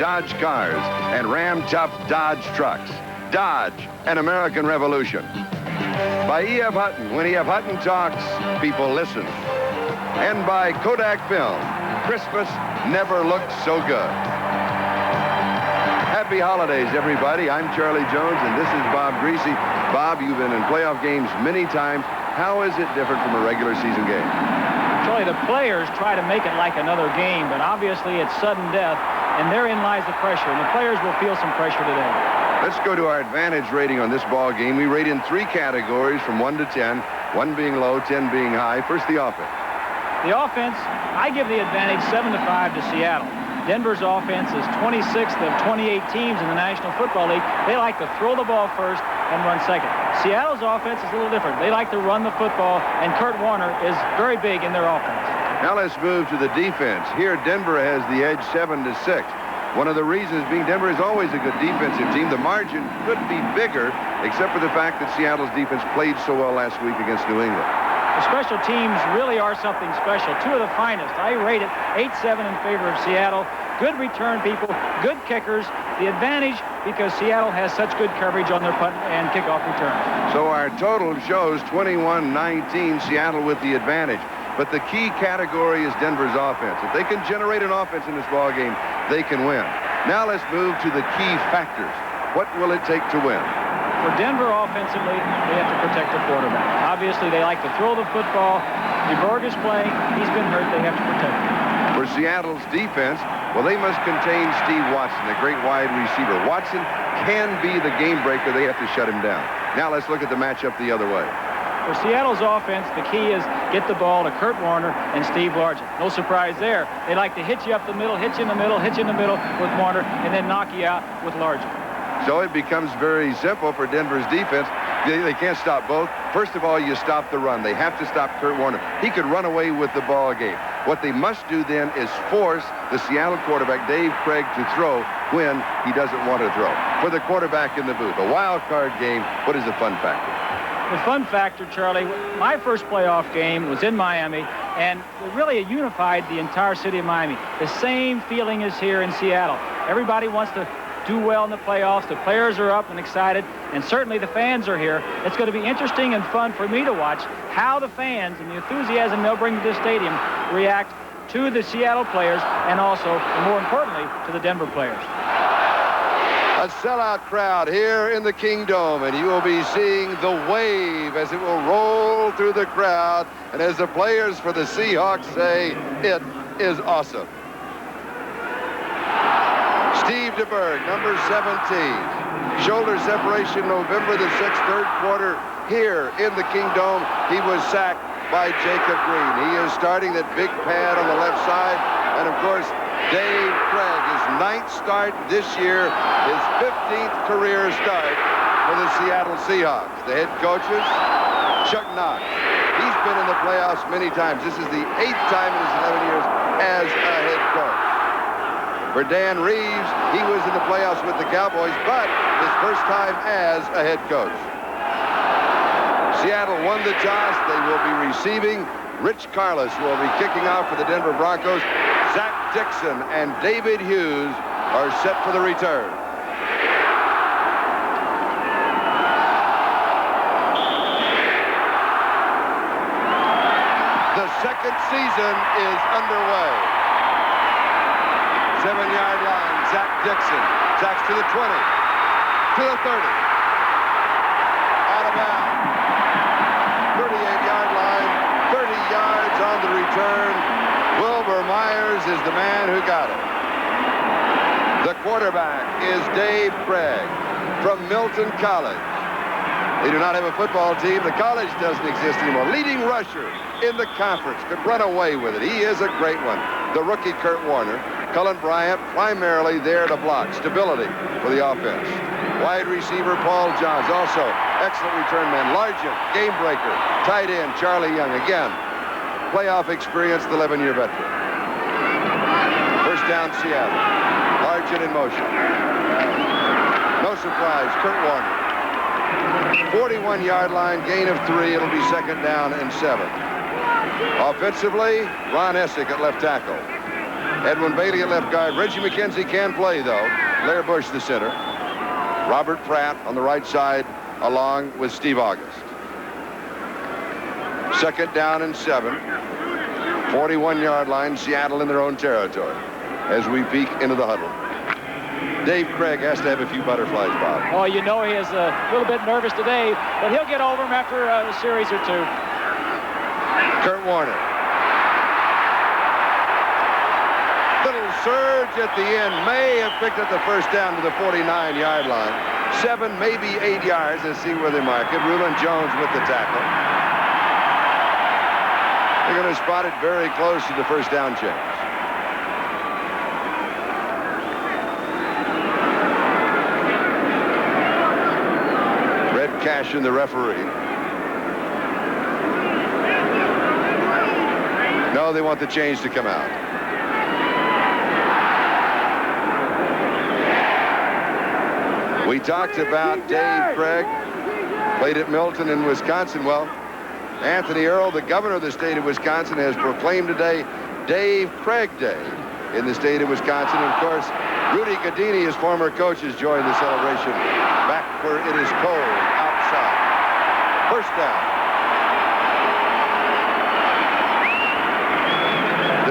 Dodge cars and Ram tough Dodge trucks. Dodge, an American revolution. By E.F. Hutton. When E.F. Hutton talks, people listen. And by Kodak Film. Christmas never looked so good. Happy holidays, everybody. I'm Charlie Jones, and this is Bob Greasy. Bob, you've been in playoff games many times. How is it different from a regular season game? Charlie, the players try to make it like another game, but obviously it's sudden death, and therein lies the pressure, and the players will feel some pressure today. Let's go to our advantage rating on this ball game. We rate in 3 categories from 1 to 10, 1 being low, 10 being high. First, the offense. The offense, I give the advantage 7-5 to Seattle. Denver's offense is 26th of 28 teams in the National Football League. They like to throw the ball first and run second. Seattle's offense is a little different. They like to run the football, and Kurt Warner is very big in their offense. Now let's move to the defense. Here, Denver has the edge 7-6. One of the reasons being Denver is always a good defensive team. The margin could be bigger, except for the fact that Seattle's defense played so well last week against New England. The special teams really are something special. 2 of the finest. I rate it 8-7 in favor of Seattle. Good return people, good kickers. The advantage because Seattle has such good coverage on their punt and kickoff return. So our total shows 21-19, Seattle with the advantage. But the key category is Denver's offense. If they can generate an offense in this ball game, they can win. Now let's move to the key factors. What will it take to win? For Denver offensively, they have to protect the quarterback. Obviously, they like to throw the football. DeBerg is playing. He's been hurt. They have to protect him. For Seattle's defense, well, they must contain Steve Watson, a great wide receiver. Watson can be the game breaker. They have to shut him down. Now let's look at the matchup the other way. For Seattle's offense, the key is get the ball to Kurt Warner and Steve Largent. No surprise there. They like to hit you up the middle, hit you in the middle, hit you in the middle with Warner, and then knock you out with Largent. So it becomes very simple for Denver's defense. They can't stop both. First of all, you stop the run. They have to stop Kurt Warner. He could run away with the ball game. What they must do then is force the Seattle quarterback, Dave Craig, to throw when he doesn't want to throw. For the quarterback in the booth, a wild card game, what is the fun factor? The fun factor, Charlie, my first playoff game was in Miami, and it really unified the entire city of Miami. The same feeling is here in Seattle. Everybody wants to do well in the playoffs. The players are up and excited, and certainly the fans are here. It's going to be interesting and fun for me to watch how the fans and the enthusiasm they'll bring to this stadium react to the Seattle players and also, and more importantly, to the Denver players. A sellout crowd here in the Kingdome, and you will be seeing the wave as it will roll through the crowd, and as the players for the Seahawks say, it is awesome. Steve DeBerg, number 17. Shoulder separation November the 6th, third quarter here in the Kingdome. He was sacked by Jacob Green. He is starting that big pad on the left side. And, of course, Dave Craig, his 9th start this year, his 15th career start for the Seattle Seahawks. The head coaches, Chuck Knox. He's been in the playoffs many times. This is the 8th time in his 11 years as a head coach. For Dan Reeves, he was in the playoffs with the Cowboys, but his first time as a head coach. Seattle won the toss. They will be receiving. Rich Carlos will be kicking off for the Denver Broncos. Zach Dixon and David Hughes are set for the return. The second season is underway. 7-yard line, Zach Dixon. Zach's to the 20, to the 30. Out of bounds. 38-yard line, 30 yards on the return. Wilbur Myers is the man who got it. The quarterback is Dave Craig from Milton College. They do not have a football team. The college doesn't exist anymore. Leading rusher in the conference. Could run away with it. He is a great one. The rookie Kurt Warner. Cullen Bryant primarily there to block. Stability for the offense. Wide receiver Paul Johns. Also excellent return man. Largent, game breaker. Tight end Charlie Young. Again, playoff experience, the 11-year veteran. First down Seattle. Largent in motion. No surprise, Kurt Warner. 41-yard line, gain of 3. It'll be second down and 7. Offensively, Ron Essick at left tackle. Edwin Bailey at left guard. Reggie McKenzie can play, though. Blair Bush, the center. Robert Pratt on the right side, along with Steve August. 2nd down and 7. 41-yard line, Seattle in their own territory as we peek into the huddle. Dave Craig has to have a few butterflies, Bob. Oh, you know he is a little bit nervous today, but he'll get over them after a series or two. Kurt Warner. Little surge at the end. May have picked up the first down to the 49-yard line. 7, maybe 8 yards. Let's see where they mark it. Rulon Jones with the tackle. They're going to spot it very close to the first down change. Red Cashin, the referee. No, they want the change to come out. We talked about Dave Craig, played at Milton in Wisconsin. Well, Anthony Earl, the governor of the state of Wisconsin, has proclaimed today Dave Craig Day in the state of Wisconsin. And of course, Rudy Gadini, his former coach, has joined the celebration back where it is cold outside. First down.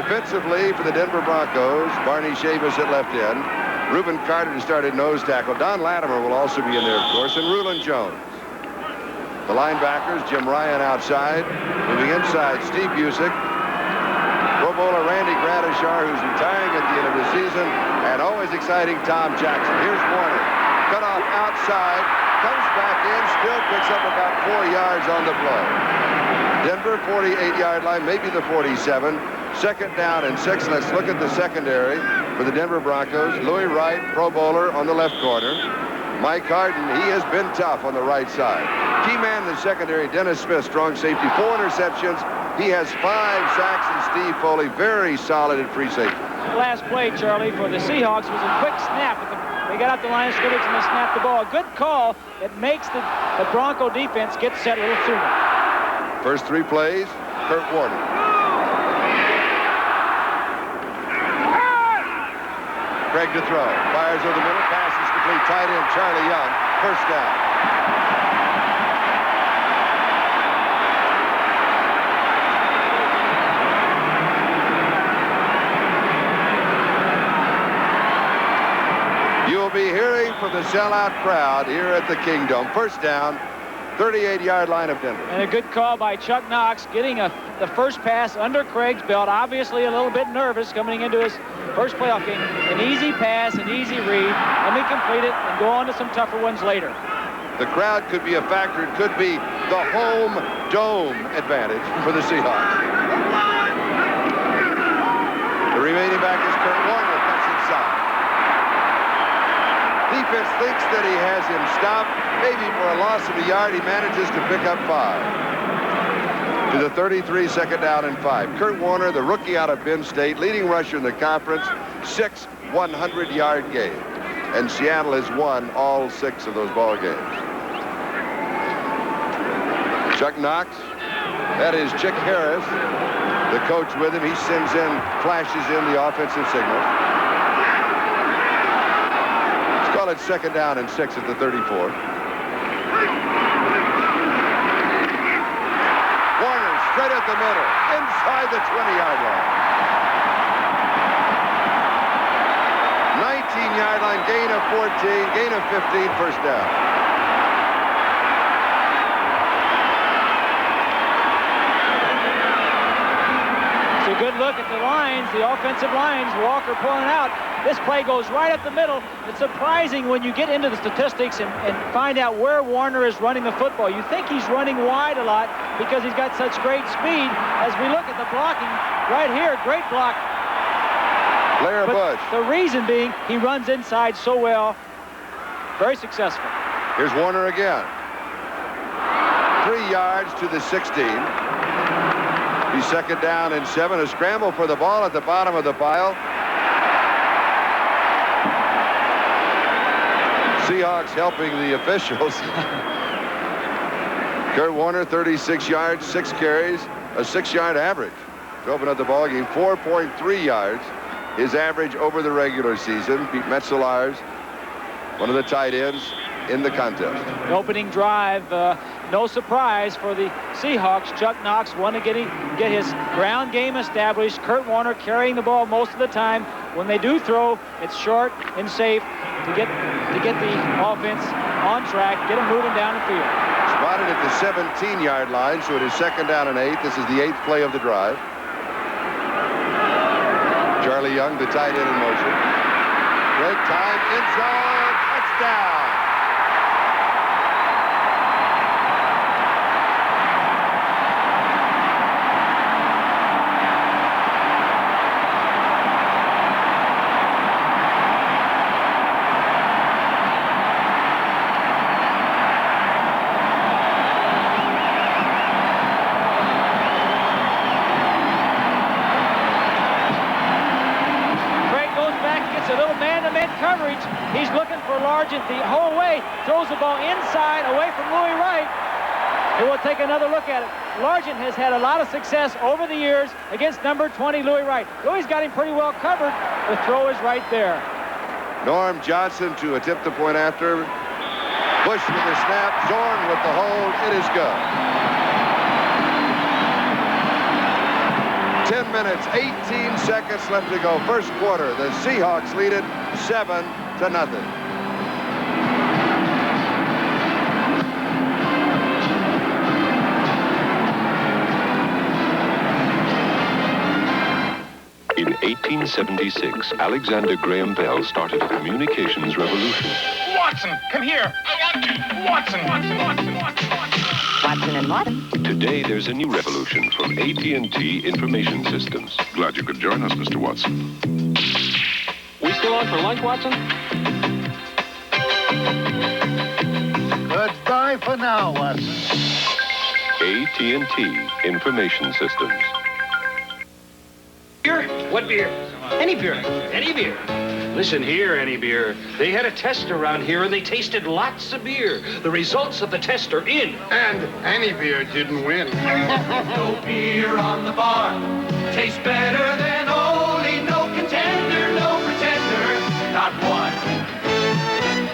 Defensively for the Denver Broncos, Barney Chavis at left end. Reuben Carter to start at nose tackle. Don Latimer will also be in there, of course, and Rulon Jones. The linebackers, Jim Ryan outside. Moving inside, Steve Busick. Pro Bowler Randy Gradishar, who's retiring at the end of the season. And always exciting, Tom Jackson. Here's Warner. Cut off outside. Comes back in. Still picks up about 4 yards on the play. Denver, 48-yard line, maybe the 47. 2nd down and 6. Let's look at the secondary for the Denver Broncos. Louis Wright, Pro Bowler on the left corner. Mike Harden, he has been tough on the right side. Key man in the secondary, Dennis Smith, strong safety, 4 interceptions. He has 5 sacks, and Steve Foley, very solid at free safety. Last play, Charlie, for the Seahawks was a quick snap. They got out the line of scrimmage and they snapped the ball. A good call that makes the Bronco defense get set a little sooner. First 3 plays, Kurt Warner. Craig to throw. Fires over the middle. Pass is complete. Tight end, Charlie Young. First down. You'll be hearing from the sellout crowd here at the Kingdom. First down, 38-yard line of Denver. And a good call by Chuck Knox, getting the first pass under Craig's belt. Obviously a little bit nervous coming into his first playoff game. An easy pass, an easy read. Let me complete it and go on to some tougher ones later. The crowd could be a factor. It could be the home dome advantage for the Seahawks. The remaining back is Kurt Warner. Cuts inside. Defense thinks that he has him stopped. Maybe for a loss of a yard, he manages to pick up 5. To the 33, 2nd down and 5. Kurt Warner, the rookie out of Penn State, leading rusher in the conference, 6 100-yard games. And Seattle has won all 6 of those ball games. Chuck Knox, that is Chick Harris, the coach with him. He sends in, flashes in the offensive signal. Let's call it 2nd down and 6 at the 34. Straight at the middle, inside the 20-yard line. 19-yard line, gain of 14, gain of 15, first down. It's a good look at the lines, the offensive lines. Walker pulling out. This play goes right up the middle. It's surprising when you get into the statistics and find out where Warner is running the football. You think he's running wide a lot because he's got such great speed. As we look at the blocking right here, great block. Blair Bush. The reason being he runs inside so well. Very successful. Here's Warner again. 3 yards to the 16. He's 2nd down and 7. A scramble for the ball at the bottom of the pile. Seahawks helping the officials. Kurt Warner, 36 yards, 6 carries, a 6-yard average to open up the ball game. 4.3 yards his average over the regular season. Pete Metzelaars, one of the tight ends in the contest. The opening drive, no surprise for the Seahawks. Chuck Knox wanted to get his ground game established. Kurt Warner carrying the ball most of the time. When they do throw, it's short and safe to get the offense on track, get them moving down the field. Spotted at the 17-yard line, so it is 2nd down and 8. This is the 8th play of the drive. Charlie Young, the tight end in motion. Break time, end zone, touchdown. Coverage. He's looking for Largent the whole way. Throws the ball inside, away from Louis Wright. And we'll take another look at it. Largent has had a lot of success over the years against number 20, Louis Wright. Louis got him pretty well covered. The throw is right there. Norm Johnson to attempt the point after. Bush with the snap. Zorn with the hold. It is good. 10 minutes, 18 seconds left to go. First quarter. The Seahawks lead it 7-0. In 1876, Alexander Graham Bell started a communications revolution. Watson, come here. I want you. Watson, Watson, Watson, Watson, Watson. Watson and Watson. Today, there's a new revolution from AT&T Information Systems. Glad you could join us, Mr. Watson. We still on for lunch, Watson? Goodbye for now, Watson. AT&T Information Systems. Beer? What beer? Any beer. Any beer. Listen here, any beer. They had a test around here and they tasted lots of beer. The results of the test are in. And any beer didn't win. No beer on the bar. Tastes better than only no contender, no pretender, not one.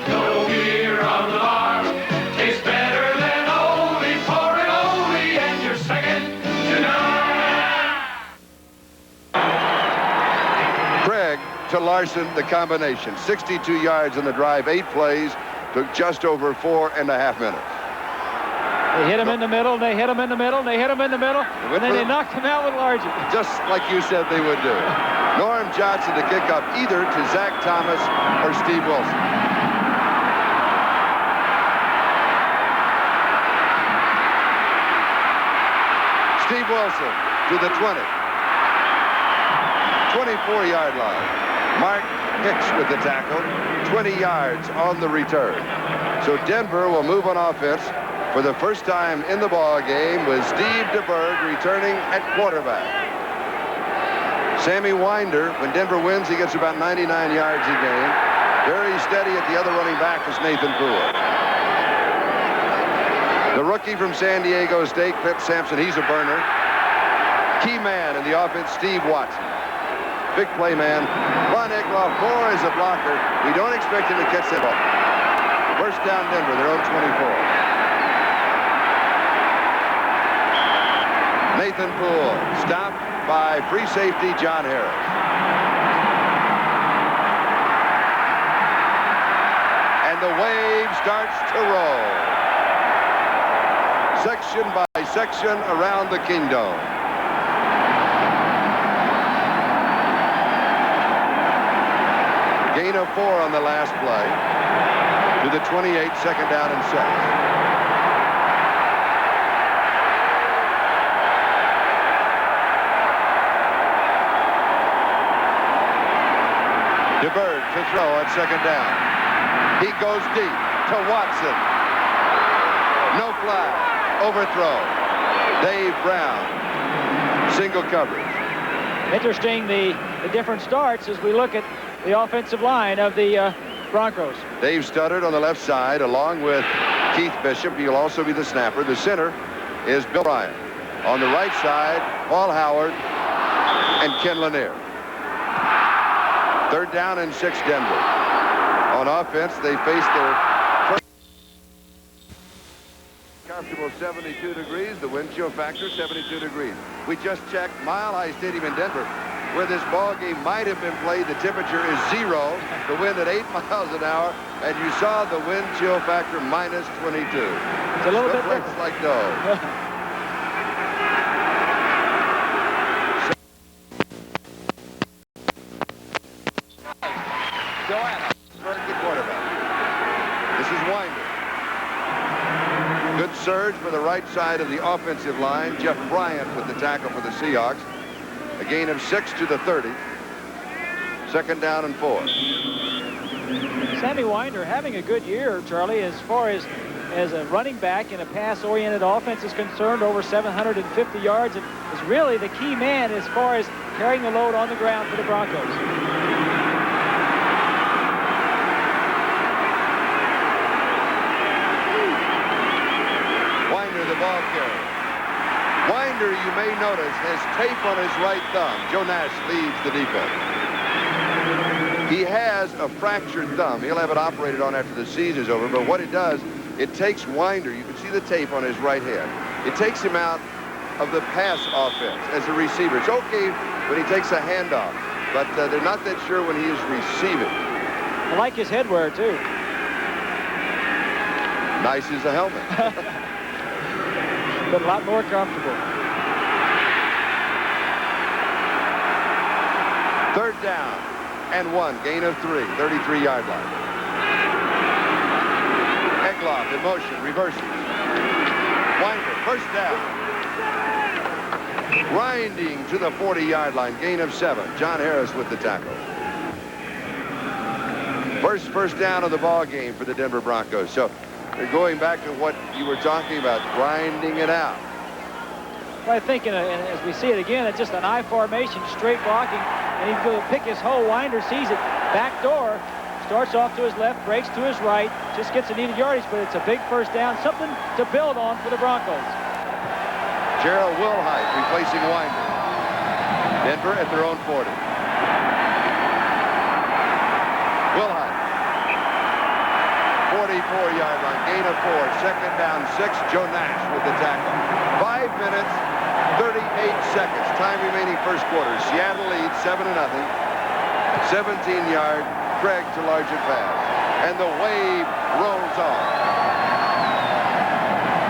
No beer on the bar. Tastes better than only, pour it only, and you're second to none. Craig to Larson, the combination. 62 yards in the drive, 8 plays, took just over 4.5 minutes. They hit him in the middle, they hit him in the middle, they hit him in the middle, and then they knocked him out with Largent. Just like you said they would do. Norm Johnson to kick up either to Zach Thomas or Steve Wilson. Steve Wilson to the 20. 24-yard line. Mark Hicks with the tackle. 20 yards on the return. So Denver will move on offense for the first time in the ball game with Steve DeBerg returning at quarterback. Sammy Winder, when Denver wins, he gets about 99 yards a game. Very steady at the other running back is Nathan Poole. The rookie from San Diego State, Clint Sampson, he's a burner. Key man in the offense, Steve Watson. Big play man. Von Eckloff, more as a blocker. We don't expect him to catch that ball. First down Denver, their own 24. Nathan Poole stopped by free safety John Harris. And the wave starts to roll. Section by section around the Kingdome. Gain of 4 on the last play. To the 28, 2nd down and 6. DeBerg to throw on 2nd down. He goes deep to Watson. No flag. Overthrow. Dave Brown. Single coverage. Interesting the different starts as we look at the offensive line of the Broncos. Dave Studdard on the left side along with Keith Bishop. He'll also be the snapper. The center is Bill Bryant. On the right side, Paul Howard and Ken Lanier. Third down and 6, Denver. On offense, they face their first comfortable 72 degrees. The wind chill factor, 72 degrees. We just checked Mile High Stadium in Denver, where this ball game might have been played. The temperature is 0, the wind at 8 miles an hour, and you saw the wind chill factor -22. It's a little bit different. It's like dough. Good surge for the right side of the offensive line. Jeff Bryant with the tackle for the Seahawks. A gain of 6 to the 30. Second down and 4. Sammy Winder having a good year, Charlie, as far as a running back in a pass-oriented offense is concerned. Over 750 yards, and is really the key man as far as carrying the load on the ground for the Broncos. Ball carrier. Winder, you may notice, has tape on his right thumb. Joe Nash leads the defense. He has a fractured thumb. He'll have it operated on after the season is over, but what it does, it takes Winder, you can see the tape on his right hand, it takes him out of the pass offense as a receiver. It's okay when he takes a handoff, but they're not that sure when he is receiving. I like his headwear, too. Nice as a helmet. But a lot more comfortable. Third down and 1, gain of 3, 33-yard line. Egloff in motion, reverses. Winder, first down. Grinding to the 40-yard line, gain of 7. John Harris with the tackle. First down of the ball game for the Denver Broncos. So they're going back to what you were talking about, grinding it out. Well, I think as we see it again, it's just an I formation, straight blocking, and he's going to pick his hole. Winder sees it, back door, starts off to his left, breaks to his right, just gets a needed yardage, but it's a big first down, something to build on for the Broncos. Gerald Wilhite replacing Winder. Denver at their own 40. Wilhite. 44-yard line, gain of 4, second down 6. Joe Nash with the tackle. 5 minutes, 38 seconds. Time remaining first quarter. Seattle leads 7-0. 17-yard, Craig to Largent pass. And the wave rolls on.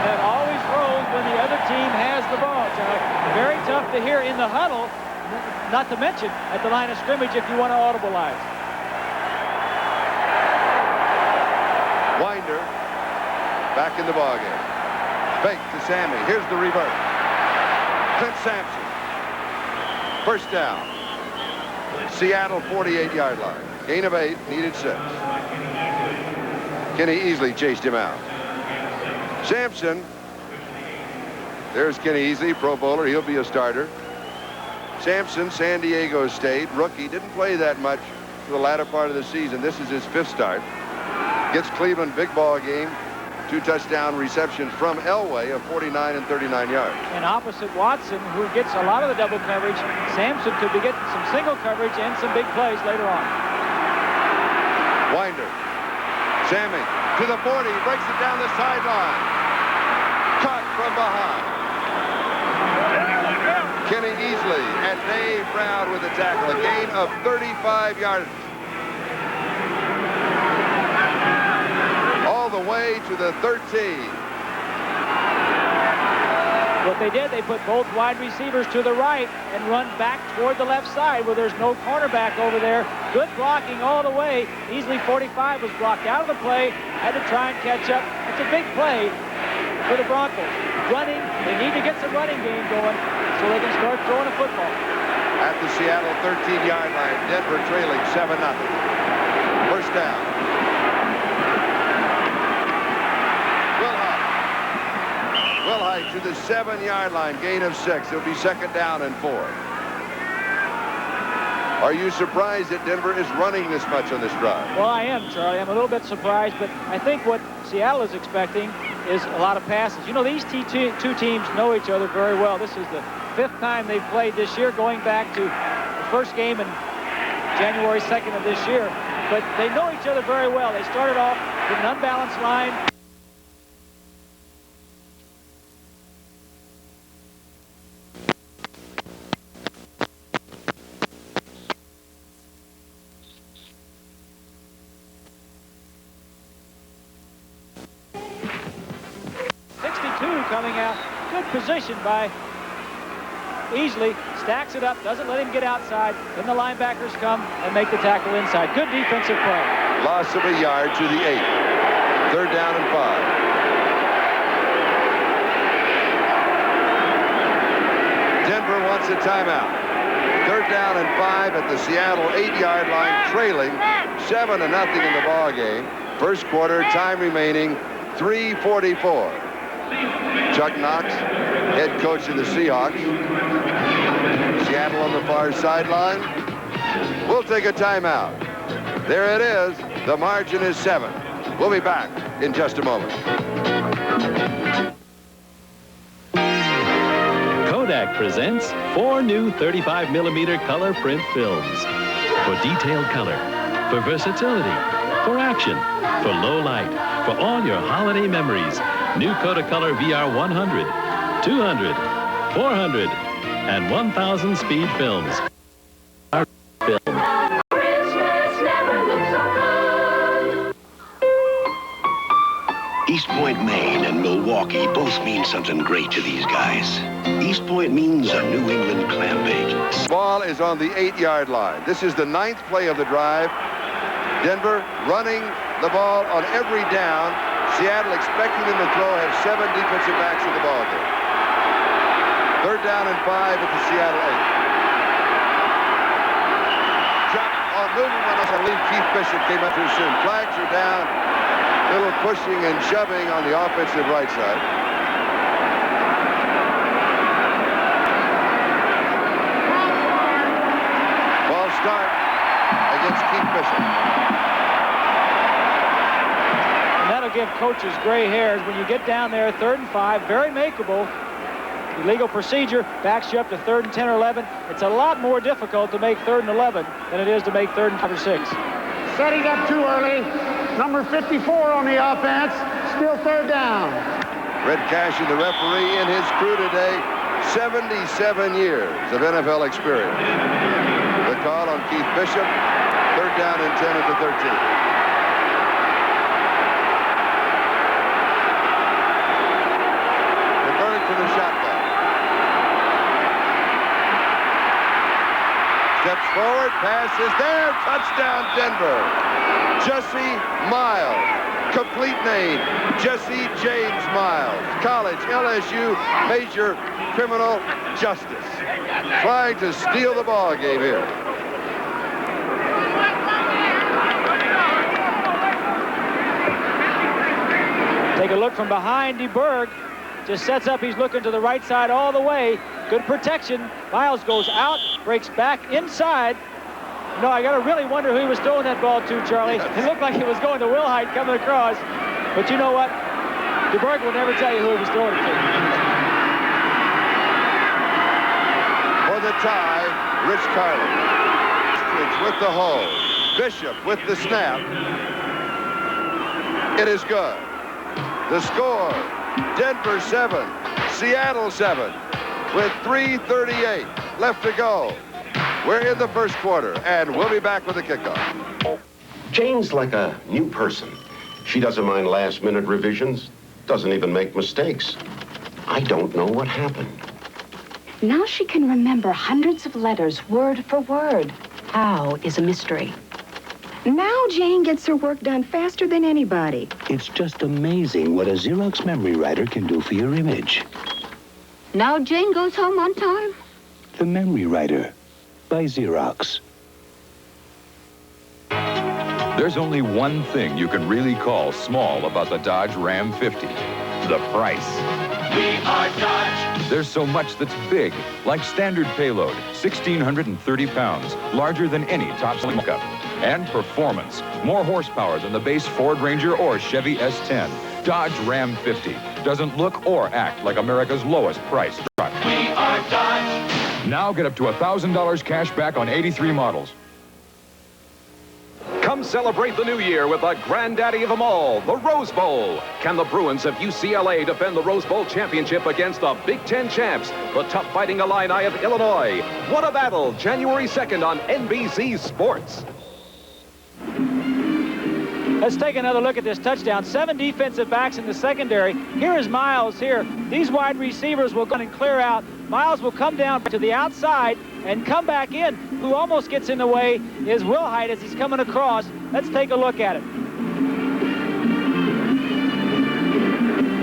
That always rolls when the other team has the ball, Charlie. Very tough to hear in the huddle, not to mention at the line of scrimmage if you want to audibilize. Winder back in the ballgame. Fake to Sammy. Here's the reverse. Clint Sampson. First down. Seattle 48-yard line. Gain of 8, needed 6. Kenny Easley chased him out. Sampson. There's Kenny Easley, Pro Bowler. He'll be a starter. Sampson, San Diego State, rookie. Didn't play that much for the latter part of the season. This is his 5th start. Gets Cleveland big ball game. 2 touchdown receptions from Elway of 49 and 39 yards. And opposite Watson, who gets a lot of the double coverage, Sampson could be getting some single coverage and some big plays later on. Winder. Sammy to the 40. Breaks it down the sideline. Caught from behind. Kenny Easley and Dave Brown with the tackle. A gain of 35 yards. All the way to the 13. What they did, they put both wide receivers to the right and run back toward the left side where there's no cornerback over there. Good blocking all the way. Easily 45 was blocked out of the play. Had to try and catch up. It's a big play for the Broncos. Running, they need to get some running game going so they can start throwing a football. At the Seattle 13-yard line, Denver trailing 7-0. First down. Wilhite to the 7-yard line, gain of 6. It'll be second down and 4. Are you surprised that Denver is running this much on this drive? Well, I am, Charlie. I'm a little bit surprised, but I think what Seattle is expecting is a lot of passes. You know, these two teams know each other very well. This is the 5th time they've played this year, going back to the first game in January 2nd of this year. But they know each other very well. They started off with an unbalanced line. Coming out, good position by Easley, stacks it up, doesn't let him get outside. Then the linebackers come and make the tackle inside. Good defensive play. Loss of a yard to the 8. 3rd down and 5. Denver wants a timeout. 3rd down and 5 at the Seattle 8-yard line, trailing 7-0 in the ball game. First quarter, time remaining 3:44. Chuck Knox, head coach of the Seahawks. Seattle on the far sideline. We'll take a timeout. There it is. The margin is 7. We'll be back in just a moment. Kodak presents 4 new 35mm color print films. For detailed color, for versatility, for action, for low light, for all your holiday memories. New Kodacolor VR 100, 200, 400, and 1,000 speed films. Our film. Christmas never looks so good. East Point, Maine and Milwaukee both mean something great to these guys. East Point means a New England clam bake. Ball is on the 8-yard line. This is the 9th play of the drive. Denver running the ball on every down. Seattle expecting them to throw, have 7 defensive backs in the ball game. 3rd down and 5 at the Seattle 8. Drop on moving one. I believe Keith Bishop came up too soon. Flags are down. Little pushing and shoving on the offensive right side. Ball start against Keith Bishop. Give coaches gray hairs when you get down there. 3rd and 5, very makeable. The legal procedure backs you up to 3rd and 10 or 11. It's a lot more difficult to make 3rd and 11 than it is to make 3rd and 5 or 6. Setting up too early. Number 54 on the offense. Still 3rd down. Red Cashin, the referee, in his crew today. 77 years of NFL experience. The call on Keith Bishop. 3rd down and 10 at the 13. The shotgun. Steps forward, pass is there, touchdown Denver. Jesse Miles, complete name, Jesse James Miles, college, LSU, major criminal justice. Trying to steal the ball game here. Take a look from behind DeBerg. Just sets up, he's looking to the right side all the way. Good protection. Miles goes out, breaks back inside. No, I gotta really wonder who he was throwing that ball to, Charlie. It looked like it was going to Wilhite coming across. But you know what? DeBerg will never tell you who he was throwing it to. For the tie, Rich Carlin. With the hold. Bishop with the snap. It is good. The score. Denver 7, Seattle 7, with 3:38 left to go. We're in the first quarter, and we'll be back with the kickoff. Jane's like a new person. She doesn't mind last-minute revisions, doesn't even make mistakes. I don't know what happened. Now she can remember hundreds of letters, word for word. How is a mystery. Now Jane gets her work done faster than anybody. It's just amazing what a Xerox memory writer can do for your image. Now Jane goes home on time. The Memory Writer by Xerox. There's only one thing you can really call small about the Dodge Ram 50. The price. We are Dodge. There's so much that's big, like standard payload, 1,630 pounds, larger than any top-selling pickup. And performance, more horsepower than the base Ford Ranger or Chevy S10. Dodge Ram 50 doesn't look or act like America's lowest priced truck. We are Dodge. Now get up to $1,000 cash back on 83 models. Come celebrate the new year with the granddaddy of them all, the Rose Bowl. Can the Bruins of UCLA defend the Rose Bowl championship against the Big Ten champs, the tough fighting Illini of Illinois? What a battle, January 2nd on NBC Sports. Let's take another look at this touchdown. 7 defensive backs in the secondary. Here is Miles here. These wide receivers will go and clear out. Miles will come down to the outside and come back in. Who almost gets in the way is Wilhite as he's coming across. Let's take a look at it.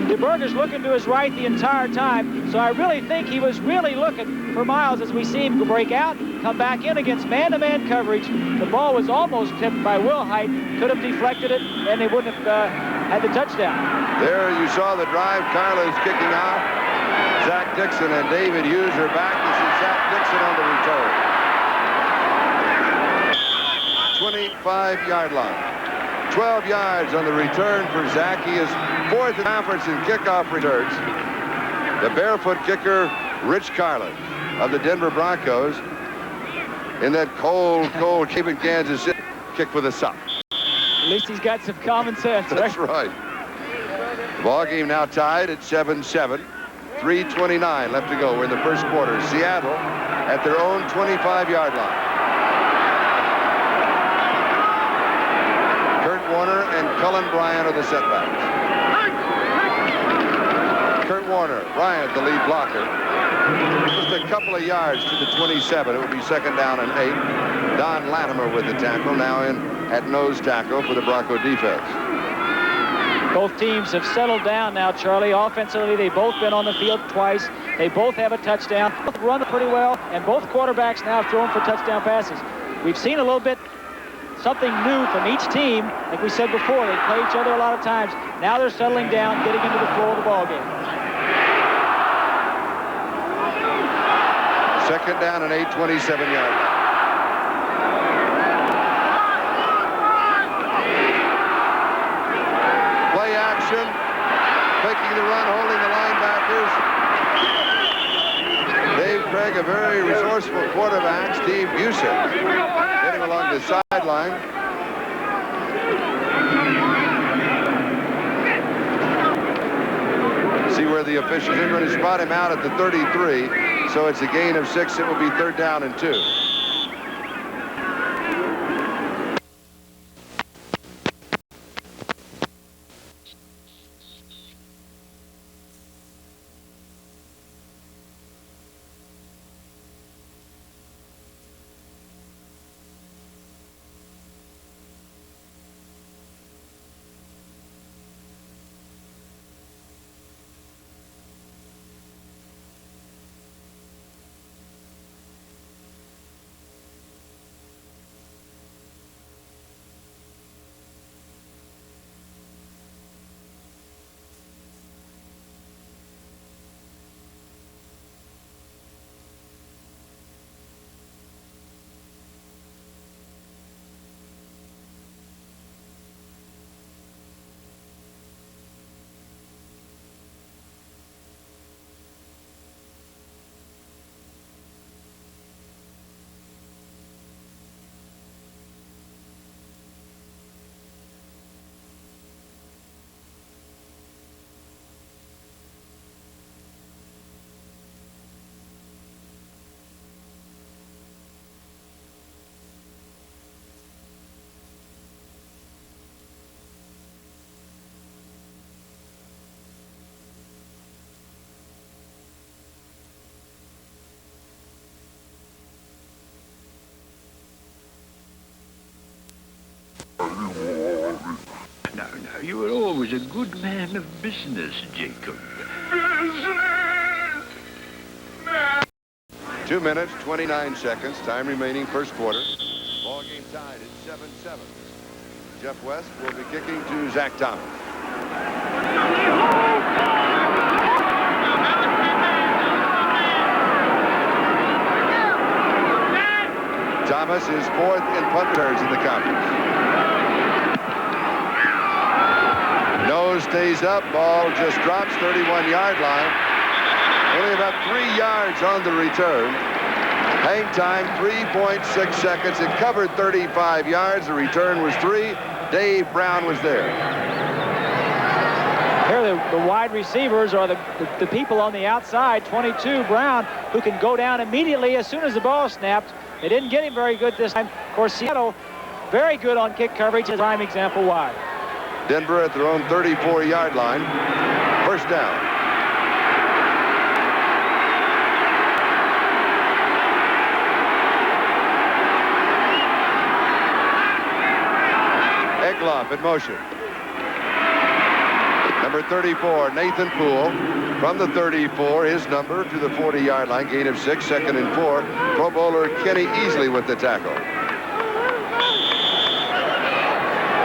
DeBerger's looking to his right the entire time, so I really think he was really looking for Miles as we see him break out, come back in against man-to-man coverage. The ball was almost tipped by Wilhite, could have deflected it, and they wouldn't have had the touchdown. There you saw the drive. Carla's kicking off. Zach Dixon and David Hughes are back. This is Zach Dixon on the return. 25-yard line. 12 yards on the return for Zach. He is fourth in conference in kickoff returns. The barefoot kicker, Rich Carlin of the Denver Broncos, in that cold cave in Kansas City, kick for the Sox. At least he's got some common sense. That's right. The ball game now tied at 7-7. 3:29 left to go. We're in the first quarter. Seattle at their own 25-yard line. Kurt Warner and Cullen Bryant are the setbacks. Kurt Warner, Bryant the lead blocker. Just a couple of yards to the 27. It would be second down and 8. Don Latimer with the tackle, now in at nose tackle for the Bronco defense. Both teams have settled down now, Charlie. Offensively, they've both been on the field twice. They both have a touchdown. Both run pretty well, and both quarterbacks now have thrown for touchdown passes. We've seen a little bit something new from each team. Like we said before, they play each other a lot of times. Now they're settling down, getting into the flow of the ball game. Second down and 8, 27-yard line. Play action, making the run, holding the linebackers. Dave Craig, a very resourceful quarterback. Steve Busick getting along the sideline. See where the officials are going to spot him out at the 33. So it's a gain of 6. It will be third down and 2. No, you were always a good man of business, Jacob. 2 minutes, 29 seconds. Time remaining, first quarter. Ball game tied at 7-7. Jeff West will be kicking to Zach Thomas. Thomas is fourth in punt returns in the conference. Nose stays up. Ball just drops 31-yard line. Only about 3 yards on the return. Hang time, 3.6 seconds. It covered 35 yards. The return was 3. Dave Brown was there. Here the wide receivers are the people on the outside. 22, Brown, who can go down immediately as soon as the ball snapped. They didn't get him very good this time. Of course, Seattle, very good on kick coverage. A prime example why. Denver at their own 34-yard line. First down. Egloff in motion. Number 34, Nathan Poole. From the 34, his number to the 40-yard line. Gain of 6, 2nd and 4. Pro Bowler Kenny Easley with the tackle.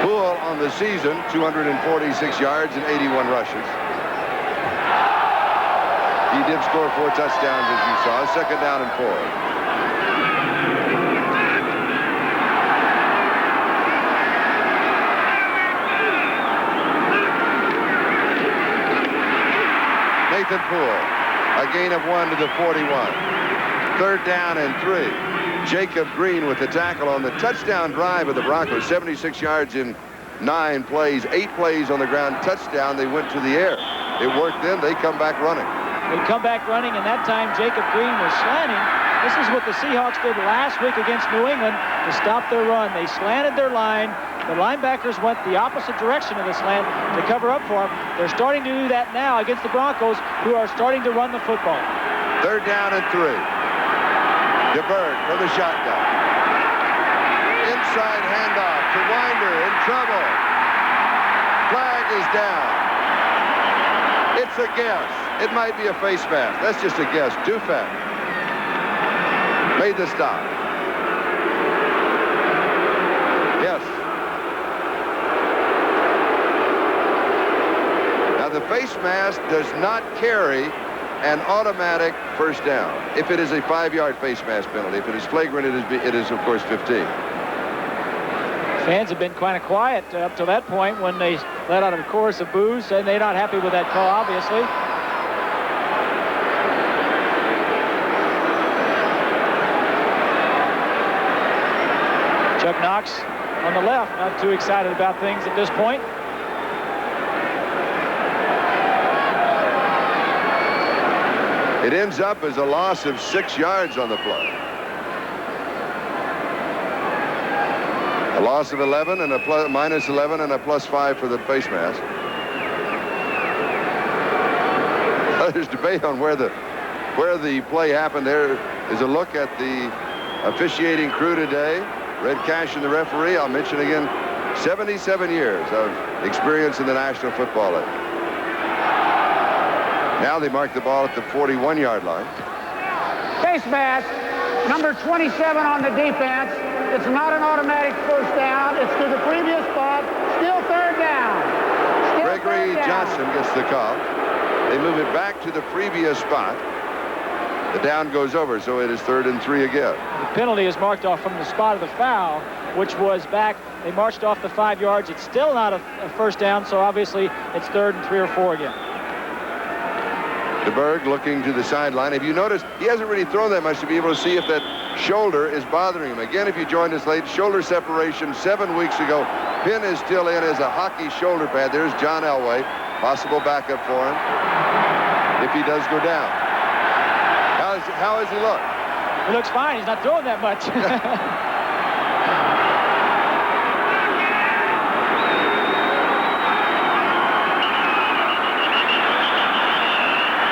Poole on the season, 246 yards and 81 rushes. He did score 4 touchdowns, as you saw. 2nd down and 4. Nathan Poole, a gain of 1 to the 41. 3rd down and 3. Jacob Green with the tackle on the touchdown drive of the Broncos. 76 yards in 9 plays, 8 plays on the ground. Touchdown, they went to the air. It worked then, they come back running. They come back running, and that time Jacob Green was slanting. This is what the Seahawks did last week against New England to stop their run. They slanted their line. The linebackers went the opposite direction of the slant to cover up for them. They're starting to do that now against the Broncos, who are starting to run the football. 3rd down and 3. DeBerg from the shotgun. Inside handoff to Winder, in trouble. Flag is down. It's a guess. It might be a face mask. That's just a guess. Dufek made the stop. Yes. Now the face mask does not carry an automatic first down if it is a 5-yard face mask penalty. If it is flagrant, it is of course 15. Fans have been kind of quiet up to that point when they let out a chorus of boos, and they're not happy with that call, obviously. Chuck Knox on the left, not too excited about things at this point. It ends up as a loss of 6 yards on the play. A loss of 11 and a minus 11 and a plus 5 for the face mask. There's debate on where the play happened. There is a look at the officiating crew today. Red Cash and the referee. I'll mention again, 77 years of experience in the National Football League. Now they mark the ball at the 41-yard line. Face mask, number 27 on the defense. It's not an automatic first down. It's to the previous spot. Still 3rd down. Gregory Johnson gets the call. They move it back to the previous spot. The down goes over, so it is 3rd and 3 again. The penalty is marked off from the spot of the foul, which was back. They marched off the 5 yards. It's still not a first down, so obviously it's 3rd and 3 or 4 again. DeBerg looking to the sideline. If you notice, he hasn't really thrown that much to be able to see if that shoulder is bothering him. Again, if you joined us late, shoulder separation 7 weeks ago. Pin is still in as a hockey shoulder pad. There's John Elway, possible backup for him if he does go down. How does he look? He looks fine. He's not throwing that much.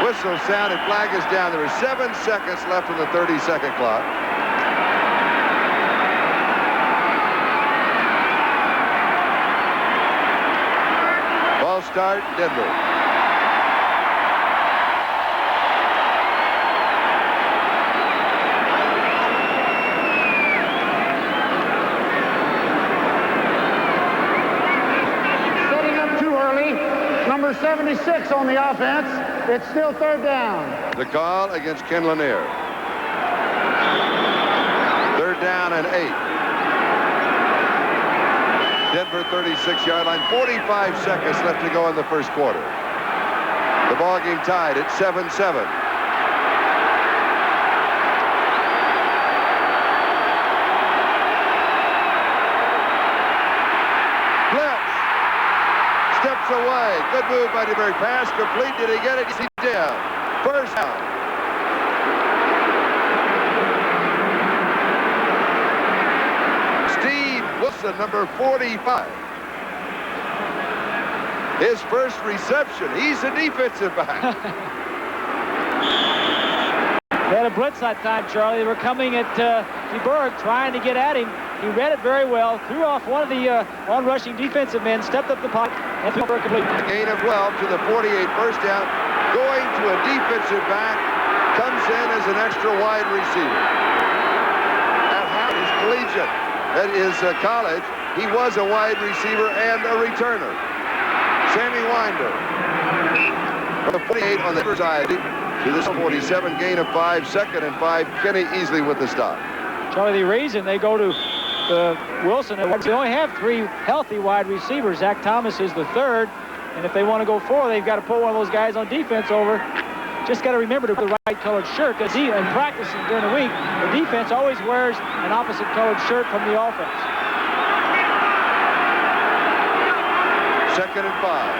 Whistle sounded, flag is down. There were 7 seconds left on the 30-second clock. Ball start, Denver. Setting up too early. Number 76 on the offense. It's still 3rd down. The call against Ken Lanier. 3rd down and 8. Denver 36-yard line. 45 seconds left to go in the first quarter. The ball game tied at 7-7. Gets away. Good move by DeBerg. Pass complete. Did he get it? Yes, he did. First down. Steve Wilson, number 45. His first reception. He's a defensive back. They had a blitz that time, Charlie. They were coming at DeBerg, trying to get at him. He read it very well, threw off one of the on-rushing defensive men, stepped up the pocket, and threw for a complete. Gain of 12 to the 48, first down. Going to a defensive back, comes in as an extra wide receiver. At his collegiate, at his college, he was a wide receiver and a returner. Sammy Winder from the 48 on the other side to this 47, gain of 5, second and 5. Kenny easily with the stop. Charlie, the reason they go to Wilson, they only have 3 healthy wide receivers. Zach Thomas is the 3rd, and if they want to go 4, they've got to pull one of those guys on defense over. Just got to remember to put the right colored shirt, because in practicing during the week, the defense always wears an opposite colored shirt from the offense. Second and 5.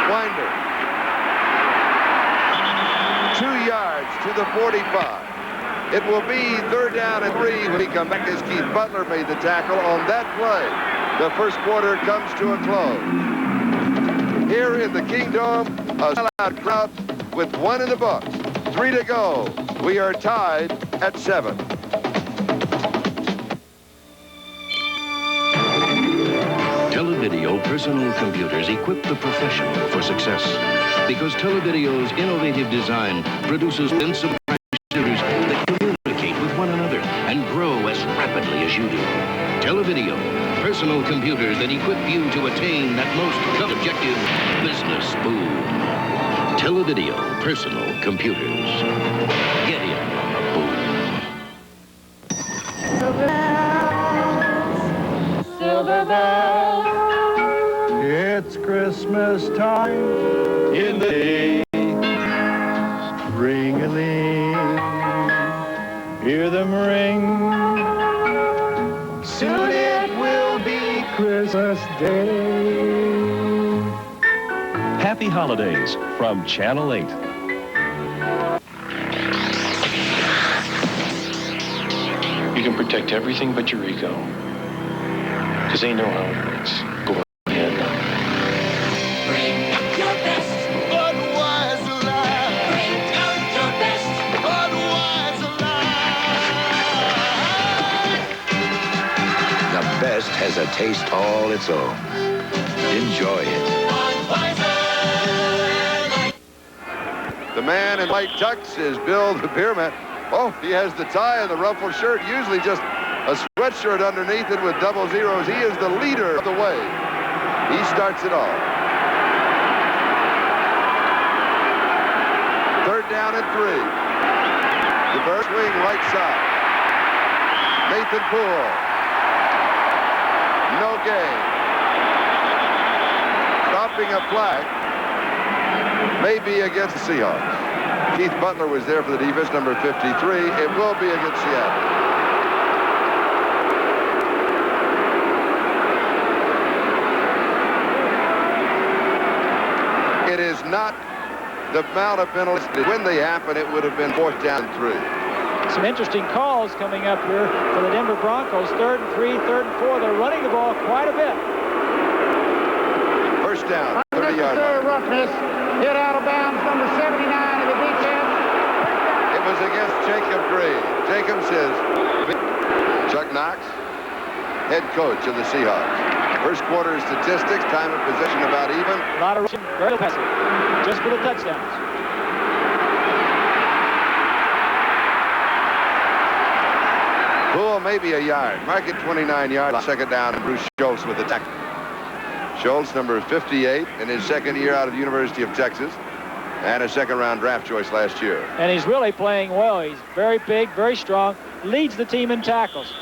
Winder. 2 yards to the 45. It will be third down and 3 when he comes back as Keith Butler made the tackle on that play. The first quarter comes to a close. Here in the Kingdom, a sellout crowd with 1 in the books. 3 to go. We are tied at 7. Televideo personal computers equip the professional for success, because Televideo's innovative design produces innovative computers that communicate with one another and grow as rapidly as you do. Televideo, personal computers that equip you to attain that most objective business boom. Televideo personal computers. Get in on the boom. Silver bells. It's Christmas time in the day. Ring-a-ling, hear them ring. Soon it will be Christmas Day. Happy holidays from Channel 8. You can protect everything but your ego, because they know how it works. Go ahead. Bring your best. Budweiser alive. Bring out your best. Budweiser alive. The best has a taste all its own. Enjoy it. The man in white tux is Bill the Beerman. Oh, he has the tie and the ruffled shirt, usually just a sweatshirt underneath it with double zeros. He is the leader of the way. He starts it all. Third down and 3. The bird swing right side. Nathan Poole. No gain. Stopping a flag. Maybe against the Seahawks. Keith Butler was there for the defense, number 53. It will be against Seattle. It is not the amount of penalties. When they happen, it would have been 4th down and 3. Some interesting calls coming up here for the Denver Broncos. 3rd and 3, 3rd and 4. They're running the ball quite a bit. First down, 30-yard line. Roughness, hit out of bounds, number 79 of the defense. It was against Jacob Green. Jacob says, Chuck Knox, head coach of the Seahawks. First quarter statistics, time of possession about even. A lot of rushing, very passive, just for the touchdowns. Poole maybe a yard. Mark it 29 yards. Second down, and Bruce Schultz with the tackle. Schultz, number 58, in his second year out of the University of Texas, and a second-round draft choice last year. And he's really playing well. He's very big, very strong, leads the team in tackles.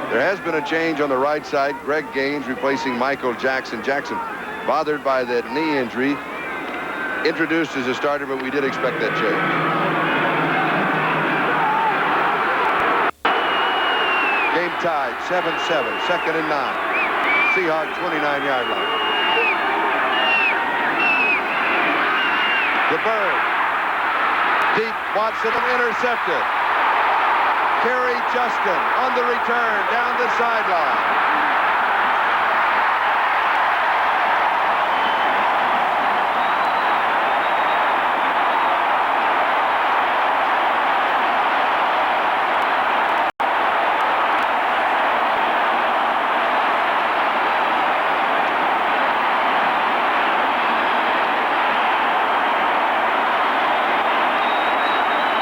There has been a change on the right side. Greg Gaines replacing Michael Jackson. Jackson, bothered by that knee injury, introduced as a starter, but we did expect that change. Game tied, 7-7, 2nd and 9. Seahawks 29-yard line. The Bird. Deep, Watson intercepted. Kerry Justin on the return down the sideline.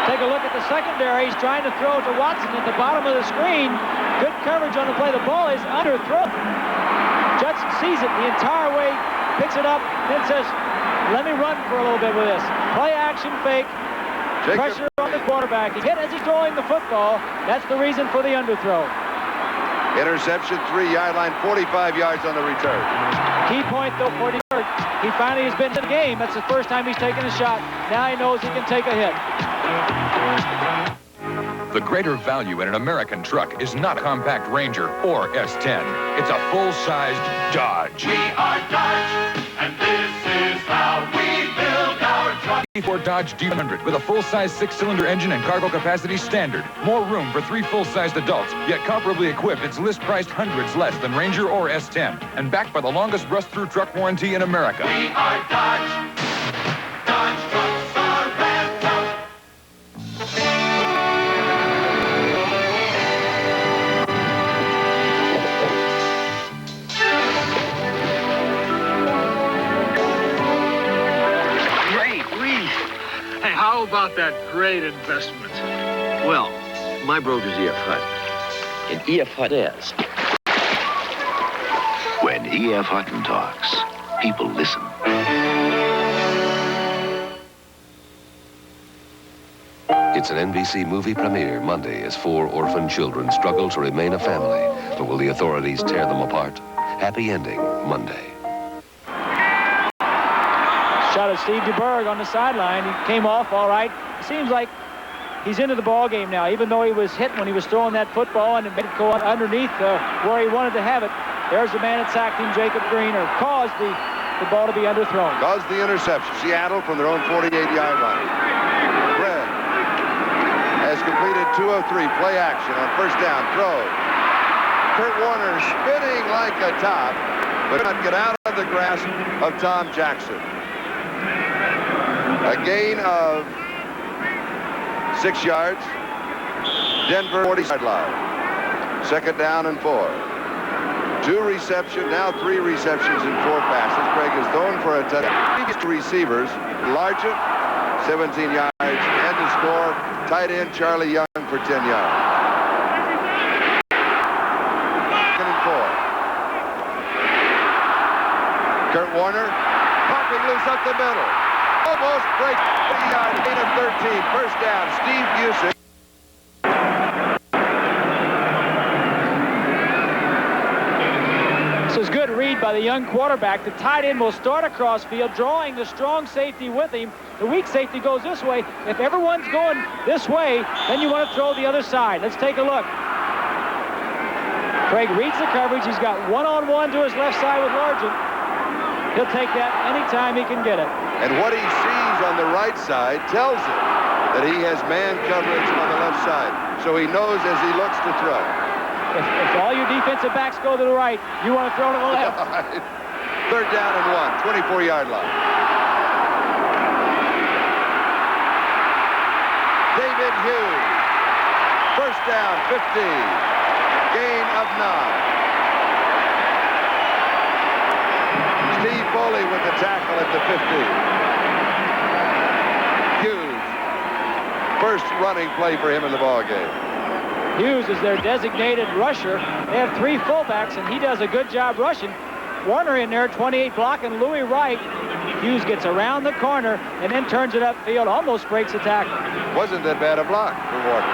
Take a look at the secondary. He's trying to throw to Watson at the bottom of the screen. Good coverage on the play. The ball is underthrown. Judson sees it the entire way, picks it up, then says, let me run for a little bit with this. Play action fake. Pressure on the quarterback. He hit as he's throwing the football. That's the reason for the underthrow. Interception, 3-yard line, 45 yards on the return. Key point, though, for Detroit. He finally has been in the game. That's the first time he's taken a shot. Now he knows he can take a hit. The greater value in an American truck is not a compact Ranger or S10. It's a full-sized Dodge. We are Dodge, and this is how we build our truck. Ford Dodge D100 with a full-size 6-cylinder engine and cargo capacity standard. More room for 3 full-sized adults, yet comparably equipped. It's list-priced hundreds less than Ranger or S10, and backed by the longest rust-through truck warranty in America. We are Dodge. Dodge trucks are ramped up. Hey, how about that great investment? Well, my broker's E.F. Hutt, and E.F. Hutt is. When E.F. Hutton talks, people listen. It's an NBC movie premiere Monday as 4 orphan children struggle to remain a family. But will the authorities tear them apart? Happy ending Monday. Shot at Steve DeBerg on the sideline. He came off all right. It seems like he's into the ball game now, even though he was hit when he was throwing that football and it made it go underneath where he wanted to have it. There's the man that sacked him, Jacob Green, or caused the ball to be underthrown. Caused the interception. Seattle from their own 48-yard line. Red has completed 2 of 3. Play action on first down. Throw. Kurt Warner spinning like a top, but not get out of the grasp of Tom Jackson. A gain of 6 yards. Denver 40-yard line. Second down and 4. 2 receptions, now 3 receptions and 4 passes. Craig is thrown for a touchdown. Biggest receivers, Largent, 17 yards, and to score, tight end Charlie Young for 10 yards. Second and 4. Kurt Warner, popping loose up the middle. Almost breaks 30 yards, gain of 13. First down, Steve Busick. This is good read by the young quarterback. The tight end will start across field, drawing the strong safety with him. The weak safety goes this way. If everyone's going this way, then you want to throw the other side. Let's take a look. Craig reads the coverage. He's got one-on-one to his left side with Largent. He'll take that anytime he can get it. And what he sees on the right side tells him that he has man coverage on the left side. So he knows as he looks to throw. If all your defensive backs go to the right, you want to throw to the left. Third down and 1, 24-yard line. David Hughes. First down, 15. Gain of 9. Steve Foley with the tackle at the 15. Hughes. First running play for him in the ball game. Hughes is their designated rusher. They have 3 fullbacks, and he does a good job rushing. Warner in there, 28 blocking Louis Wright. Hughes gets around the corner and then turns it upfield, almost breaks the tackle. Wasn't that bad a block for Warner.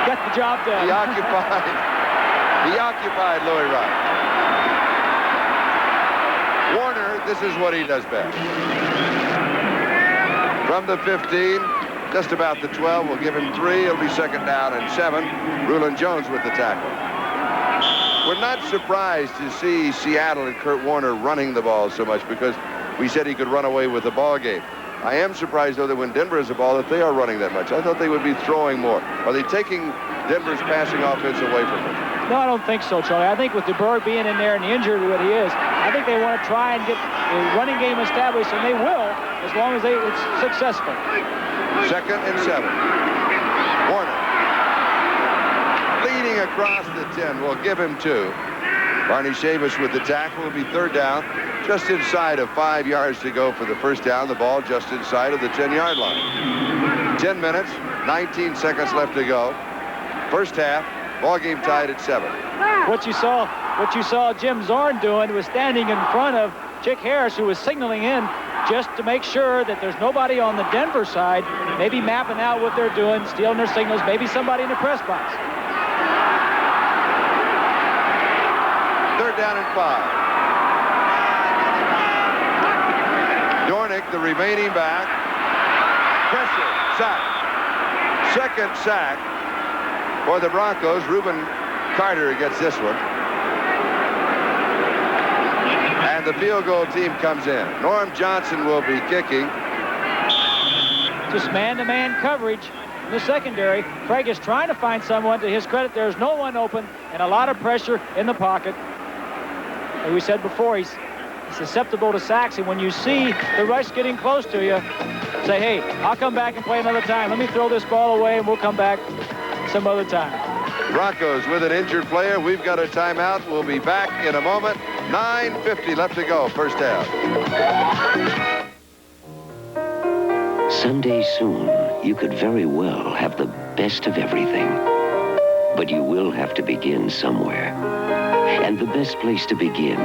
Got the job done. He occupied Louis Wright. Warner, this is what he does best. From the 15, just about the 12, we'll give him 3. It'll be second down and 7. Rulon Jones with the tackle. we're not surprised to see Seattle and Kurt Warner running the ball so much because we said he could run away with the ball game. I am surprised, though, that when Denver has the ball, that they are running that much. I thought they would be throwing more. Are they taking Denver's passing offense away from them? No, I don't think so, Charlie. I think with DeBerg being in there and the injury that he is, I think they want to try and get the running game established, and they will as long as it's successful. 2nd and 7. Warner. Leading across the 10. We'll give him 2. Barney Chavis with the tackle. Will be 3rd down. Just inside of 5 yards to go for the first down. The ball just inside of the 10-yard line. 10 minutes, 19 seconds left to go. First half, ball game tied at 7. What you saw Jim Zorn doing was standing in front of Chick Harris, who was signaling in just to make sure that there's nobody on the Denver side, maybe mapping out what they're doing, stealing their signals, maybe somebody in the press box. 3rd down and 5. Dornick, the remaining back. Pressure, sack. 2nd sack for the Broncos. Reuben Carter gets this one. And the field goal team comes in. Norm Johnson will be kicking. Just man-to-man coverage in the secondary. Craig is trying to find someone. To his credit, there's no one open and a lot of pressure in the pocket. As we said before, he's susceptible to sacks, and when you see the rush getting close to you, say, hey, I'll come back and play another time. Let me throw this ball away, and we'll come back some other time. Broncos with an injured player. We've got a timeout. We'll be back in a moment. 9:50 left to go, first half. Someday soon, you could very well have the best of everything. But you will have to begin somewhere. And the best place to begin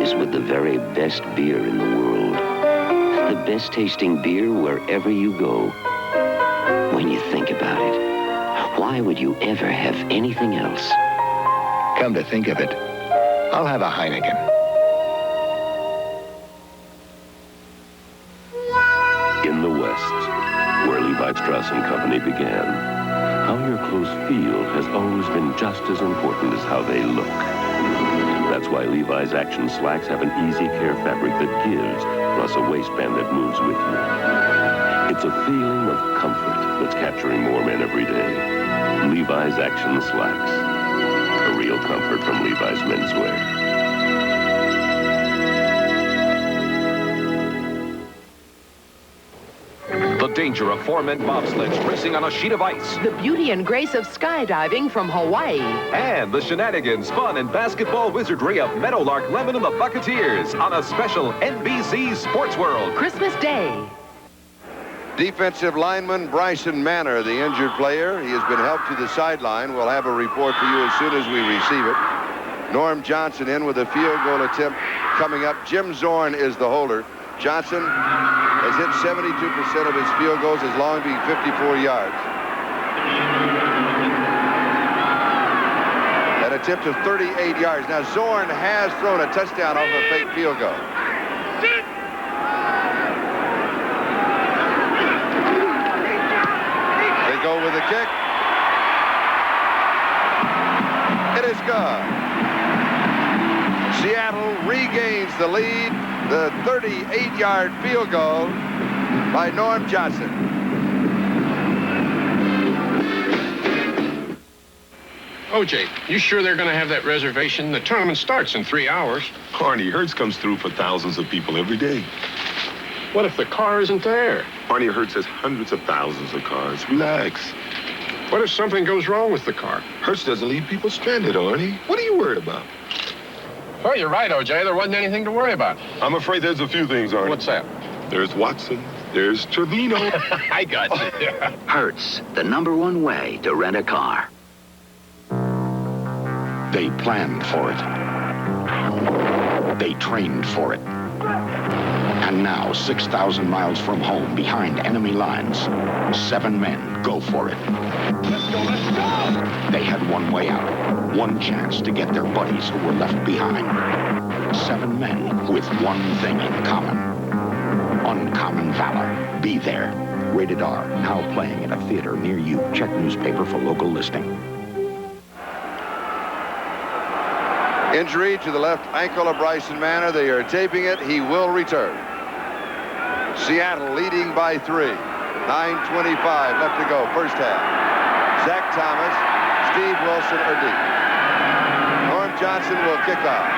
is with the very best beer in the world. The best tasting beer wherever you go. When you think about it, why would you ever have anything else? Come to think of it, I'll have a Heineken. In the West, where Levi Strauss & Company began, how your clothes feel has always been just as important as how they look. That's why Levi's Action Slacks have an easy care fabric that gives, plus a waistband that moves with you. It's a feeling of comfort that's capturing more men every day. Levi's Action Slacks. A real comfort from Levi's Menswear. The danger of 4-men bobsleds racing on a sheet of ice. The beauty and grace of skydiving from Hawaii. And the shenanigans, fun, and basketball wizardry of Meadowlark Lemon and the Buccaneers on a special NBC Sports World. Christmas Day. Defensive lineman Bryson Manor, the injured player. He has been helped to the sideline. We'll have a report for you as soon as we receive it. Norm Johnson in with a field goal attempt coming up. Jim Zorn is the holder. Johnson has hit 72% of his field goals, his long being 54 yards. An attempt of 38 yards. Now, Zorn has thrown a touchdown off a fake field goal. They go with the kick. It is good. Seattle regains the lead. The 38-yard field goal by Norm Johnson. OJ, you sure they're going to have that reservation? The tournament starts in 3 hours. Arnie, Hertz comes through for thousands of people every day. What if the car isn't there? Arnie, Hertz has hundreds of thousands of cars. Relax. What if something goes wrong with the car? Hertz doesn't leave people stranded, Arnie. What are you worried about? Oh, you're right, OJ. There wasn't anything to worry about. I'm afraid there's a few things, Arnie. What's that? There's Watson. There's Trevino. I got you. Hertz, the #1 way to rent a car. They planned for it. They trained for it. And now, 6,000 miles from home, behind enemy lines, 7 men go for it. Let's go, let's go! They had one way out, one chance to get their buddies who were left behind. 7 men with one thing in common. Uncommon valor. Be there. Rated R. Now playing at a theater near you. Check newspaper for local listing. Injury to the left ankle of Bryson Manor. They are taping it. He will return. Seattle leading by 3. 9:25 left to go, first half. Zach Thomas, Steve Wilson are deep. Norm Johnson will kick off.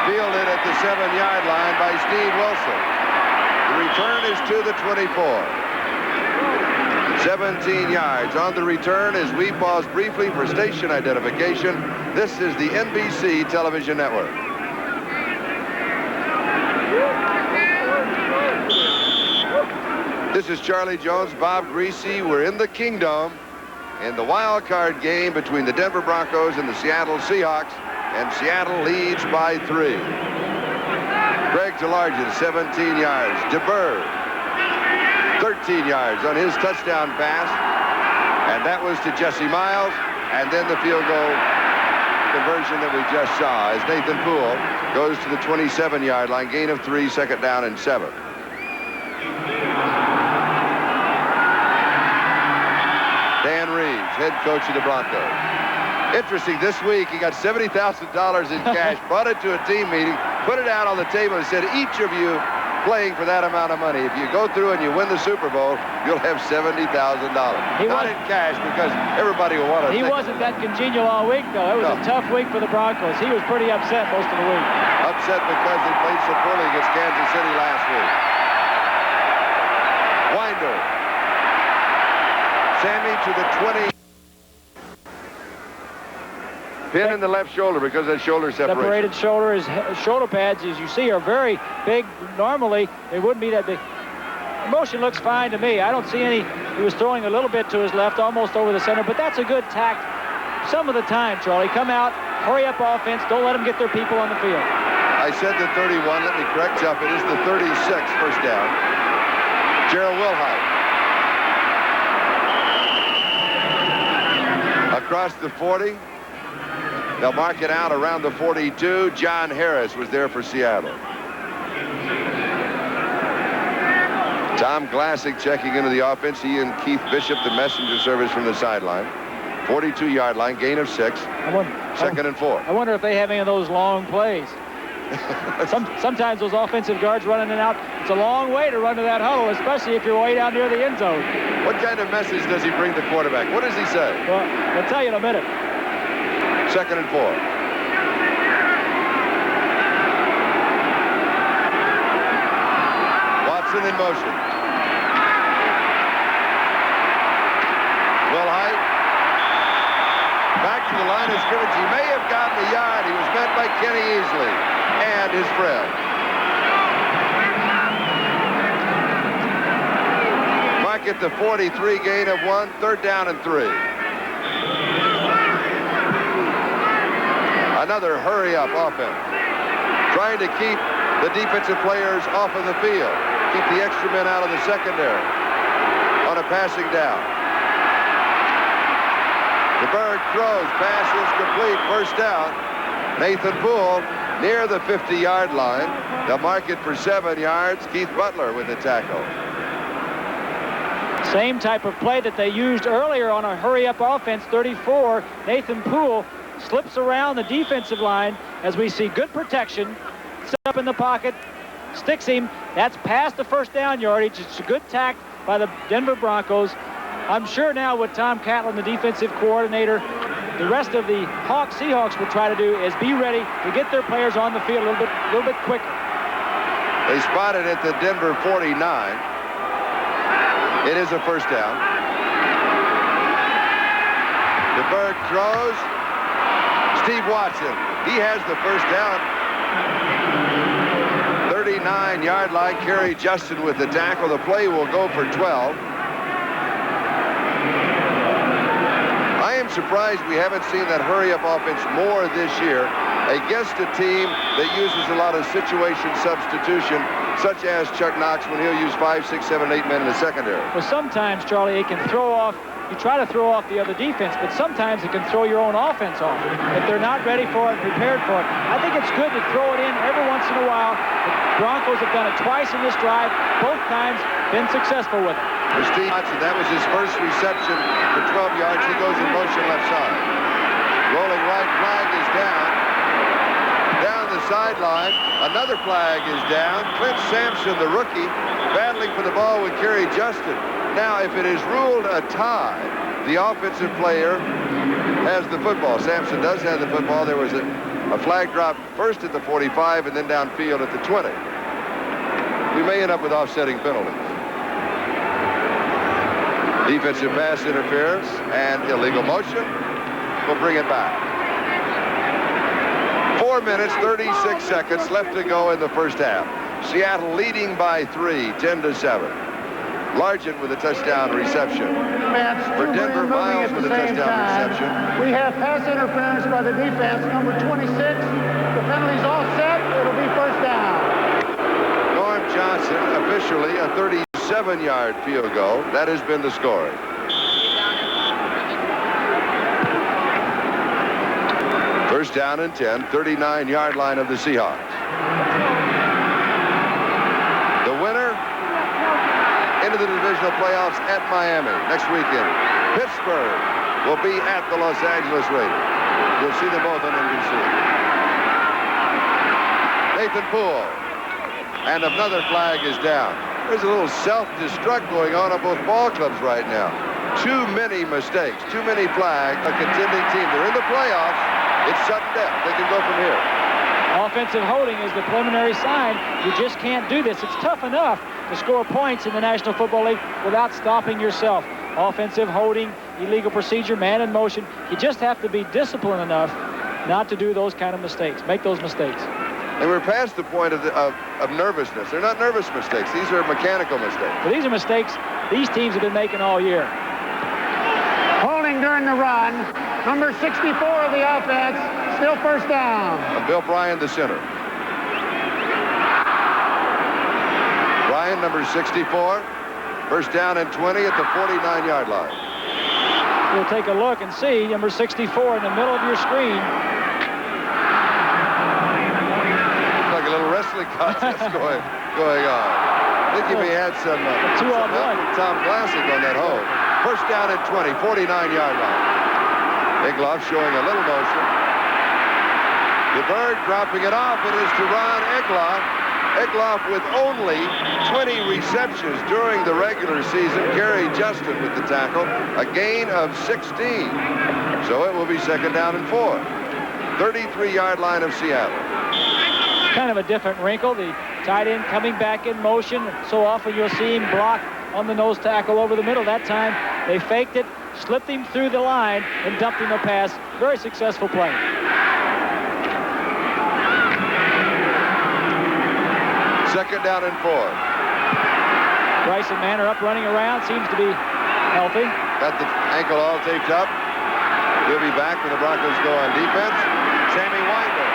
Fielded at the 7-yard line by Steve Wilson. The return is to the 24. 17 yards on the return as we pause briefly for station identification. This is the NBC television network. This is Charlie Jones, Bob Greasy. We're in the Kingdom in the wild card game between the Denver Broncos and the Seattle Seahawks, and Seattle leads by 3. Greg Talargian, 17 yards. DeBerg, 13 yards on his touchdown pass, and that was to Jesse Miles, and then the field goal conversion that we just saw as Nathan Poole goes to the 27-yard line, gain of 3, second down and 7. Dan Reeves, head coach of the Broncos. Interesting, this week he got $70,000 in cash, brought it to a team meeting, put it out on the table and said, each of you playing for that amount of money, if you go through and you win the Super Bowl, you'll have $70,000. Not in cash, because everybody will want to. He wasn't that congenial all week, though. It was a tough week for the Broncos. He was pretty upset most of the week. Upset because they played so poorly against Kansas City last week. Winder. Sammy to the 20. Pin in the left shoulder because of that shoulder separation. Separated shoulder. His shoulder pads, as you see, are very big. Normally, they wouldn't be that big. The motion looks fine to me. I don't see any. He was throwing a little bit to his left, almost over the center, but that's a good tact. Some of the time, Charlie, come out, hurry up offense. Don't let them get their people on the field. I said the 31. Let me correct you. It is the 36, first down. Gerald Wilhite. Across the 40. They'll mark it out around the 42. John Harris was there for Seattle. Tom Glassick checking into the offense. He and Keith Bishop, the messenger service from the sideline. 42-yard line, gain of 6. Second and 4. I wonder if they have any of those long plays. Sometimes those offensive guards running in and out, it's a long way to run to that huddle, especially if you're way down near the end zone. What kind of message does he bring to quarterback? What does he say? Well, I'll tell you in a minute. Second and 4. Watson in motion. Wilhite. Back to the line of scrimmage. He may have gotten a yard. He was met by Kenny Easley and his friend. Mark it the 43, gain of 1, third down and 3. Another hurry-up offense. Trying to keep the defensive players off of the field. Keep the extra men out of the secondary on a passing down. DeBerg throws. Pass is complete. First down. Nathan Poole near the 50-yard line. They'll mark it for 7 yards. Keith Butler with the tackle. Same type of play that they used earlier on a hurry-up offense. 34. Nathan Poole slips around the defensive line as we see good protection. Set up in the pocket, sticks him. That's past the first down yardage. It's a good tack by the Denver Broncos. I'm sure now what Tom Catlin, the defensive coordinator, the rest of the Seahawks will try to do is be ready to get their players on the field a little bit quicker. They spotted at the Denver 49. It is a first down. DeBerg throws. Steve Watson, he has the first down. 39-yard line carry. Justin with the tackle. The play will go for 12. I am surprised we haven't seen that hurry-up offense more this year against a team that uses a lot of situation substitution. such as Chuck Knox when he'll use 5, 6, 7, 8 men in the secondary. Well, sometimes, Charlie, it can throw off. You try to throw off the other defense, but sometimes it can throw your own offense off if they're not ready for it and prepared for it. I think it's good to throw it in every once in a while. The Broncos have done it twice in this drive, both times been successful with it. For Steve Hodgson, that was his first reception for 12 yards. He goes in motion left side. Rolling right, flag is down. Down the sideline, another flag is down. Clint Sampson, the rookie, battling for the ball with Kerry Justin. Now, if it is ruled a tie, the offensive player has the football. Sampson does have the football. There was a flag drop first at the 45 and then downfield at the 20. We may end up with offsetting penalties. Defensive pass interference and illegal motion. We'll bring it back. 4 minutes, 36 seconds left to go in the first half. Seattle leading by 3, 10-7. Largent with a touchdown reception. For Denver, Miles with a touchdown reception. We have pass interference by the defense, number 26. The penalty's all set. It'll be first down. Norm Johnson, officially a 37-yard field goal. That has been the scoring. First down and 10, 39-yard line of the Seahawks. The winner into the divisional playoffs at Miami next weekend. Pittsburgh will be at the Los Angeles Raiders. You'll see them both on NBC. Nathan Poole. And another flag is down. There's a little self-destruct going on both ball clubs right now. Too many mistakes, too many flags. A contending team. They're in the playoffs. It's sudden death. They can go from here. Offensive holding is the preliminary sign. You just can't do this. It's tough enough to score points in the National Football League without stopping yourself. Offensive holding, illegal procedure, man in motion. You just have to be disciplined enough not to do those kind of mistakes, make those mistakes. And we're past the point of nervousness. They're not nervous mistakes. These are mechanical mistakes. But these are mistakes these teams have been making all year. Holding during the run. Number 64 of the offense. Still first down. And Bill Bryan, the center. Bryan, number 64. First down and 20 at the 49-yard line. We'll take a look and see number 64 in the middle of your screen. Looks like a little wrestling contest going on. I think he may have had some help from Tom Classic on that hole. First down and 20, 49-yard line. Egloff showing a little motion. The Bird dropping it off. It is to Ron Egloff. Egloff with only 20 receptions during the regular season. Kerry Justin with the tackle. A gain of 16. So it will be second down and 4. 33-yard line of Seattle. Kind of a different wrinkle. The tight end coming back in motion. So often you'll see him block on the nose tackle over the middle. That time they faked it, slipped him through the line, and dumped him a pass. Very successful play. Second down and 4. Bryce and Mann are up running around. Seems to be healthy. Got the ankle all taped up. He'll be back when the Broncos go on defense. Sammy Winder.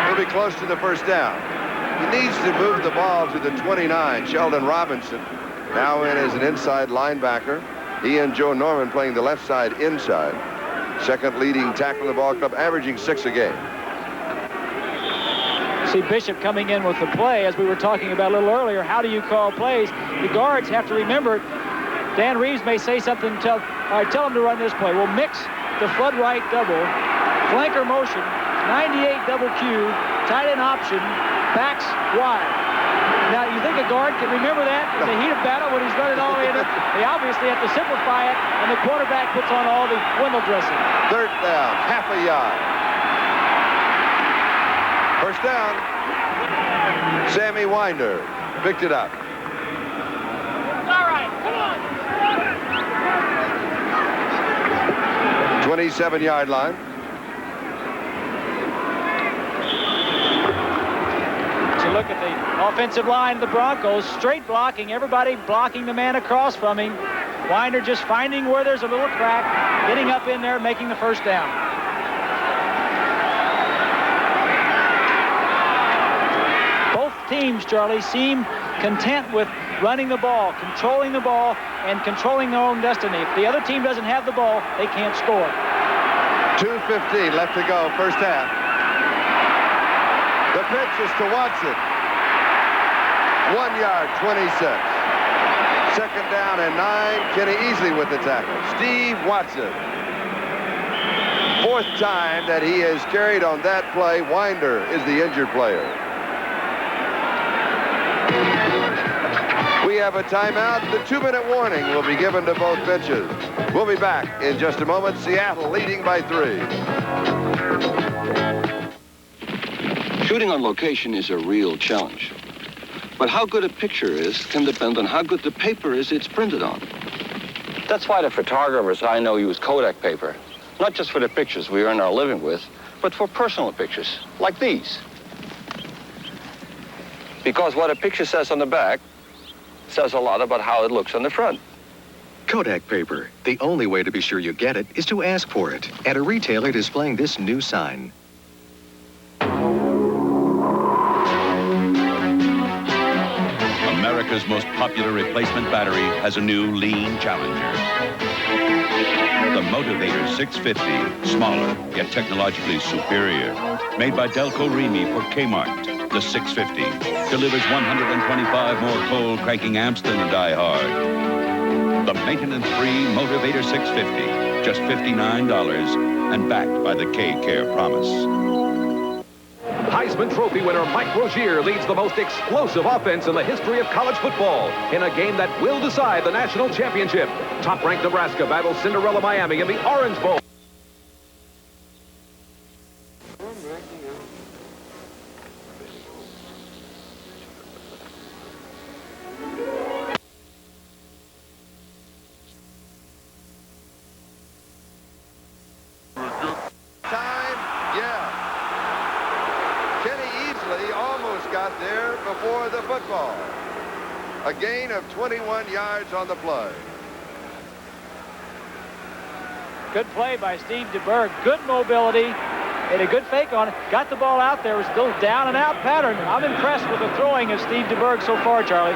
He'll be close to the first down. He needs to move the ball to the 29. Sheldon Robinson now in as an inside linebacker. He and Joe Norman playing the left side inside. Second leading tackle in the ball club, averaging 6 a game. See Bishop coming in with the play, as we were talking about a little earlier. How do you call plays? The guards have to remember. Dan Reeves may say something, all right, tell him to run this play. We'll mix the flood right double, flanker motion, 98 double Q, tight end option, backs wide. Now, you think a guard can remember that in the heat of battle when he's running all the way in? They obviously have to simplify it, and the quarterback puts on all the window dressing. Third down, half a yard. First down. Sammy Winder picked it up. All right, come on. 27-yard line. So look at the offensive line of the Broncos, straight blocking, everybody blocking the man across from him. Winder just finding where there's a little crack, getting up in there, making the first down. teams, Charlie, seem content with running the ball, controlling the ball, and controlling their own destiny. If the other team doesn't have the ball, they can't score. 2:15 left to go, first half. The pitch is to Watson. 1 yard, 26. Second down and 9. Kenny Easley with the tackle. Steve Watson. Fourth time that he has carried on that play. Winder is the injured player. We have a timeout. The 2-minute warning will be given to both benches. We'll be back in just a moment. Seattle leading by 3. Shooting on location is a real challenge. But how good a picture is can depend on how good the paper is it's printed on. That's why the photographers I know use Kodak paper. Not just for the pictures we earn our living with, but for personal pictures, like these. Because what a picture says on the back says a lot about how it looks on the front. Kodak paper. The only way to be sure you get it is to ask for it at a retailer displaying this new sign. America's most popular replacement battery has a new lean challenger. The Motivator 650, smaller, yet technologically superior. Made by Delco Remy for Kmart, the 650 delivers 125 more cold cranking amps than the Die-Hard. The maintenance-free Motivator 650, just $59 and backed by the K-Care promise. Heisman Trophy winner Mike Rozier leads the most explosive offense in the history of college football in a game that will decide the national championship. Top-ranked Nebraska battles Cinderella Miami in the Orange Bowl. A gain of 21 yards on the play. Good play by Steve DeBerg. Good mobility. Made a good fake on it. Got the ball out there. It was still down and out pattern. I'm impressed with the throwing of Steve DeBerg so far, Charlie.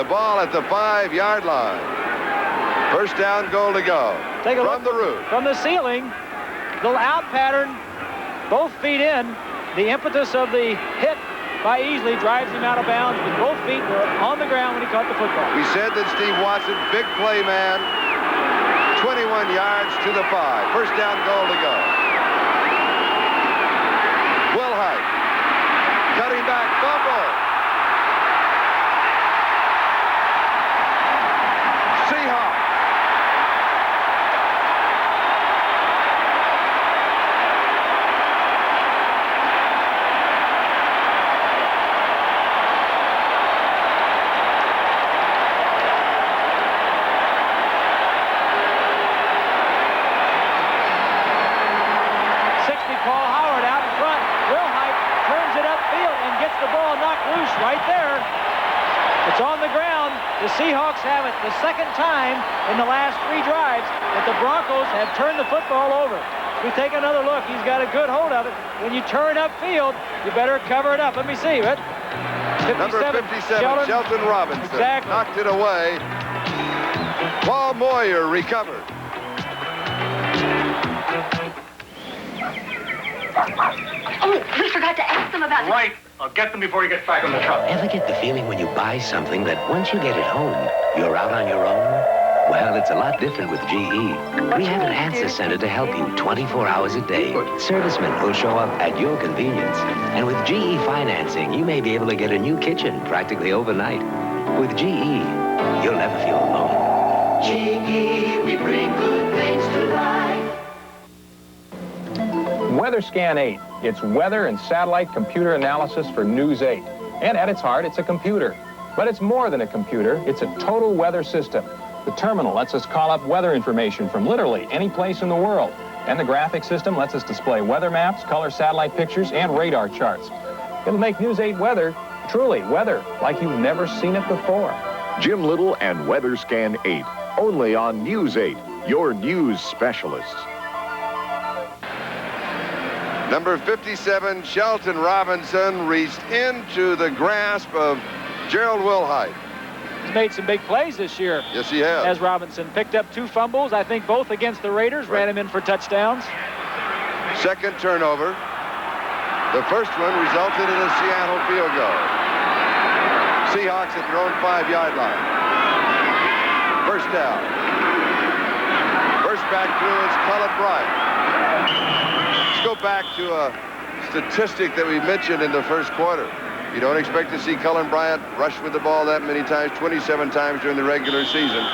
The ball at the 5-yard line. First down, goal to go. Take a from look the roof. From the ceiling. Little out pattern. Both feet in. The impetus of the hit by Easley drives him out of bounds, but both feet were on the ground when he caught the football. We said that Steve Watson, big play man, 21 yards to the 5. First down, goal to go. Wilhite, cutting back, fumble. Seahawks. Right there. It's on the ground. The Seahawks have it the second time in the last 3 drives that the Broncos have turned the football over. We take another look. He's got a good hold of it. When you turn upfield, you better cover it up. Let me see, right? Number 57, Shelton Robinson. Exactly. Knocked it away. Paul Moyer recovered. Oh, we forgot to ask them about Right. I'll get them before you get back on the truck. Ever get the feeling when you buy something that once you get it home, you're out on your own? Well, it's a lot different with GE. We have an answer center to help you 24 hours a day. Servicemen will show up at your convenience. And with GE financing, you may be able to get a new kitchen practically overnight. With GE, you'll never feel alone. GE, we bring good things to life. Weather Scan 8. It's weather and satellite computer analysis for News 8. And at its heart, it's a computer. But it's more than a computer. It's a total weather system. The terminal lets us call up weather information from literally any place in the world. And the graphic system lets us display weather maps, color satellite pictures, and radar charts. It'll make News 8 weather, truly weather, like you've never seen it before. Jim Little and Weather Scan 8. Only on News 8, your news specialists. Number 57, Shelton Robinson, reached into the grasp of Gerald Wilhite. He's made some big plays this year. Yes, he has. As Robinson picked up 2 fumbles, I think both against the Raiders, ran him in for touchdowns. Second turnover. The first one resulted in a Seattle field goal. Seahawks at their own 5-yard line. First down. First back through is Cullen Bryant. Let's go back to a statistic that we mentioned in the first quarter. You don't expect to see Cullen Bryant rush with the ball that many times, 27 times during the regular season.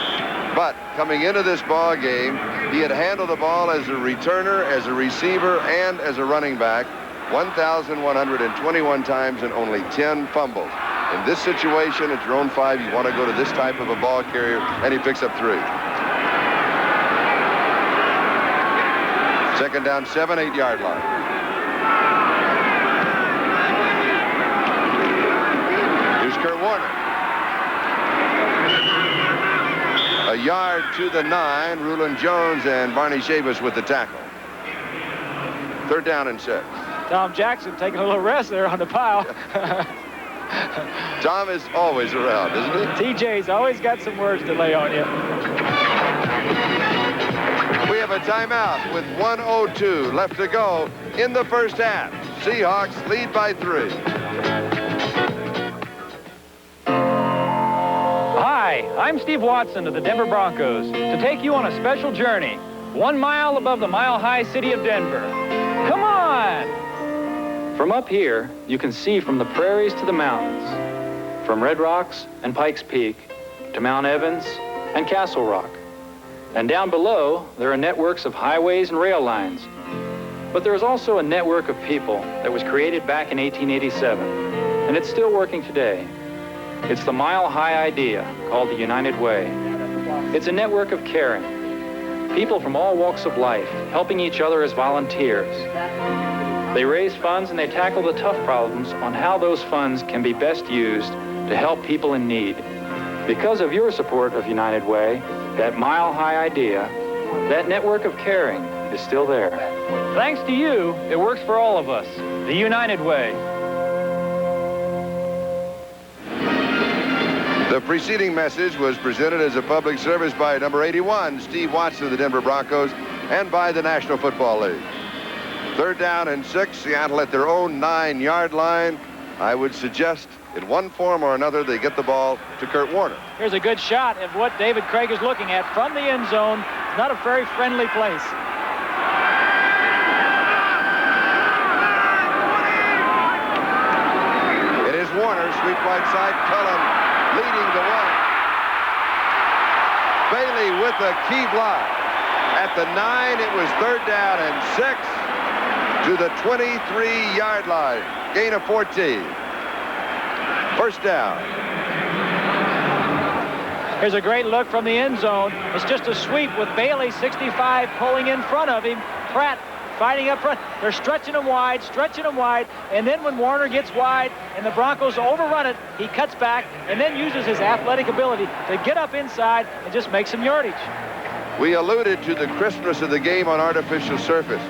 But coming into this ball game, he had handled the ball as a returner, as a receiver, and as a running back 1,121 times and only 10 fumbles. In this situation, at your own 5, you want to go to this type of a ball carrier, and he picks up 3. Second down, 7, 8-yard line. Here's Kurt Warner. A yard to the 9. Rulon Jones and Barney Chavis with the tackle. Third down and 6. Tom Jackson taking a little rest there on the pile. Tom is always around, isn't he? TJ's always got some words to lay on you. We have a timeout with 1:02 left to go in the first half. Seahawks lead by 3. Hi, I'm Steve Watson of the Denver Broncos to take you on a special journey 1 mile above the mile-high city of Denver. Come on! From up here, you can see from the prairies to the mountains, from Red Rocks and Pikes Peak to Mount Evans and Castle Rock. And down below, there are networks of highways and rail lines. But there is also a network of people that was created back in 1887, and it's still working today. It's the mile-high idea called the United Way. It's a network of caring, people from all walks of life helping each other as volunteers. They raise funds and they tackle the tough problems on how those funds can be best used to help people in need. Because of your support of United Way, that mile-high idea, that network of caring is still there. Thanks to you, it works for all of us. The United Way. The preceding message was presented as a public service by number 81, Steve Watson of the Denver Broncos, and by the National Football League. Third down and 6, Seattle at their own 9-yard line. I would suggest in one form or another they get the ball to Kurt Warner. Here's a good shot of what David Craig is looking at from the end zone. Not a very friendly place. It is Warner, sweep right side, Cullen leading the way. Bailey with a key block. At the 9, it was third down and 6 to the 23-yard line. Gain of 14. First down. Here's a great look from the end zone. It's just a sweep with Bailey, 65, pulling in front of him. Pratt fighting up front. They're stretching him wide, and then when Warner gets wide and the Broncos overrun it, he cuts back and then uses his athletic ability to get up inside and just make some yardage. We alluded to the crispness of the game on artificial surface.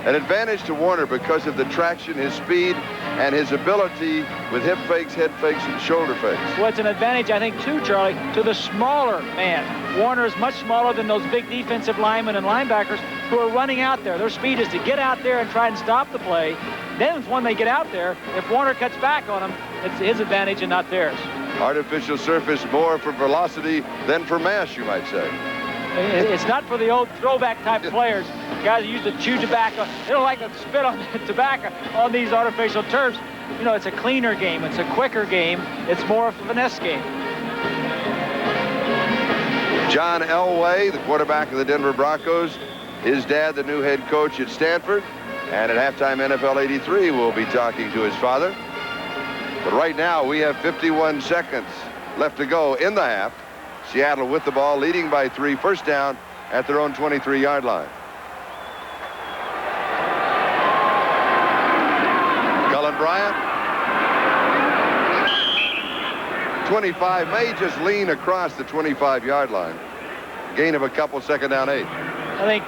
An advantage to Warner because of the traction, his speed, and his ability with hip fakes, head fakes, and shoulder fakes. Well, it's an advantage, I think, too, Charlie, to the smaller man. Warner is much smaller than those big defensive linemen and linebackers who are running out there. Their speed is to get out there and try and stop the play. Then when they get out there, if Warner cuts back on them, it's his advantage and not theirs. Artificial surface more for velocity than for mass, you might say. It's not for the old throwback type players, guys who used to chew tobacco. They don't like to spit on the tobacco on these artificial turfs. You know, it's a cleaner game. It's a quicker game. It's more of a finesse game. John Elway, the quarterback of the Denver Broncos, his dad, the new head coach at Stanford, and at halftime NFL 83 will be talking to his father. But right now we have 51 seconds left to go in the half. Seattle with the ball, leading by 3, first down at their own 23-yard line. Cullen Bryant. 25, may just lean across the 25-yard line. Gain of a couple, second down 8. I think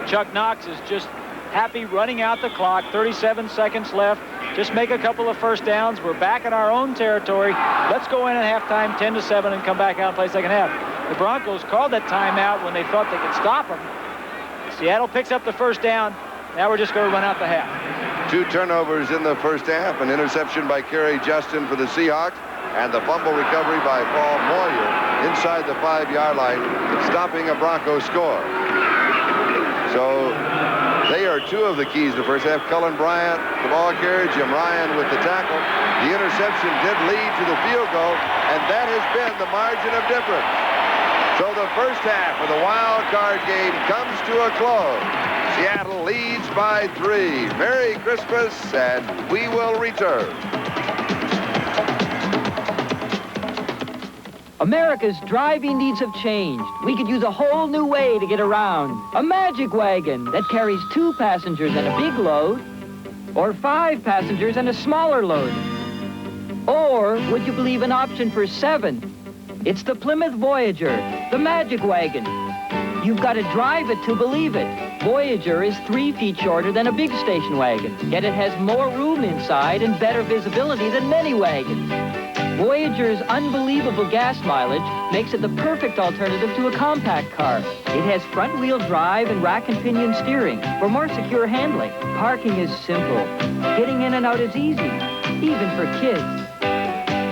Chuck Knox is just happy running out the clock. 37 seconds left. Just make a couple of first downs. We're back in our own territory. Let's go in at halftime 10-7 and come back out and play second half. The Broncos called that timeout when they thought they could stop them. Seattle picks up the first down. Now we're just going to run out the half. 2 turnovers in the first half. An interception by Kerry Justin for the Seahawks. And the fumble recovery by Paul Moyer inside the 5-yard line, stopping a Bronco score. So they are 2 of the keys in the first half. Cullen Bryant, the ball carrier, Jim Ryan with the tackle. The interception did lead to the field goal, and that has been the margin of difference. So the first half of the wild card game comes to a close. Seattle leads by 3. Merry Christmas, and we will return. America's driving needs have changed. We could use a whole new way to get around. A magic wagon that carries 2 passengers and a big load, or 5 passengers and a smaller load. Or would you believe an option for 7? It's the Plymouth Voyager, the magic wagon. You've got to drive it to believe it. Voyager is 3 feet shorter than a big station wagon, yet it has more room inside and better visibility than many wagons. Voyager's unbelievable gas mileage makes it the perfect alternative to a compact car. It has front-wheel drive and rack and pinion steering for more secure handling. Parking is simple. Getting in and out is easy, even for kids.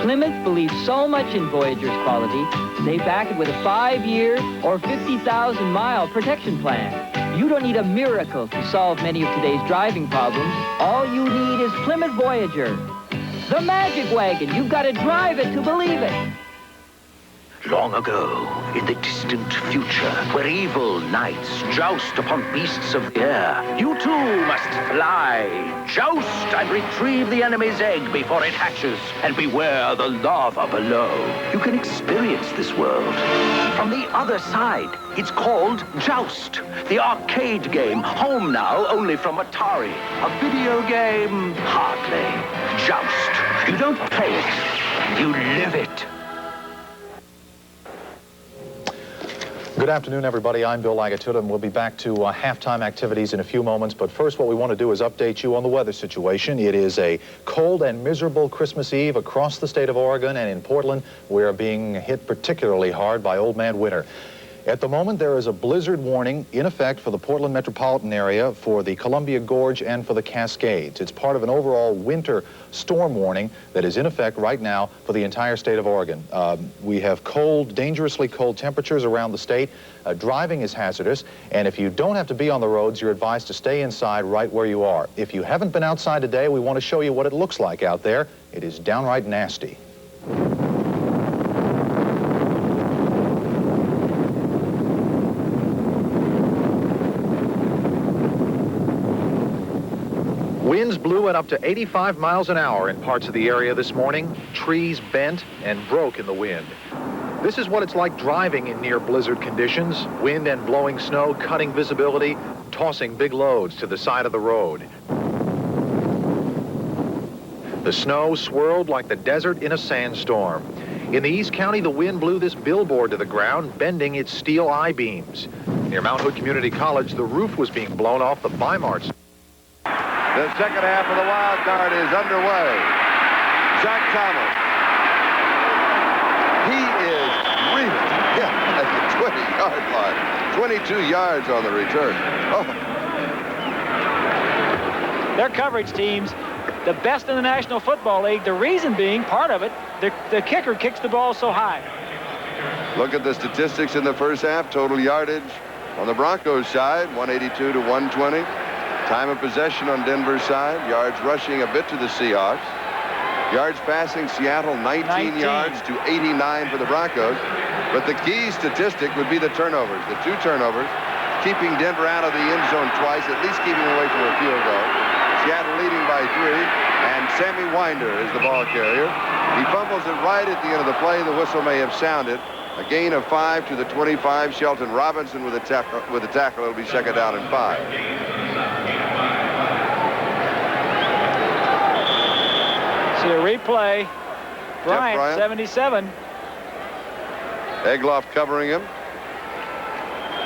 Plymouth believes so much in Voyager's quality, they back it with a 5-year or 50,000-mile protection plan. You don't need a miracle to solve many of today's driving problems. All you need is Plymouth Voyager. The magic wagon. You've got to drive it to believe it. Long ago, in the distant future, where evil knights joust upon beasts of the air, you too must fly, joust and retrieve the enemy's egg before it hatches, and beware the lava below. You can experience this world from the other side. It's called Joust, the arcade game, home now only from Atari. A video game? Hardly. Joust. You don't play it, you live it. Good afternoon, everybody. I'm Bill Lagatut, and we'll be back to halftime activities in a few moments. But first, what we want to do is update you on the weather situation. It is a cold and miserable Christmas Eve across the state of Oregon, and in Portland, we are being hit particularly hard by Old Man Winter. At the moment, there is a blizzard warning in effect for the Portland metropolitan area, for the Columbia Gorge, and for the Cascades. It's part of an overall winter storm warning that is in effect right now for the entire state of Oregon. We have cold, dangerously cold temperatures around the state. Driving is hazardous, and if you don't have to be on the roads, you're advised to stay inside right where you are. If you haven't been outside today, we want to show you what it looks like out there. It is downright nasty. Winds blew at up to 85 miles an hour in parts of the area this morning. Trees bent and broke in the wind. This is what it's like driving in near blizzard conditions. Wind and blowing snow cutting visibility, tossing big loads to the side of the road. The snow swirled like the desert in a sandstorm. In the East County, the wind blew this billboard to the ground, bending its steel I-beams. Near Mount Hood Community College, the roof was being blown off the Weimar. The second half of the wild card is underway. Zach Thomas. He is reeling at the 20-yard line. 22 yards on the return. Oh. Their coverage teams, the best in the National Football League. The reason being, part of it, the kicker kicks the ball so high. Look at the statistics in the first half. Total yardage on the Broncos side, 182 to 120. Time of possession on Denver's side. Yards rushing a bit to the Seahawks. Yards passing Seattle 19 yards to 89 for the Broncos. But the key statistic would be the turnovers. The 2 turnovers, keeping Denver out of the end zone twice, at least keeping away from a field goal. Seattle leading by 3, and Sammy Winder is the ball carrier. He fumbles it right at the end of the play. The whistle may have sounded. A gain of 5 to the 25. Shelton Robinson with a tackle. It'll be second down and 5. See a replay. Bryant, 77. Egloff covering him.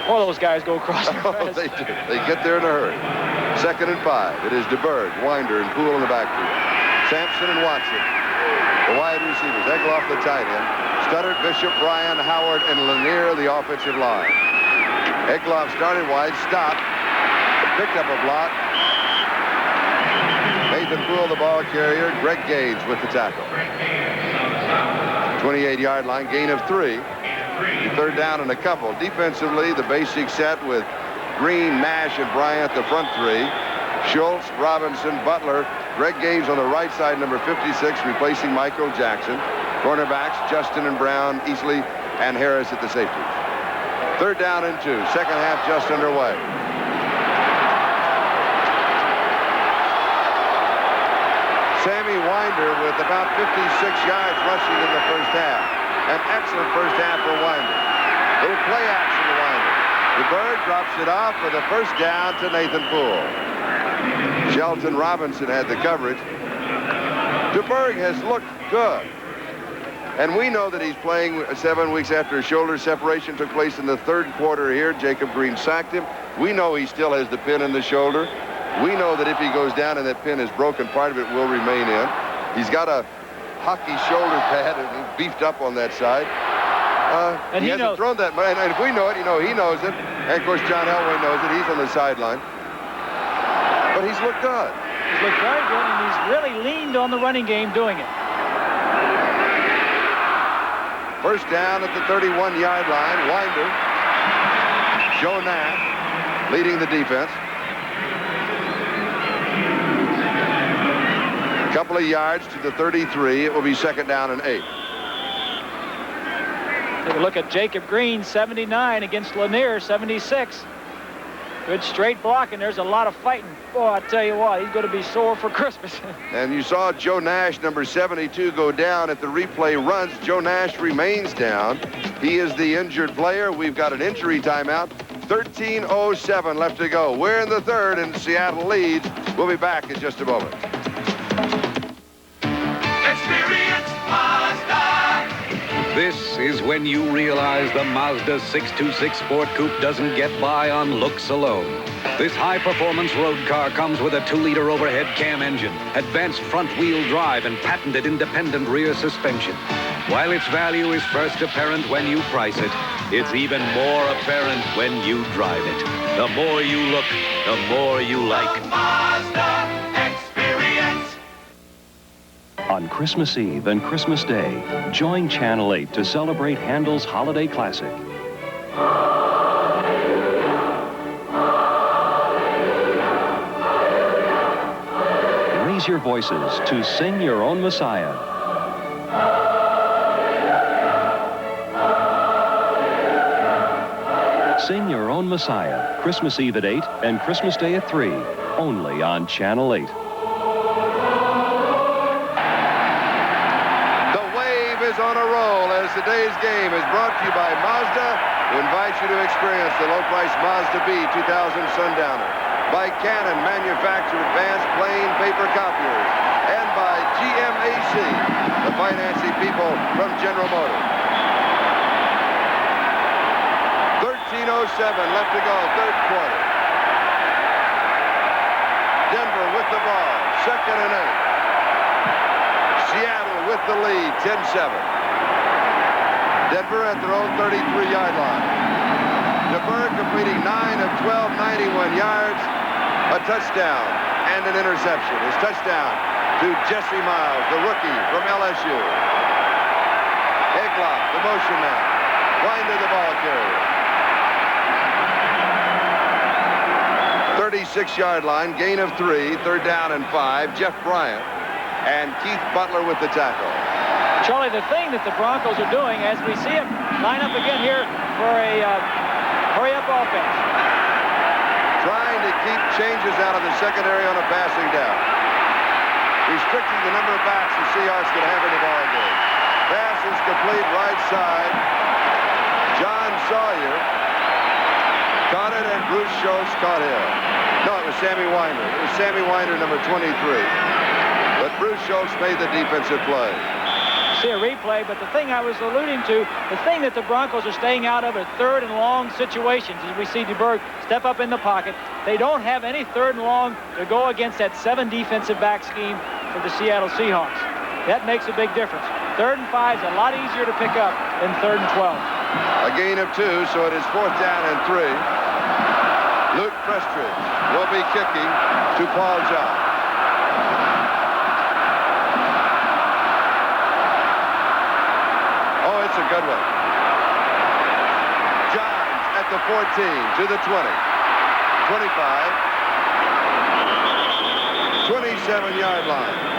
All those guys go across the They do. They get there in a hurry. 2nd and 5. It is DeBerg, Winder, and Poole in the backfield. Sampson and Watson, the wide receivers. Egloff, the tight end. Studdard, Bishop, Bryan, Howard, and Lanier, the offensive line. Egloff started wide, stopped, picked up a block. Nathan Poole, the ball carrier. Greg Gage with the tackle. 28-yard line, gain of 3. 3rd down and a couple. Defensively, the basic set with Green, Nash, and Bryant, the front 3. Schultz, Robinson, Butler. Greg Gage on the right side, number 56, replacing Michael Jackson. Cornerbacks, Justin and Brown, Easley, and Harris at the safeties. 3rd down and 2. Second half just underway. Sammy Winder with about 56 yards rushing in the first half. An excellent first half for Winder. Little play action to Winder. DeBerg drops it off for the first down to Nathan Poole. Shelton Robinson had the coverage. DeBerg has looked good. And we know that he's playing 7 weeks after a shoulder separation took place in the 3rd quarter here. Jacob Green sacked him. We know he still has the pin in the shoulder. We know that if he goes down and that pin is broken, part of it will remain in. He's got a hockey shoulder pad and he's beefed up on that side. And he hasn't thrown that much. And if we know it, he knows it. And, of course, John Elway knows it. He's on the sideline. But he's looked good. He's looked very good, and he's really leaned on the running game doing it. First down at the 31-yard line. Winder. Joe Nash leading the defense. A couple of yards to the 33. It will be 2nd down and 8. Take a look at Jacob Green, 79 against Lanier, 76. Good straight block, and there's a lot of fighting. Boy, I tell you what, he's going to be sore for Christmas. And you saw Joe Nash, number 72, go down. If the replay runs, Joe Nash remains down. He is the injured player. We've got an injury timeout. 13:07 left to go. We're in the 3rd, and Seattle leads. We'll be back in just a moment. Experience Mazda. This is when you realize the Mazda 626 Sport Coupe doesn't get by on looks alone. This high-performance road car comes with a 2-liter overhead cam engine, advanced front-wheel drive, and patented independent rear suspension. While its value is first apparent when you price it, it's even more apparent when you drive it. The more you look, the more you like. Mazda Experience. On Christmas Eve and Christmas Day, join Channel 8 to celebrate Handel's holiday classic. Raise your voices to Sing Your Own Messiah. Sing Your Own Messiah, Christmas Eve at 8 and Christmas Day at 3, only on Channel 8. Is on a roll as today's game is brought to you by Mazda, who invites you to experience the low-price Mazda B 2000 Sundowner, by Canon, manufacturer advanced plain paper copiers, and by GMAC, the financing people from General Motors. 13:07 left to go, 3rd quarter. Denver with the ball, 2nd and 8. Seattle with the lead, 10-7. Denver at their own 33-yard line. DeBerg completing 9 of 12, 91 yards, a touchdown, and an interception. His touchdown to Jesse Miles, the rookie from LSU. Egloff, the motion man. Winder, the ball carrier. 36-yard line, gain of 3, 3rd down and 5. Jeff Bryant and Keith Butler with the tackle. Charlie, the thing that the Broncos are doing, as we see them line up again here for a hurry-up offense. Trying to keep changes out of the secondary on a passing down. Restricting the number of backs the Seahawks can have in the ball game. Pass is complete right side. John Sawyer caught it, and Bruce Schultz caught him. No, it was Sammy Winder. It was Sammy Winder, number 23. But Bruce Schultz made the defensive play. see a replay, but the thing I was alluding to, the thing that the Broncos are staying out of are third and long situations. As we see DeBerg step up in the pocket, they don't have any third and long to go against that 7 defensive back scheme for the Seattle Seahawks. That makes a big difference. 3rd and 5 is a lot easier to pick up than 3rd and 12. A gain of 2, so it is 4th down and 3. Luke Prestridge will be kicking to Paul John. Oh, it's a good one. Johns at the 14, to the 20, 25, 27-yard line.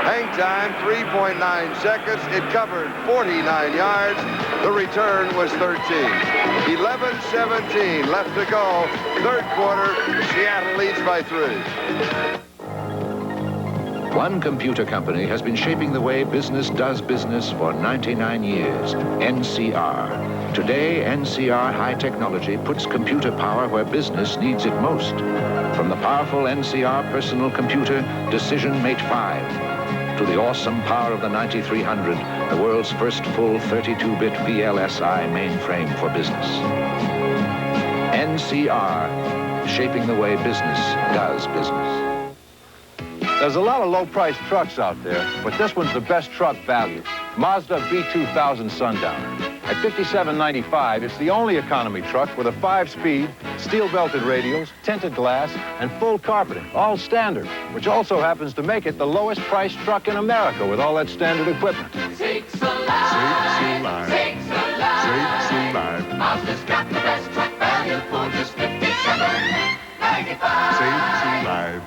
Hang time, 3.9 seconds. It covered 49 yards. The return was 13. 11-17 left to go. 3rd quarter, Seattle leads by 3. One computer company has been shaping the way business does business for 99 years, NCR. Today, NCR High Technology puts computer power where business needs it most. From the powerful NCR personal computer, Decision Mate 5, to the awesome power of the 9300, the world's first full 32-bit VLSI mainframe for business. NCR, shaping the way business does business. There's a lot of low-priced trucks out there, but this one's the best truck value. Mazda B2000 Sundowner. At $57.95, it's the only economy truck with a 5-speed, steel-belted radials, tinted glass, and full carpeting, all standard, which also happens to make it the lowest-priced truck in America with all that standard equipment. Sakes alive! Sakes alive! Sakes alive! Mazda's got the best truck value for just $57.95. Sakes alive!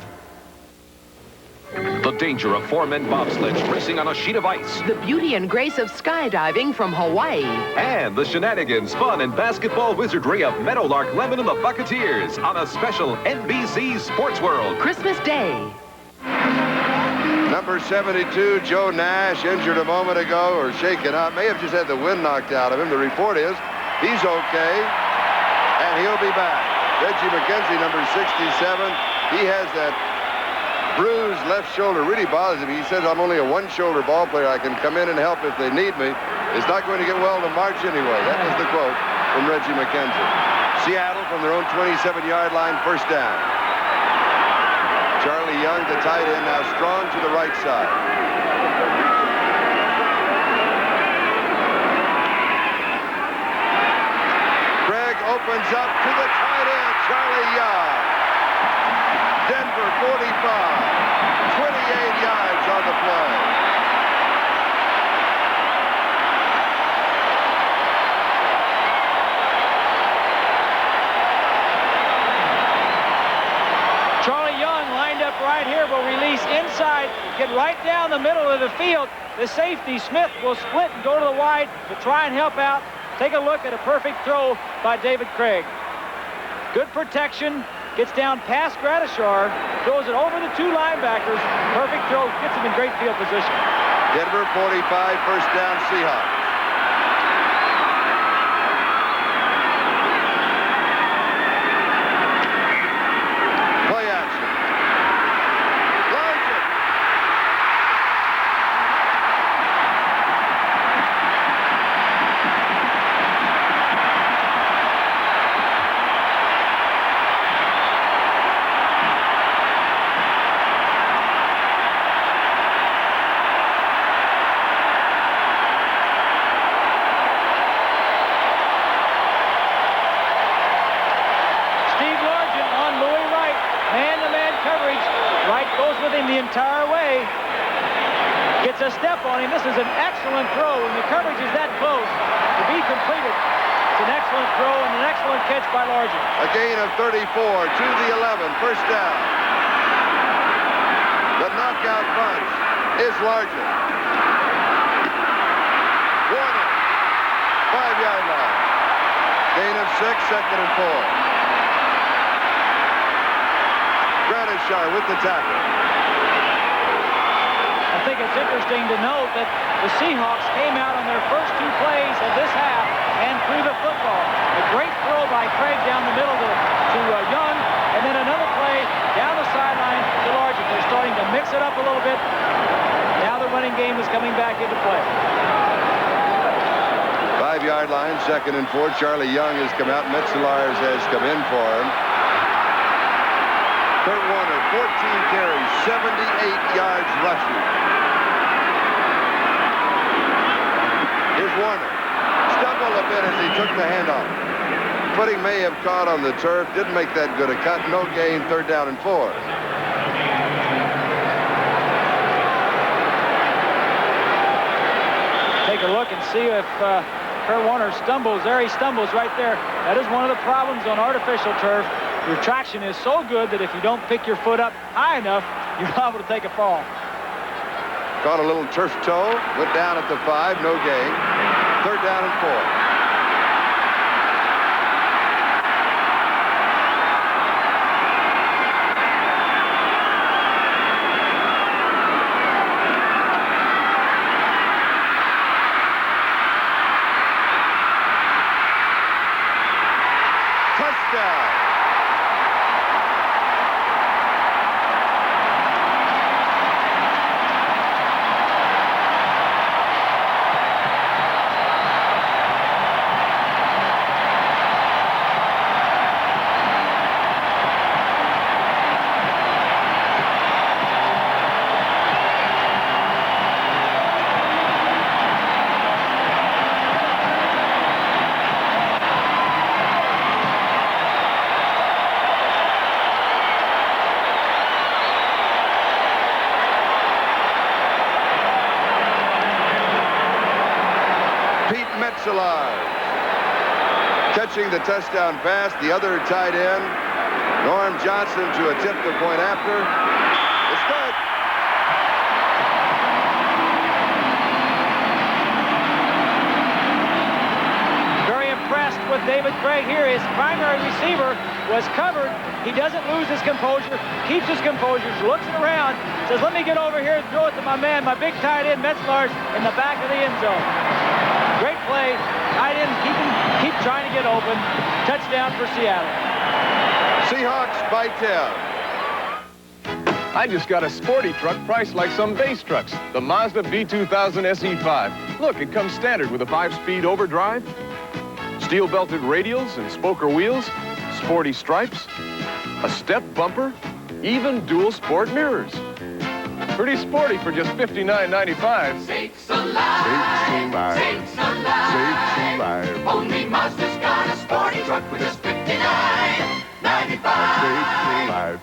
The danger of 4-men bobsleds racing on a sheet of ice. The beauty and grace of skydiving from Hawaii. And the shenanigans, fun, and basketball wizardry of Meadowlark Lemon and the Buccaneers on a special NBC Sports World. Christmas Day. Number 72, Joe Nash, injured a moment ago or shaken up. May have just had the wind knocked out of him. The report is he's okay, and he'll be back. Reggie McKenzie, number 67, he has that bruised left shoulder, really bothers him. He says, I'm only a one-shoulder ball player. I can come in and help if they need me. It's not going to get well to March anyway. That was the quote from Reggie McKenzie. Seattle from their own 27-yard line, 1st down. Charlie Young, the tight end, now strong to the right side. Craig opens up to the tight end, Charlie Young. Denver 45, 28 yards on the play. Charlie Young lined up right here, will release inside, get right down the middle of the field. The safety, Smith, will split and go to the wide to try and help out. Take a look at a perfect throw by David Craig. Good protection. Gets down past Gradishar, throws it over the 2 linebackers. Perfect throw, gets him in great field position. Denver 45, 1st down, Seahawks. Play action. Largent. The entire way. Gets a step on him. This is an excellent throw, and the coverage is that close to be completed. It's an excellent throw and an excellent catch by Largent. A gain of 34 to the 11, 1st down. The knockout punch is Largent. Warning, 5-yard line. Gain of 6, 2nd and 4. Gradishar with the tackle. I think it's interesting to note that the Seahawks came out on their first 2 plays of this half and threw the football. A great throw by Craig down the middle to Young, and then another play down the sideline to Largent. They're starting to mix it up a little bit. Now they're running game is coming back into play. 5-yard line, 2nd and 4. Charlie Young has come out. Metzelaars has come in for him. Kurt Warner, 14 carries, 78 yards rushing. Here's Warner. Stumbled a bit as he took the handoff. Footing may have caught on the turf. Didn't make that good a cut. No gain. 3rd down and 4. Take a look and see if Kurt Warner stumbles. There he stumbles right there. That is one of the problems on artificial turf. Your traction is so good that if you don't pick your foot up high enough, you're liable to take a fall. Caught a little turf toe. Went down at the 5. No gain. 3rd down and 4. Catching the touchdown pass, the other tight end, Norm Johnson, to attempt the point after. It's good. Very impressed with David Craig here. His primary receiver was covered. He doesn't lose his composure, keeps his composure, looks around, says, let me get over here and throw it to my man, my big tight end, Metzelaars, in the back of the end zone. Great play. Tight end, keep trying to get open. Touchdown for Seattle. Seahawks by 10. I just got a sporty truck priced like some base trucks. The Mazda B2000 SE5. Look, it comes standard with a 5-speed overdrive, steel-belted radials and spoker wheels, sporty stripes, a step bumper, even dual sport mirrors. Pretty sporty for just $59.95. Sakes alive, sakes alive, sakes alive. Only Mazda's got a sporty truck with just $59.95. Sakes alive.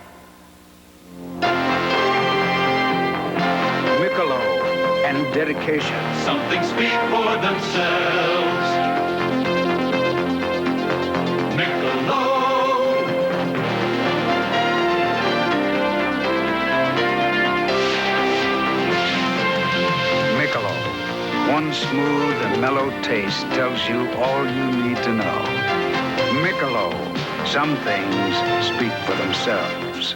Michelob and dedication. Something speak for themselves. Michelob. One smooth and mellow taste tells you all you need to know. Michelob. Some things speak for themselves.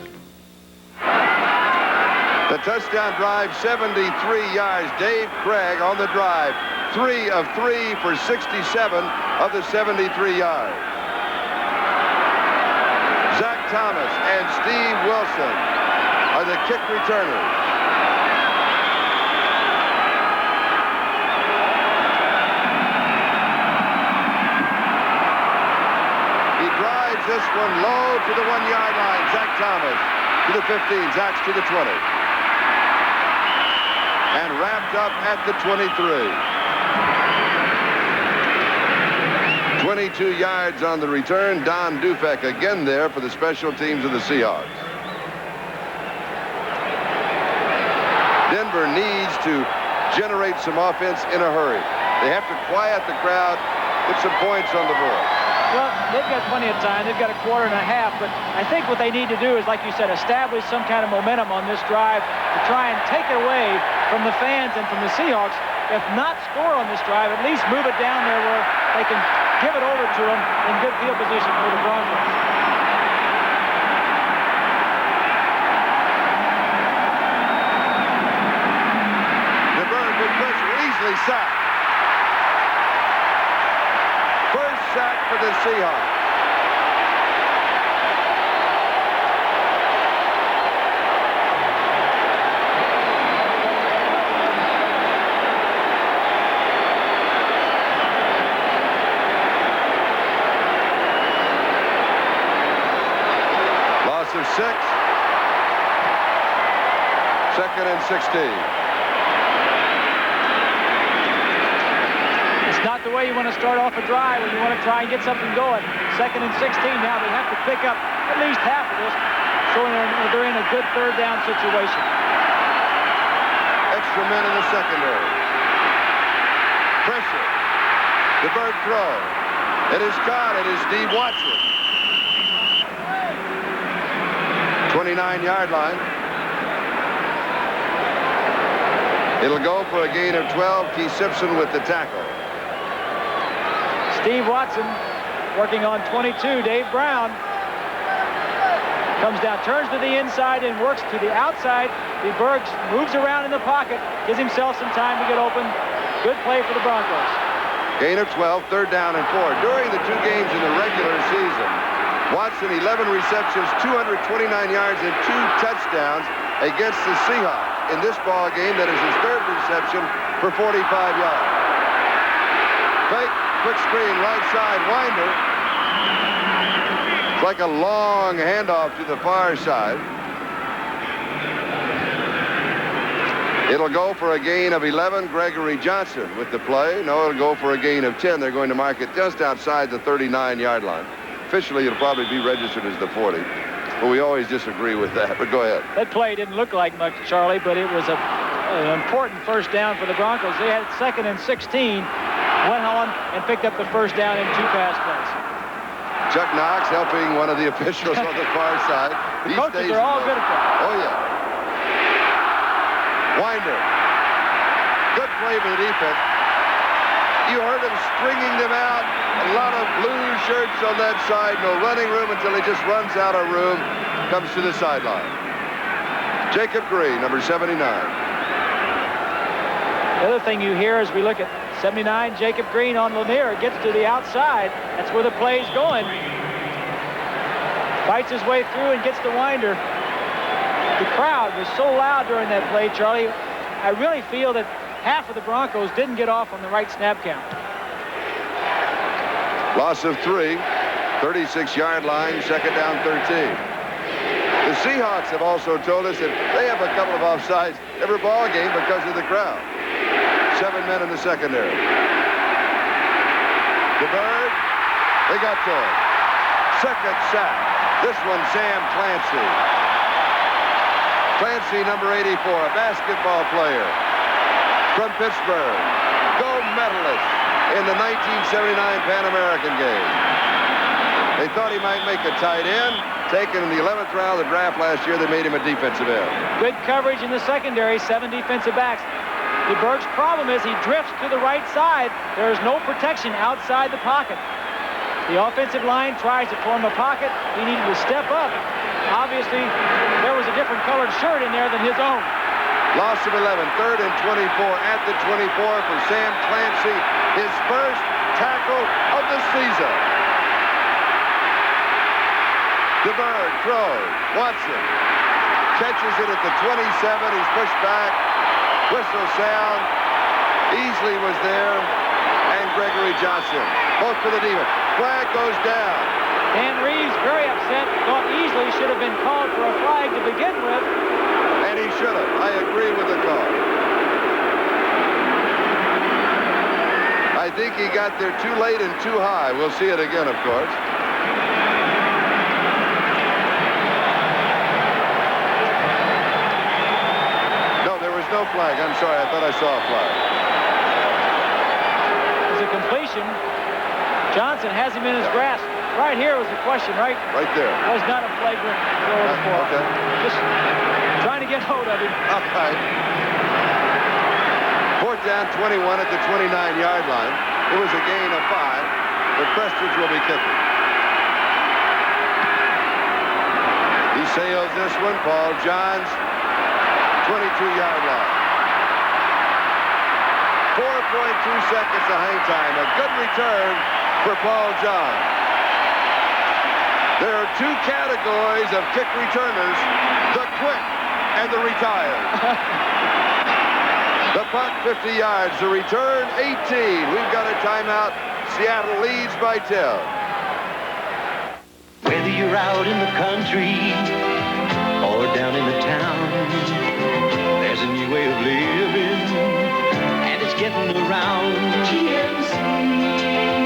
The touchdown drive, 73 yards. Dave Craig on the drive. 3 of 3 for 67 of the 73 yards. Zach Thomas and Steve Wilson are the kick returners. This one low to the 1-yard line. Zach Thomas to the 15. Zach's to the 20. And wrapped up at the 23. 22 yards on the return. Don Dufek again there for the special teams of the Seahawks. Denver needs to generate some offense in a hurry. They have to quiet the crowd, put some points on the board. Well, they've got plenty of time. They've got a quarter and a half, but I think what they need to do is, like you said, establish some kind of momentum on this drive to try and take it away from the fans and from the Seahawks. If not score on this drive, at least move it down there where they can give it over to them in good field position for the Broncos. DeBerg with pressure, easily sacked. First sack for the Seahawks. Second and 16. It's not the way you want to start off a drive when you want to try and get something going. Second and 16 now. They have to pick up at least half of this, showing they're in a good third down situation. Extra men in the secondary. Pressure. The bird throw. It is caught. It is Steve Watson. 29-yard line. It'll go for a gain of 12. Keith Simpson with the tackle. Steve Watson working on 22. Dave Brown comes down, turns to the inside and works to the outside. DeBerg moves around in the pocket, gives himself some time to get open. Good play for the Broncos. Gain of 12, third down and 4. During the 2 games in the regular season, Watson 11 receptions, 229 yards and 2 touchdowns against the Seahawks. In this ball game, that is his 3rd reception for 45 yards. Fake, quick screen, right side, Winder. It's like a long handoff to the far side. It'll go for a gain of 11. Gregory Johnson with the play. No, it'll go for a gain of 10. They're going to mark it just outside the 39-yard line. Officially, it'll probably be registered as the 40. But we always disagree with that. But go ahead. That play didn't look like much, Charlie, but it was an important first down for the Broncos. They had second and 16. Went on and picked up the first down in 2 pass plays. Chuck Knox helping one of the officials on the far side. The coaches are all good at that. Oh, yeah. Winder. Good play for the defense. You heard him stringing them out. A lot of blue shirts on that side. No running room until he just runs out of room. Comes to the sideline. Jacob Green, number 79. The other thing you hear as we look at 79, Jacob Green on Lanier. Gets to the outside. That's where the play's going. Fights his way through and gets to Winder. The crowd was so loud during that play, Charlie. I really feel that half of the Broncos didn't get off on the right snap count. Loss of 3. 36-yard line, second down 13. The Seahawks have also told us that they have a couple of offsides every ball game because of the crowd. 7 men in the secondary. The bird, they got to him. Second sack. This one, Sam Clancy. Clancy, number 84, a basketball player from Pittsburgh. Gold medalist in the 1979 Pan American Games. They thought he might make a tight end. Taken in the 11th round of the draft last year, they made him a defensive end. Good coverage in the secondary, 7 defensive backs. DeBerg's problem is he drifts to the right side. There is no protection outside the pocket. The offensive line tries to form a pocket. He needed to step up. Obviously, there was a different colored shirt in there than his own. Loss of 11, third and 24 at the 24 for Sam Clancy. His first tackle of the season. DeBerg throws. Watson catches it at the 27. He's pushed back. Whistle sound. Easley was there. And Gregory Johnson. Both for the defense. Flag goes down. Dan Reeves very upset. Thought Easley should have been called for a flag to begin with. And he should have. I agree with the call. I think he got there too late and too high. We'll see it again, of course. No flag. I'm sorry. I thought I saw a flag. It's a completion. Johnson has him in his grasp. Right here was the question, right? Right there. That was not a flagrant throw of the ball. Okay. Just trying to get hold of him. All right. Fourth down, 21 at the 29-yard line. It was a gain of 5, but Prestridge will be kicking. He sails this one. Paul Johns. 22-yard line. 4.2 seconds of hang time. A good return for Paul Johns. There are 2 categories of kick returners, the quick and the retired. The punt, 50 yards. The return, 18. We've got a timeout. Seattle leads by 10. Whether you're out in the country or down in the town, way of living, and it's getting around. GMC,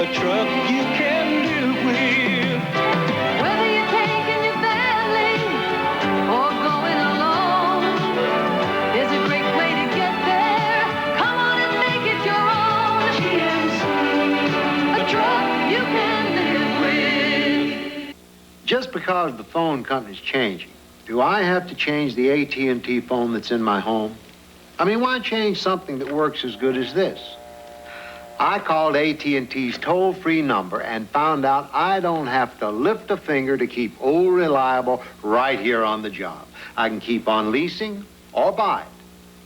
a truck you can live with. Whether you're taking your family or going alone, there's a great way to get there. Come on and make it your own. GMC, a truck you can live with. Just because the phone company's changing, do I have to change the AT&T phone that's in my home? I mean, why change something that works as good as this? I called AT&T's toll-free number and found out I don't have to lift a finger to keep old reliable right here on the job. I can keep on leasing or buy it.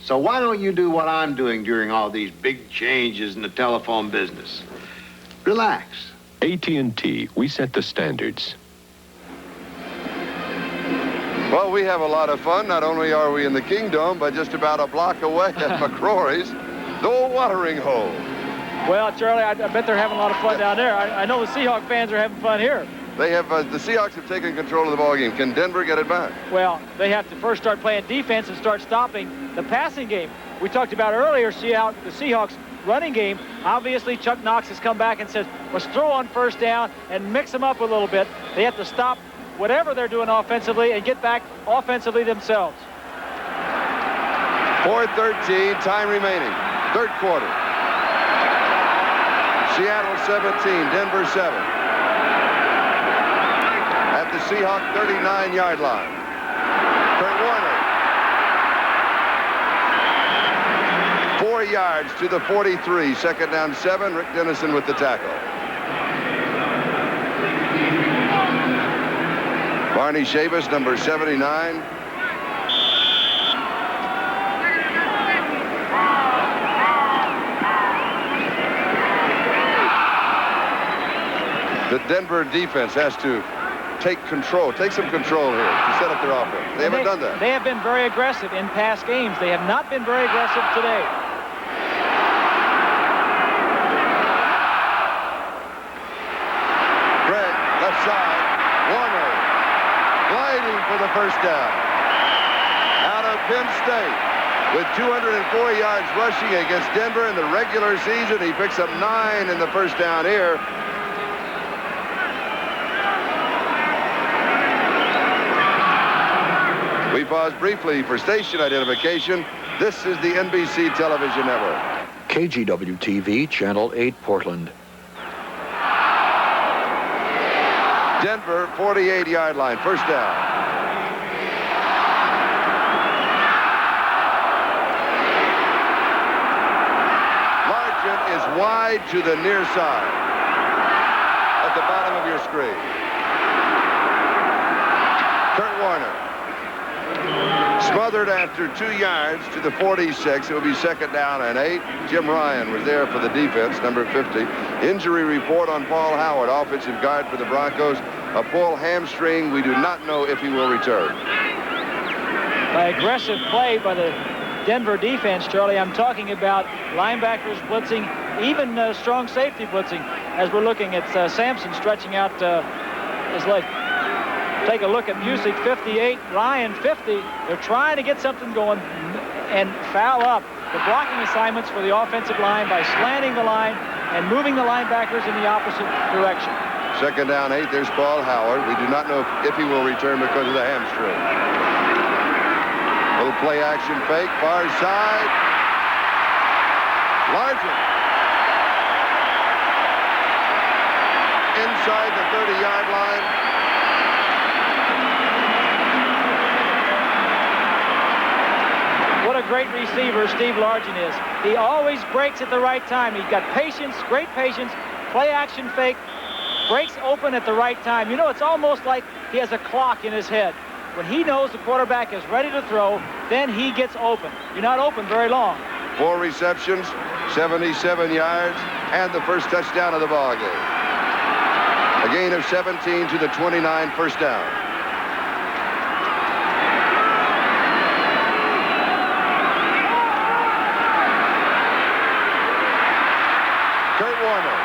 So why don't you do what I'm doing during all these big changes in the telephone business? Relax. AT&T, we set the standards. Well, we have a lot of fun. Not only are we in the Kingdom, but just about a block away at McCrory's, the watering hole. Well, Charlie, I bet they're having a lot of fun down there. I know the Seahawk fans are having fun here. They have, the Seahawks have taken control of the ballgame. Can Denver get it back? Well, they have to first start playing defense and start stopping the passing game. We talked about earlier, see how the Seahawks running game. Obviously, Chuck Knox has come back and says, let's throw on first down and mix them up a little bit. They have to stop whatever they're doing offensively and get back offensively themselves. 4:13, time remaining. Third quarter. Seattle 17, Denver 7. At the Seahawk 39-yard line. Kurt Warner. 4 yards to the 43. Second down 7. Rick Dennison with the tackle. Barney Chavis, number 79. The Denver defense has to take some control here to set up their offense. They haven't done that. They have been very aggressive in past games. They have not been very aggressive today. Greg, left side. Warner gliding for the first down. Out of Penn State with 204 yards rushing against Denver in the regular season. He picks up 9 in the first down here. We pause briefly for station identification. This is the NBC Television Network. KGW-TV, Channel 8, Portland. Denver, 48-yard line, first down. Largent is wide to the near side at the bottom of your screen. Kurt Warner. Smothered after 2 yards to the 46. It will be second down and 8. Jim Ryan was there for the defense, number 50. Injury report on Paul Howard, offensive guard for the Broncos. A pulled hamstring. We do not know if he will return. By aggressive play by the Denver defense, Charlie, I'm talking about linebackers blitzing, even strong safety blitzing, as we're looking at Sampson stretching out his leg. Take a look at Music, 58, Ryan, 50. They're trying to get something going and foul up the blocking assignments for the offensive line by slanting the line and moving the linebackers in the opposite direction. Second down 8, there's Paul Howard. We do not know if he will return because of the hamstring. Little play action fake, far side. Largent. Inside the 30-yard line. What a great receiver Steve Largent is. He always breaks at the right time. He's got patience, great patience, play action fake, breaks open at the right time. You know, it's almost like he has a clock in his head. When he knows the quarterback is ready to throw, then he gets open. You're not open very long. 4 receptions, 77 yards, and the first touchdown of the ball game. A gain of 17 to the 29, first down. Kurt Warner.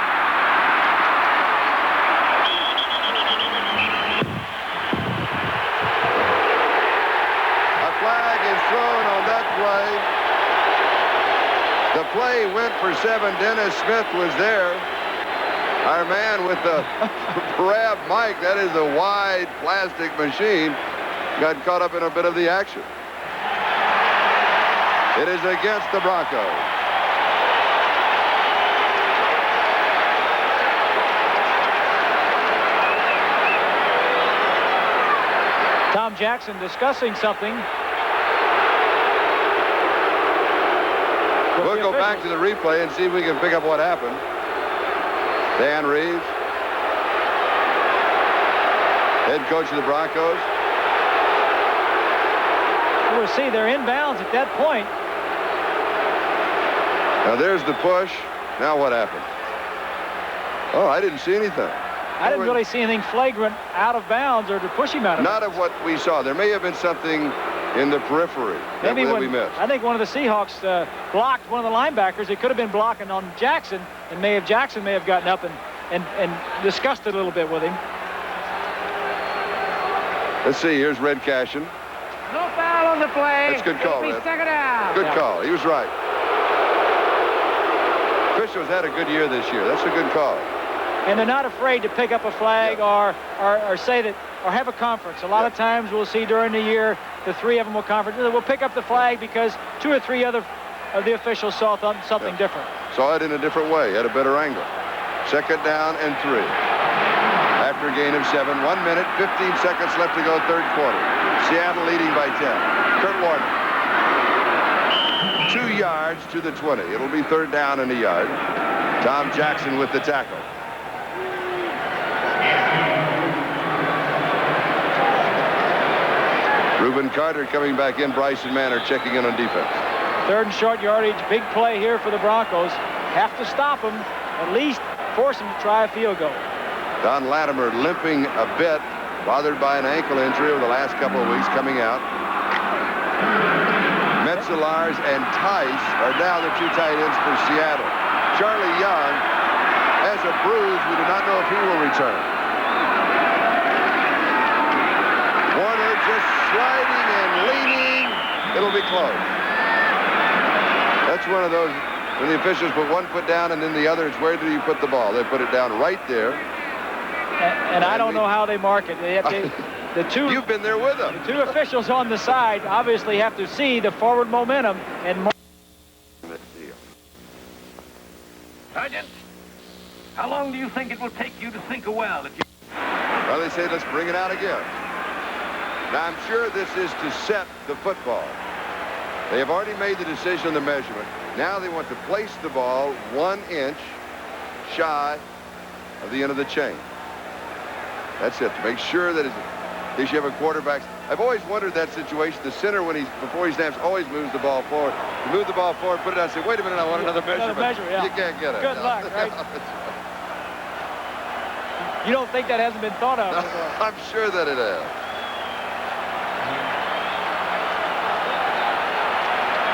A flag is thrown on that play. play went for 7. Dennis Smith was there. Our man with the grab mic, that is a wide plastic machine, got caught up in a bit of the action. It is against the Broncos. Tom Jackson discussing something. We'll go back to the replay and see if we can pick up what happened. Dan Reeves, head coach of the Broncos. We'll see, they're inbounds at that point. Now there's the push. Now what happened? Oh, I didn't see anything. I didn't really see anything flagrant out of bounds or to push him out of bounds. Not of what we saw. There may have been something in the periphery that we missed. I think one of the Seahawks blocked one of the linebackers. It could have been blocking on Jackson, and Jackson may have gotten up and discussed it a little bit with him. Let's see. Here's Red Cashin. No foul on the play. That's a good call, Red. Second down. Good call. He was right. Officials had a good year this year. That's a good call. And they're not afraid to pick up a flag or say that, or have a conference. A lot of times we'll see during the year, the 3 of them will conference. We'll pick up the flag because 2 or 3 other of the officials saw something different. Saw it in a different way, had a better angle. Second down and 3. After a gain of 7, 1 minute, 15 seconds left to go, third quarter. Seattle leading by 10. Kurt Warner. 2 yards to the 20. It'll be third down and a yard. Tom Jackson with the tackle. Reuben Carter coming back in. Bryson Manor checking in on defense. Third and short yardage. Big play here for the Broncos. Have to stop them. At least force them to try a field goal. Don Latimer limping a bit, bothered by an ankle injury over the last couple of weeks coming out. Metzelars and Tice are now the 2 tight ends for Seattle. Charlie Young has a bruise. We do not know if he will return. Warner just sliding and leaning. It'll be close. That's one of those, when the officials put one foot down and then the other, it's where do you put the ball? They put it down right there. And I don't know how they mark it. The 2, you've been there with them. The 2 officials on the side obviously have to see the forward momentum and mark. Sergeant, how long do you think it will take you to sink a well if you... Well, they say let's bring it out again. Now, I'm sure this is to set the football. They have already made the decision on the measurement. Now they want to place the ball 1 inch shy of the end of the chain. That's it, to make sure that in case you have a quarterback. I've always wondered that situation. The center, before he snaps, always moves the ball forward. You move the ball forward, put it out, say, wait a minute, I want another measurement. Yeah. You can't get it. Good luck, right? You don't think that hasn't been thought of? No, I'm sure that it has.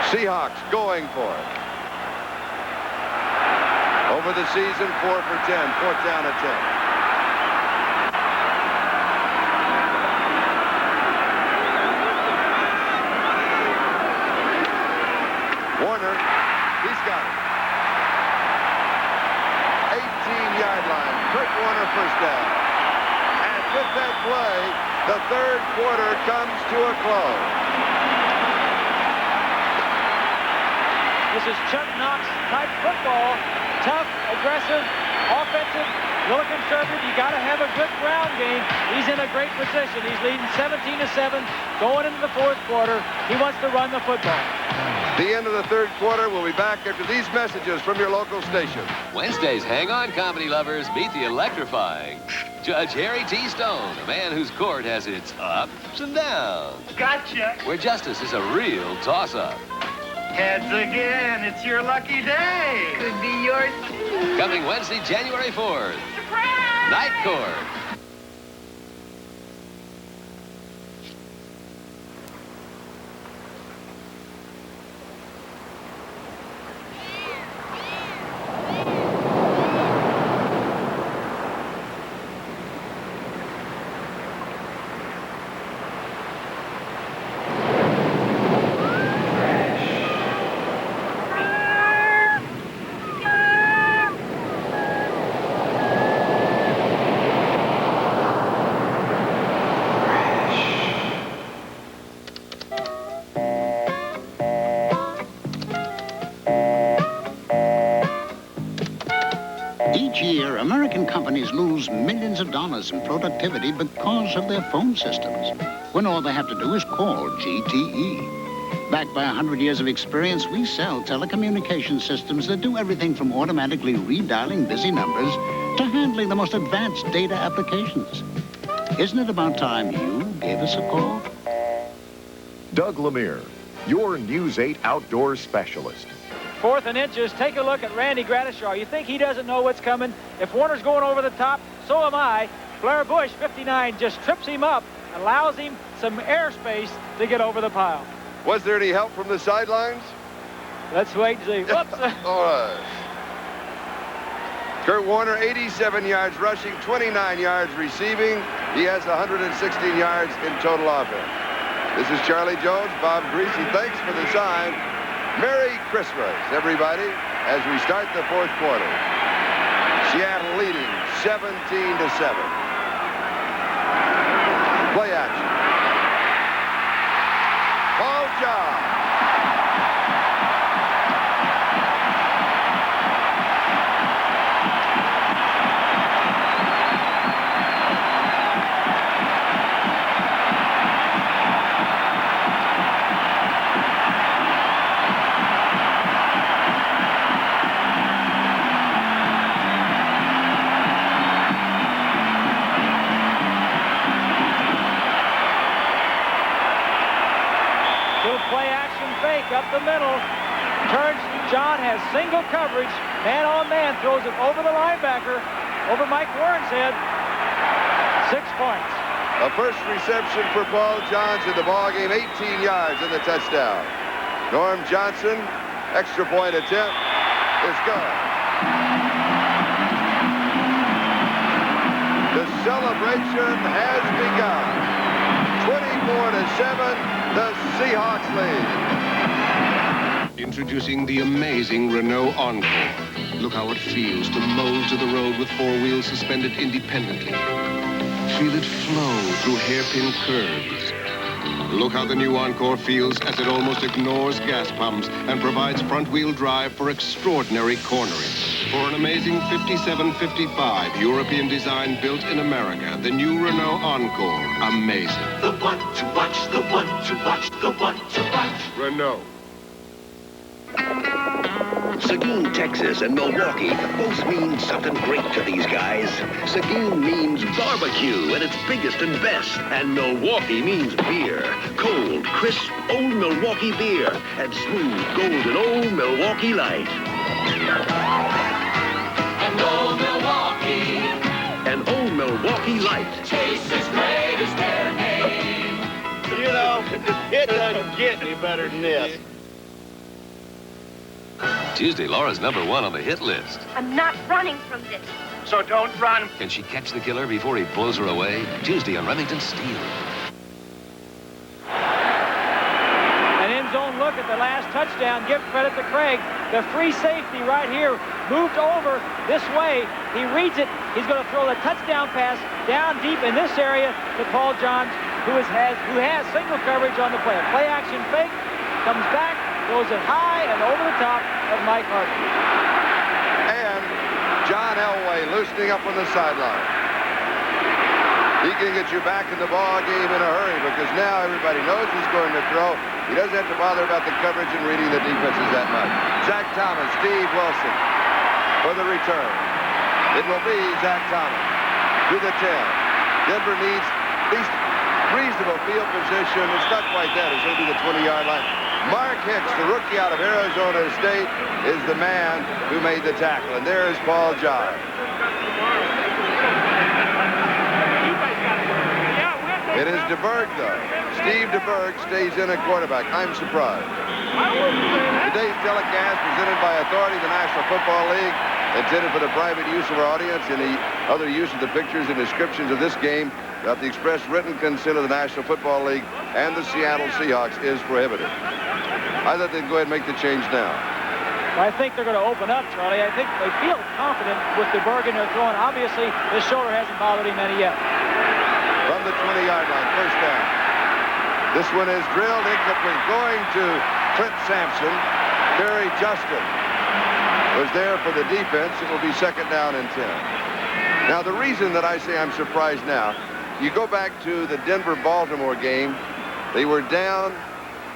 Seahawks going for it. Over the season, 4 for 10. 4th down at 10. Warner, he's got it. 18-yard line. Kurt Warner, first down. And with that play, the third quarter comes to a close. This is Chuck Knox type football. Tough, aggressive, offensive, a little conservative. You got to have a good ground game. He's in a great position. He's leading 17-7 going into the fourth quarter. He wants to run the football. The end of the third quarter. We'll be back after these messages from your local station. Wednesdays, hang on, comedy lovers. Meet the electrifying Judge Harry T. Stone, a man whose court has its ups and downs. Gotcha. Where justice is a real toss-up. Heads again. It's your lucky day. Could be yours. Coming Wednesday, January 4th. Surprise! Night Court. American companies lose millions of dollars in productivity because of their phone systems, when all they have to do is call GTE. Backed by 100 years of experience, we sell telecommunication systems that do everything from automatically redialing busy numbers to handling the most advanced data applications. Isn't it about time you gave us a call? Doug Lemire, your News 8 outdoor specialist. 4th and inches. Take a look at Randy Gradishaw. You think he doesn't know what's coming? If Warner's going over the top, so am I. Blair Bush, 59, just trips him up, allows him some airspace to get over the pile. Was there any help from the sidelines? Let's wait and see. Whoops. All right. Kurt Warner, 87 yards rushing, 29 yards receiving. He has 116 yards in total offense. This is Charlie Jones, Bob Greasy. Thanks for the sign. Merry Christmas, everybody, as we start the 4th quarter. Seattle leading 17-7. Play action. Paul John. Up the middle, turns. John has single coverage, man on man, throws it over the linebacker, over Mike Warren's head. 6 points. A first reception for Paul Johns in the ball game, 18 yards in the touchdown. Norm Johnson, extra point attempt, is good. The celebration has begun. 24-7, the Seahawks lead. Introducing the amazing Renault Encore. Look how it feels to mold to the road with 4 wheels suspended independently. Feel it flow through hairpin curves. Look how the new Encore feels as it almost ignores gas pumps and provides front-wheel drive for extraordinary cornering. For an amazing 5755 European design built in America, the new Renault Encore. Amazing. The one to watch, the one to watch, the one to watch. Renault. Seguin, Texas and Milwaukee both mean something great to these guys. Seguin means barbecue at its biggest and best. And Milwaukee means beer. Cold, crisp, old Milwaukee beer. And smooth, golden old Milwaukee Light. And old Milwaukee. And old Milwaukee Light. Tastes as great as their name. You know, it doesn't get any better than this. Tuesday, Laura's #1 on the hit list. I'm not running from this. So don't run. Can she catch the killer before he blows her away? Tuesday on Remington Steel. An end zone look at the last touchdown. Give credit to Craig. The free safety right here moved over this way. He reads it. He's going to throw the touchdown pass down deep in this area to Paul Johns, who has single coverage on the play. Play action fake, comes back, throws it high and over the top of Mike Hartley. And John Elway loosening up on the sideline. He can get you back in the ball game in a hurry because now everybody knows he's going to throw. He doesn't have to bother about the coverage and reading the defenses that much. Zach Thomas, Steve Wilson for the return. It will be Zach Thomas to the 10. Denver needs at least reasonable field position. It's not quite that. It's going to be the 20-yard line. Mark Hicks, the rookie out of Arizona State, is the man who made the tackle. And there is Paul John. It is DeBerg, though. Steve DeBerg stays in at quarterback. I'm surprised. Today's telecast presented by authority of the National Football League, intended for the private use of our audience. Any other use of the pictures and descriptions of this game without the express written consent of the National Football League and the Seattle Seahawks is prohibited. I thought they'd go ahead and make the change now. I think they're going to open up, Charlie. I think they feel confident with DeBerg in their throwing. Obviously, the shoulder hasn't bothered him any yet. From the 20-yard line, first down. This one is drilled incomplete. Going to Clint Sampson. Terry Justin was there for the defense. It will be second down and 10. Now, the reason that I say I'm surprised now, you go back to the Denver-Baltimore game. They were down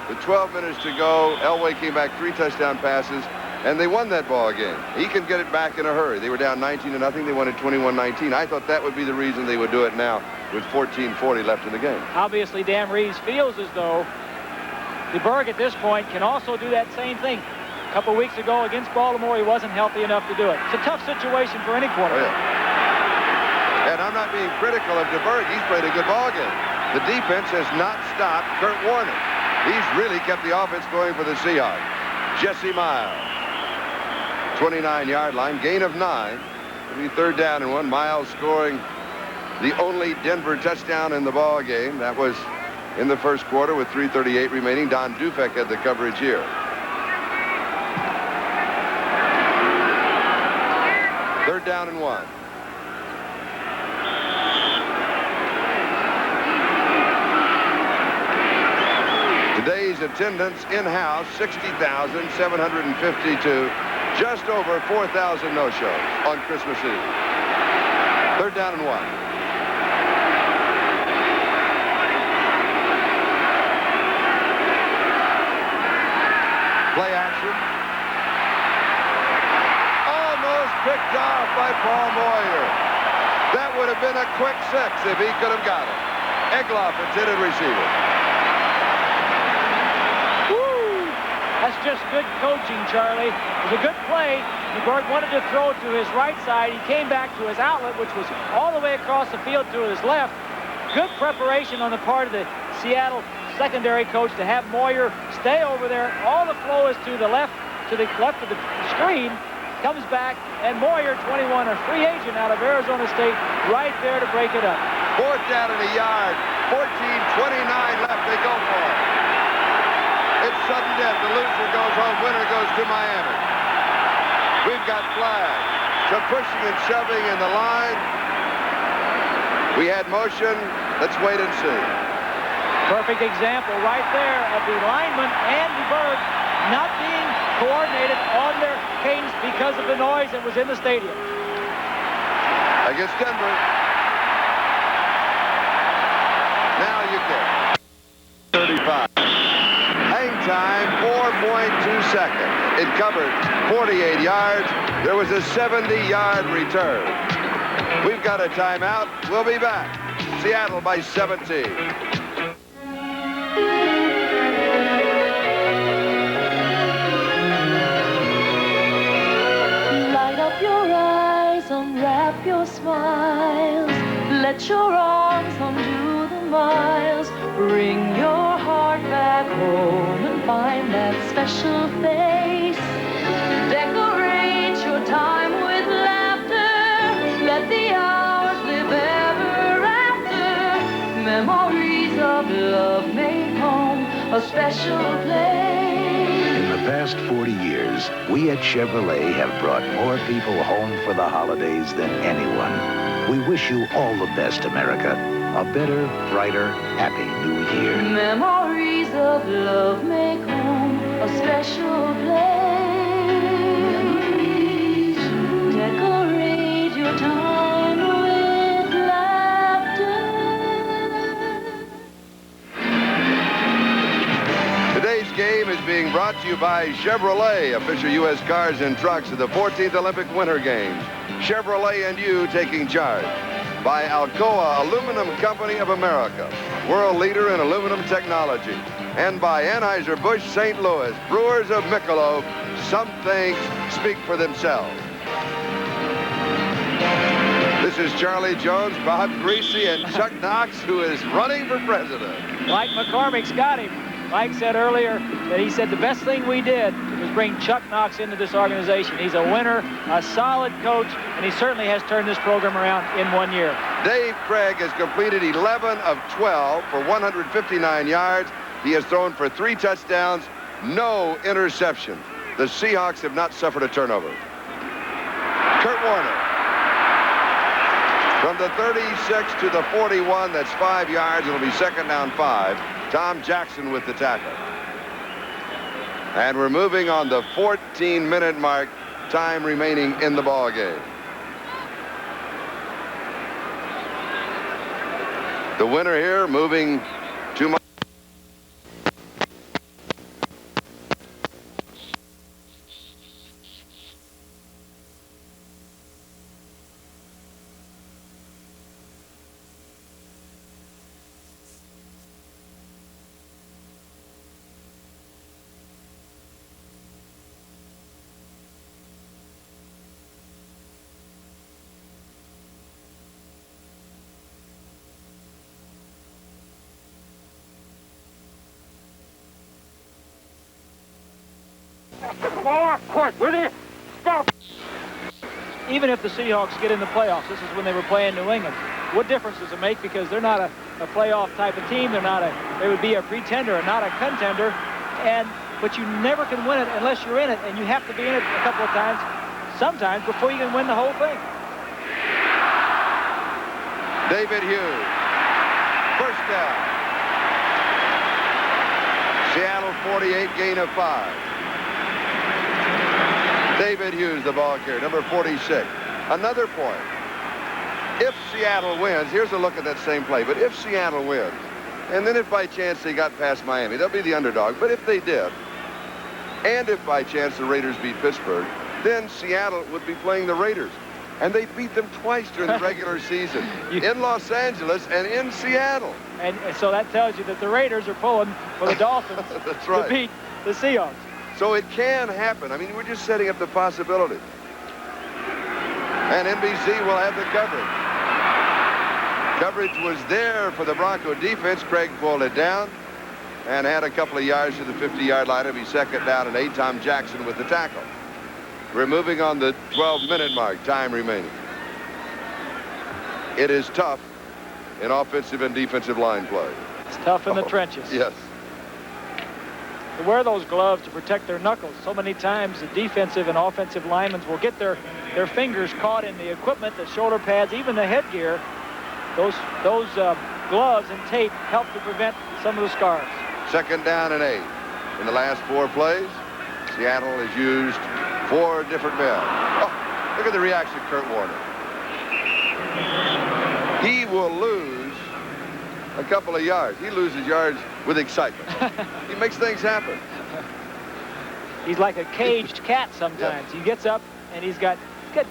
with 12 minutes to go. Elway came back 3 touchdown passes, and they won that ball game. He can get it back in a hurry. They were down 19-0. They won it 21-19. I thought that would be the reason they would do it now with 14:40 left in the game. Obviously, Dan Reeves feels as though DeBerg at this point can also do that same thing. A couple weeks ago against Baltimore, he wasn't healthy enough to do it. It's a tough situation for any quarterback. Oh, yeah. And I'm not being critical of DeBerg. He's played a good ball game. The defense has not stopped Kurt Warner. He's really kept the offense going for the Seahawks. Jesse Miles, 29-yard line, gain of 9. It'll be 3rd down and 1. Miles scoring the only Denver touchdown in the ball game. That was in the first quarter with 3:38 remaining. Don Dufek had the coverage here. Third down and 1. Today's attendance in-house, 60,752. Just over 4,000 no-shows on Christmas Eve. Third down and 1. Play action. Almost picked off by Paul Moyer. That would have been a quick 6 if he could have got it. Egloff intended receiver. That's just good coaching, Charlie. It was a good play. DeBerg wanted to throw to his right side. He came back to his outlet, which was all the way across the field to his left. Good preparation on the part of the Seattle secondary coach to have Moyer stay over there. All the flow is to the left of the screen. Comes back, and Moyer, 21, a free agent out of Arizona State, right there to break it up. 4th down and a yard. 14:29 left. They go for it. It's sudden death. The loser goes home. Winner goes to Miami. We've got flags. Some pushing and shoving in the line. We had motion. Let's wait and see. Perfect example right there of the lineman and DeBerg not being coordinated on their cadence because of the noise that was in the stadium. Against Denver. Now you get 35. Time, 4.2 seconds. It covered 48 yards. There was a 70-yard return. We've got a timeout. We'll be back. Seattle by 17. Light up your eyes, unwrap your smiles. Let your arms undo the miles. Bring your heart back home and find that special face. Decorate your time with laughter. Let the hours live ever after. Memories of love made home a special place. In the past 40 years, we at Chevrolet have brought more people home for the holidays than anyone. We wish you all the best, America. A better, brighter, happy New Year. Memories of love make home a special place. Decorate your time with laughter. Today's game is being brought to you by Chevrolet, official U.S. cars and trucks of the 14th Olympic Winter Games. Chevrolet and you taking charge. By Alcoa Aluminum Company of America, world leader in aluminum technology. And by Anheuser-Busch St. Louis, brewers of Michelob. Some things speak for themselves. This is Charlie Jones, Bob Greasy, and Chuck Knox, who is running for president. Mike McCormick's got him. Mike said earlier that he said the best thing we did was bring Chuck Knox into this organization. He's a winner, a solid coach, and he certainly has turned this program around in 1 year. Dave Craig has completed 11 of 12 for 159 yards. He has thrown for 3 touchdowns, no interception. The Seahawks have not suffered a turnover. Kurt Warner. From the 36 to the 41, that's 5 yards. It'll be 2nd down 5. Tom Jackson with the tackle. And we're moving on the 14-minute mark, time remaining in the ball game. The winner here moving to my... Even if the Seahawks get in the playoffs, this is when they were playing New England. What difference does it make? Because they're not a playoff type of team. They would be a pretender and not a contender. But you never can win it unless you're in it, and you have to be in it a couple of times, sometimes, before you can win the whole thing. David Hughes. First down. Seattle 48, gain of 5. David Hughes, the ball carrier, number 46. Another point. If Seattle wins, here's a look at that same play, but if Seattle wins, and then if by chance they got past Miami, they'll be the underdog, but if they did, and if by chance the Raiders beat Pittsburgh, then Seattle would be playing the Raiders. And they beat them twice during the regular season, in Los Angeles and in Seattle. And so that tells you that the Raiders are pulling for the Dolphins That's right. to beat the Seahawks. So it can happen. I mean, we're just setting up the possibility. And NBC will have the coverage. Coverage was there for the Bronco defense. Craig pulled it down and had a couple of yards to the 50-yard line. It'll be second down and 8. Tom Jackson with the tackle. We're moving on the 12-minute mark, time remaining. It is tough in offensive and defensive line play. It's tough in the trenches. Yes. To wear those gloves to protect their knuckles. So many times the defensive and offensive linemen will get their fingers caught in the equipment, the shoulder pads, even the headgear. Those gloves and tape help to prevent some of the scars. Second down and 8. In the last 4 plays, Seattle has used 4 different men. Oh, look at the reaction of Kurt Warner. He will lose a couple of yards. He loses yards with excitement. He makes things happen. He's like a caged cat sometimes. He gets up and he's got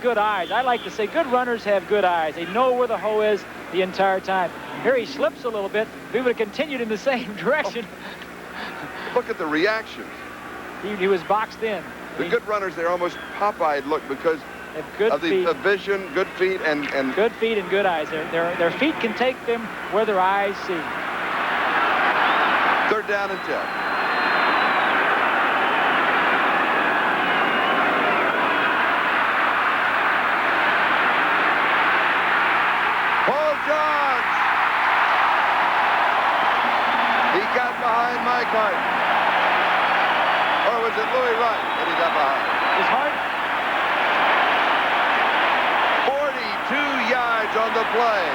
good eyes. I like to say good runners have good eyes. They know where the hole is the entire time. Here he slips a little bit. If he would have continued in the same direction. Look at the reactions. He was boxed in. The good runners, they're almost Popeye look because of the vision, good feet, and good feet and good eyes. Their feet can take them where their eyes see. Third down and 10. Paul Johns. He got behind Mike Hart. Or was it Louis Wright that he got behind? His Hart? 42 yards on the play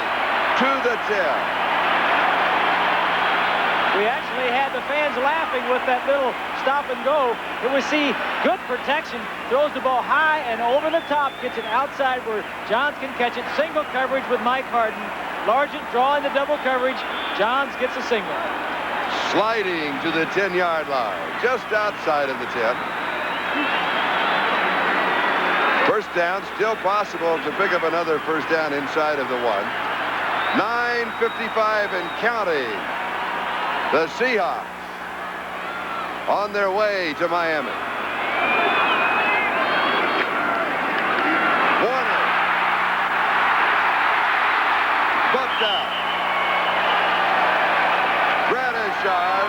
to the 10. We actually had the fans laughing with that little stop and go. It was good protection, throws the ball high and over the top, gets it outside where Johns can catch it. Single coverage with Mike Harden. Largent drawing the double coverage. Johns gets a single. Sliding to the 10-yard line, just outside of the 10. First down, still possible to pick up another first down inside of the 1. 9:55 and counting. The Seahawks on their way to Miami. Warner. Bumped out. Gradishar.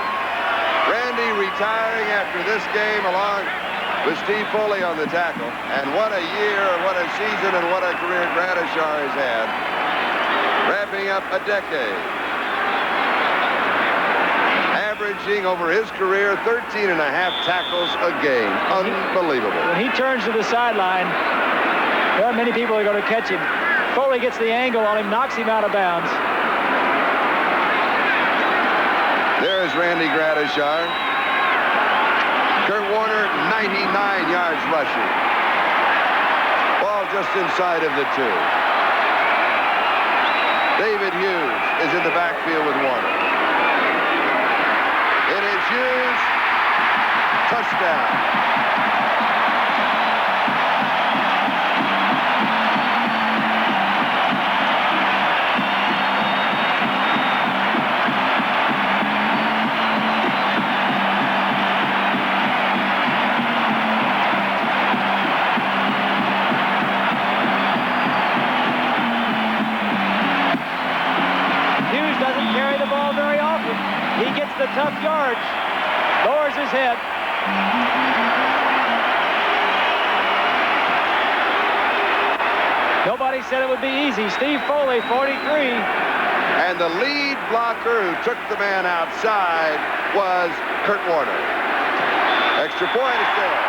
Randy retiring after this game along with Steve Foley on the tackle. And what a year, what a season, and what a career Gradishar has had. Wrapping up a decade. Averaging over his career 13.5 tackles a game. Unbelievable. When he turns to the sideline, there aren't many people that are going to catch him. Foley gets the angle on him, knocks him out of bounds. There's Randy Gradishar. Kurt Warner, 99 yards rushing. Ball just inside of the 2. David Hughes. is in the backfield with Warner. It is Hughes. Touchdown. He gets the tough yards, lowers his head. Nobody said it would be easy. Steve Foley, 43. And the lead blocker who took the man outside was Kurt Warner. Extra point is there.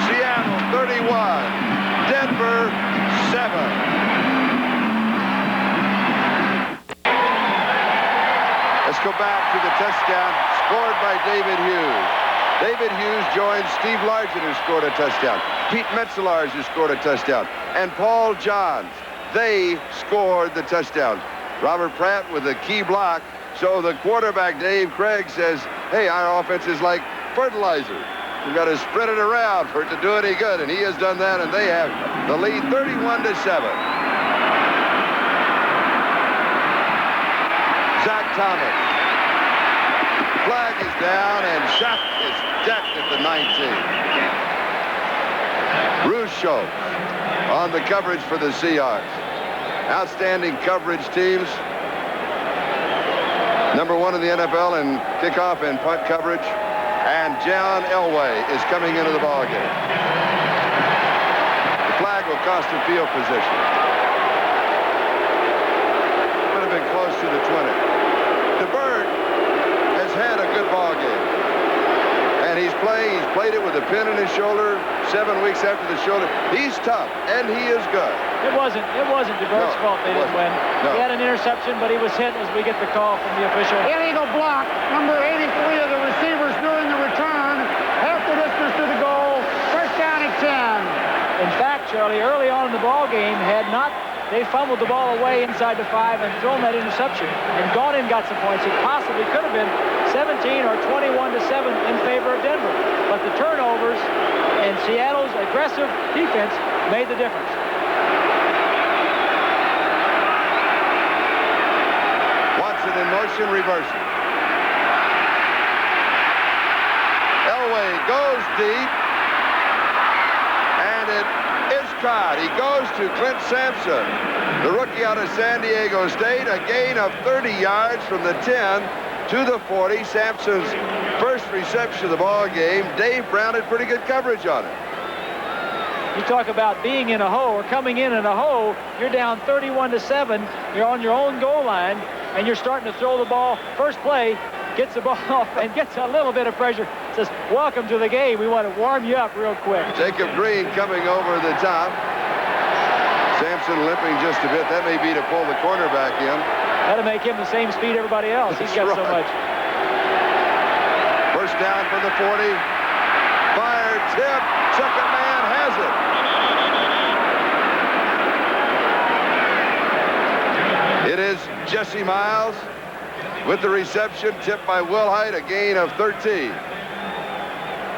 Seattle 31, Denver 7. Let's go back to the touchdown scored by David Hughes. David Hughes joins Steve Largent, who scored a touchdown. Pete Metzelaars, who scored a touchdown. And Paul Johns. They scored the touchdown. Robert Pratt with a key block. So the quarterback, Dave Craig, says, hey, our offense is like fertilizer. We've got to spread it around for it to do any good. And he has done that, and they have the lead 31-7. Zach Thomas. Flag is down, and shot is decked at the 19. Bruce Schultz on the coverage for the Seahawks. Outstanding coverage teams. #1 in the NFL in kickoff and punt coverage. And John Elway is coming into the ballgame. The flag will cost him field position. Would have been close to the 20. DeBerg has had a good ball game. And he's played it with a pin in his shoulder 7 weeks after the shoulder. He's tough, and he is good. It wasn't DeBerg's fault they didn't win. No. He had an interception, but he was hit as we get the call from the official. Illegal block, number 83 of the receivers during the return. Half the distance to the goal. First down at 10. In fact, Charlie, early on in the ball game, they fumbled the ball away inside the 5 and thrown that interception. And gone in got some points. It possibly could have been 17 or 21-7 in favor of Denver. But the turnovers and Seattle's aggressive defense made the difference. Watson in motion, reversing. Elway goes deep. And it is caught. He goes to Clint Sampson, the rookie out of San Diego State. A gain of 30 yards from the 10 to the 40. Sampson's first reception of the ball game. Dave Brown had pretty good coverage on it. You talk about being in a hole or coming in a hole. You're down 31-7. You're on your own goal line, and you're starting to throw the ball. First play, gets the ball off and gets a little bit of pressure. Says, welcome to the game. We want to warm you up real quick. Jacob Green coming over the top. Sampson limping just a bit. That may be to pull the cornerback in. That'll make him the same speed everybody else. He's got so much. First down from the 40. Fire, tip, second man has it. It is Jesse Miles with the reception, tipped by Will Height, a gain of 13.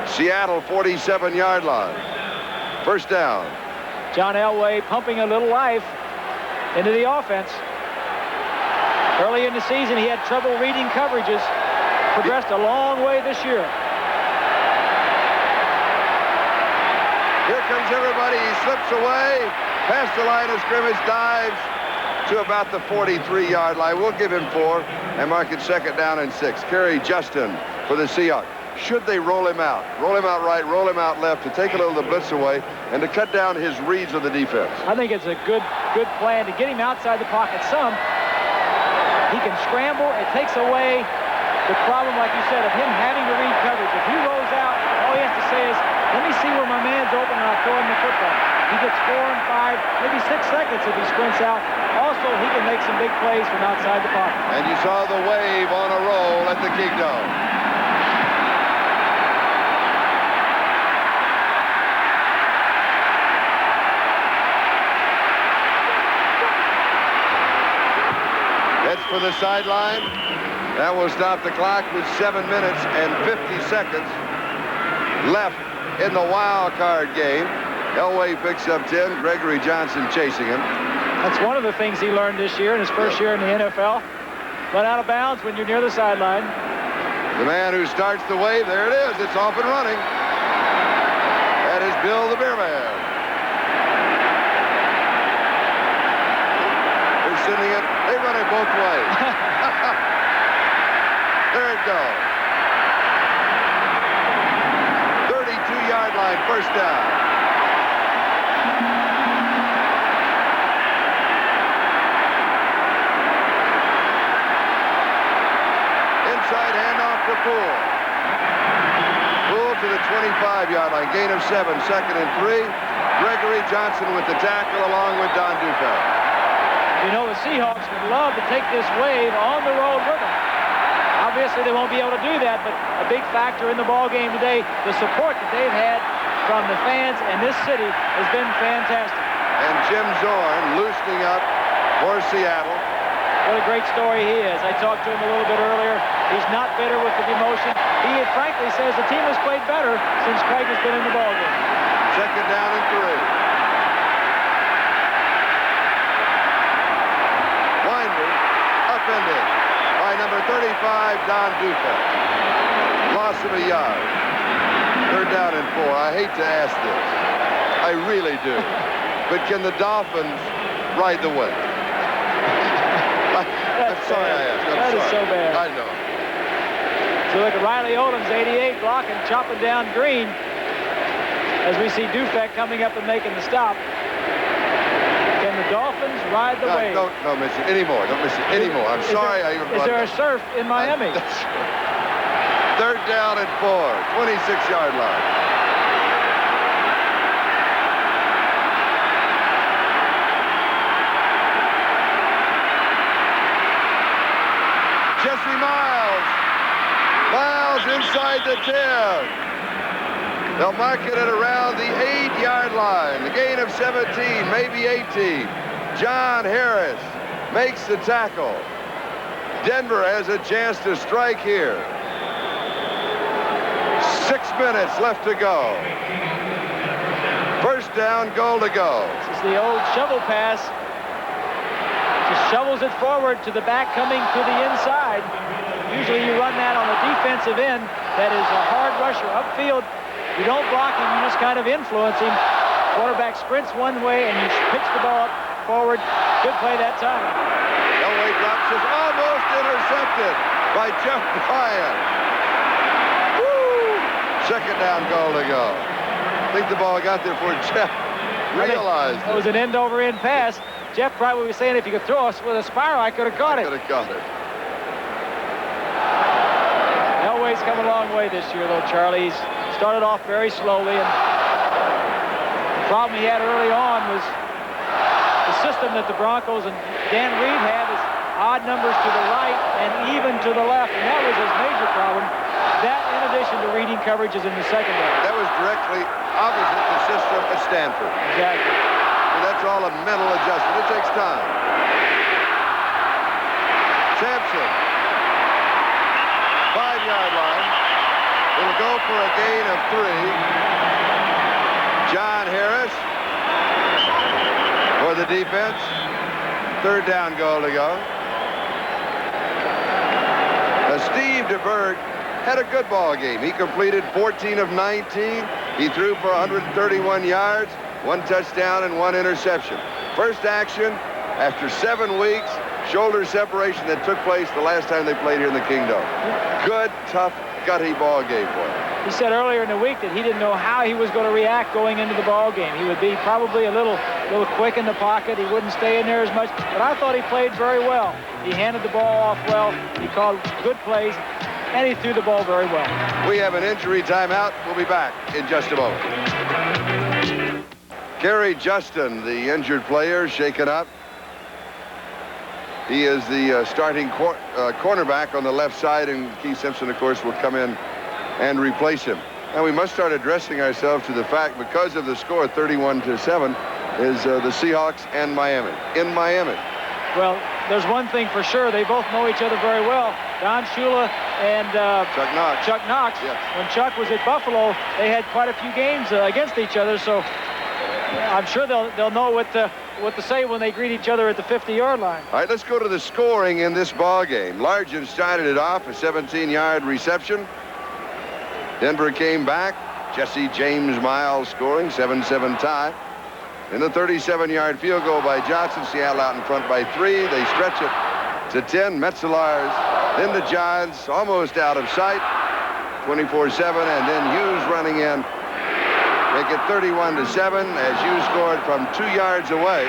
Seattle 47-yard line. First down. John Elway pumping a little life into the offense. Early in the season, he had trouble reading coverages. Progressed a long way this year. Here comes everybody. He slips away, past the line of scrimmage, dives to about the 43-yard line. We'll give him 4 and mark it second down and 6. Kerry Justin for the Seahawks. Should they roll him out? Roll him out right, roll him out left to take a little of the blitz away and to cut down his reads of the defense? I think it's a good plan to get him outside the pocket some. He can scramble. It takes away the problem, like you said, of him having to read coverage. If he rolls out, all he has to say is, let me see where my man's open and I'll throw him the football. He gets 4 and 5, maybe 6 seconds if he sprints out. Also, he can make some big plays from outside the pocket. And you saw the wave on a roll at the Kingdome. over the sideline. That will stop the clock with 7 minutes and 50 seconds left in the wild card game. Elway picks up 10. Gregory Johnson chasing him. That's one of the things he learned this year in his first year in the NFL. Run out of bounds when you're near the sideline. The man who starts the wave, there it is. It's off and running. That is Bill the Beer Man. They're sending it. They run it both ways. There it goes. 32-yard line, first down. Inside handoff for Poole. Poole to the 25-yard line, gain of 7, 2nd and 3. Gregory Johnson with the tackle along with Don Dufeld. You know, the Seahawks would love to take this wave on the road with them. Obviously, they won't be able to do that, but a big factor in the ball game today, the support that they've had from the fans and this city has been fantastic. And Jim Zorn loosening up for Seattle. What a great story he is. I talked to him a little bit earlier. He's not bitter with the demotion. He frankly says the team has played better since Craig has been in the ball game. 2nd down and 3. Winder upended by number 35, Don Dufeld. Loss of a yard. 3rd down and 4. I hate to ask this. I really do. But can the Dolphins ride the wave? I'm sorry I asked. That is so bad. I know. So look at Riley Odom's 88 blocking, chopping down Green as we see Dufek coming up and making the stop. Can the Dolphins ride the wave? Don't miss it anymore. Don't miss it anymore. I'm sorry I even brought it up. Is there a surf in Miami? 3rd down and 4, 26-yard line. Jesse Miles. Miles inside the 10. They'll mark it at around the 8-yard line. The gain of 17, maybe 18. John Harris makes the tackle. Denver has a chance to strike here. 6 minutes left to go. First down, goal to go. This is the old shovel pass. Just shovels it forward to the back coming to the inside. Usually you run that on the defensive end. That is a hard rusher upfield. You don't block him, you just kind of influence him. Quarterback sprints one way and you pitch the ball up forward. Good play that time. Elway drops his almost intercepted by Jeff Bryant. Woo! 2nd down, goal to go. I think the ball got there before Jeff realized it. It was an end-over-end pass. Jeff probably was saying if you could throw us with a spiral, I could have caught it. Could have caught it. Elway's come a long way this year, though, Charlie. He's started off very slowly, and the problem he had early on was the system that the Broncos and Dan Reed have is odd numbers to the right and even to the left, and that was his major problem. That, in addition to reading coverages in the secondary. That was directly opposite the system at Stanford. Exactly. So that's all a mental adjustment. It takes time. Sampson. 5-yard line. It'll go for a gain of 3. John Harris for the defense. 3rd down, goal to go. Steve DeBerg had a good ball game. He completed 14 of 19. He threw for 131 yards, 1 touchdown and 1 interception. First action after 7 weeks, shoulder separation that took place the last time they played here in the Kingdom. Good, tough, gutty ball game for him. He said earlier in the week that he didn't know how he was going to react going into the ball game. He would be probably a little quick in the pocket. He wouldn't stay in there as much, but I thought he played very well. He handed the ball off well. He called good plays, and he threw the ball very well. We have an injury timeout. We'll be back in just a moment. Kerry Justin, the injured player, shaken up. He is the starting cornerback on the left side, and Keith Simpson, of course, will come in and replace him. Now we must start addressing ourselves to the fact, because of the score 31-7, is the Seahawks and Miami. In Miami. Well, there's one thing for sure. They both know each other very well. Don Shula and Chuck Knox. Yes. When Chuck was at Buffalo, they had quite a few games against each other, so I'm sure they'll know what to say when they greet each other at the 50-yard line. All right, let's go to the scoring in this ball game. Largent started it off, a 17-yard reception. Denver came back. Jesse James Miles scoring, 7-7 tie. In the 37-yard field goal by Johnson, Seattle out in front by 3. They stretch it to 10. Metzelaars, then to Johns, almost out of sight. 24-7, and then Hughes running in. Make it 31-7 as Hughes scored from 2 yards away.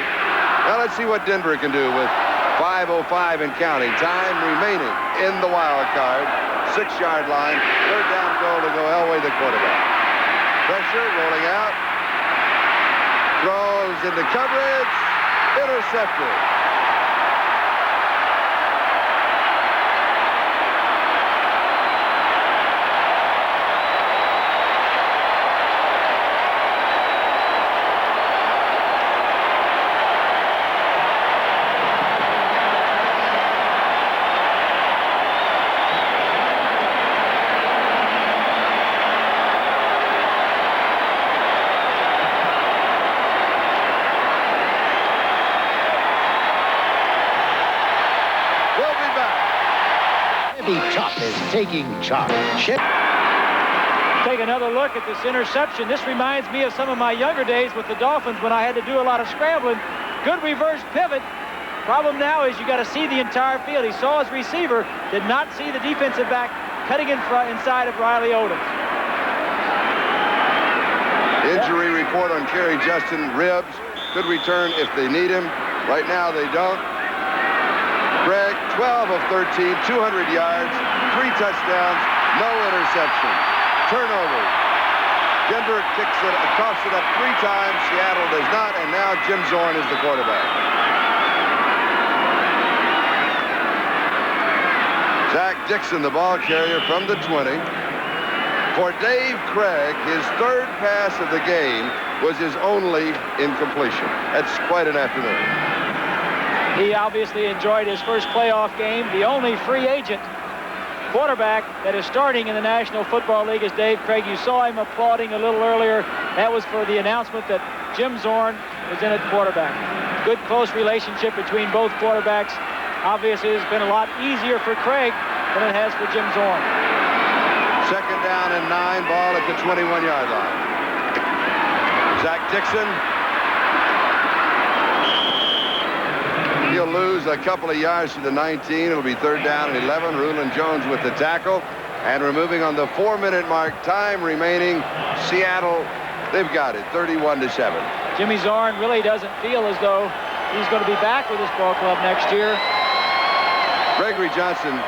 Now let's see what Denver can do with 5:05 and counting. Time remaining in the wild card. 6-yard line. 3rd down goal to go Elway, the quarterback. Pressure rolling out. Throws into coverage. Intercepted. Taking charge. Take another look at this interception. This reminds me of some of my younger days with the Dolphins when I had to do a lot of scrambling. Good reverse pivot. Problem now is you got to see the entire field. He saw his receiver, did not see the defensive back cutting in front inside of Riley Odom. Injury report on Kerry Justin, ribs. Could return if they need him. Right now they don't. Greg, 12 of 13, 200 yards, 3 touchdowns, no interception. Turnover. Denver kicks it, coughs it up 3 times. Seattle does not, and now Jim Zorn is the quarterback. Zach Dixon, the ball carrier from the 20. For Dave Craig, his 3rd pass of the game was his only incompletion. That's quite an afternoon. He obviously enjoyed his first playoff game. The only free agent quarterback that is starting in the National Football League is Dave Craig. You saw him applauding a little earlier. That was for the announcement that Jim Zorn was in at quarterback. Good close relationship between both quarterbacks. Obviously, it's been a lot easier for Craig than it has for Jim Zorn. 2nd down and 9, ball at the 21-yard line. Zach Dixon. He'll lose a couple of yards to the 19. It'll be 3rd down and 11. Rulon Jones with the tackle. And we're moving on the 4-minute mark. Time remaining. Seattle, they've got it, 31-7. Jimmy Zorn really doesn't feel as though he's going to be back with this ball club next year. Gregory Johnson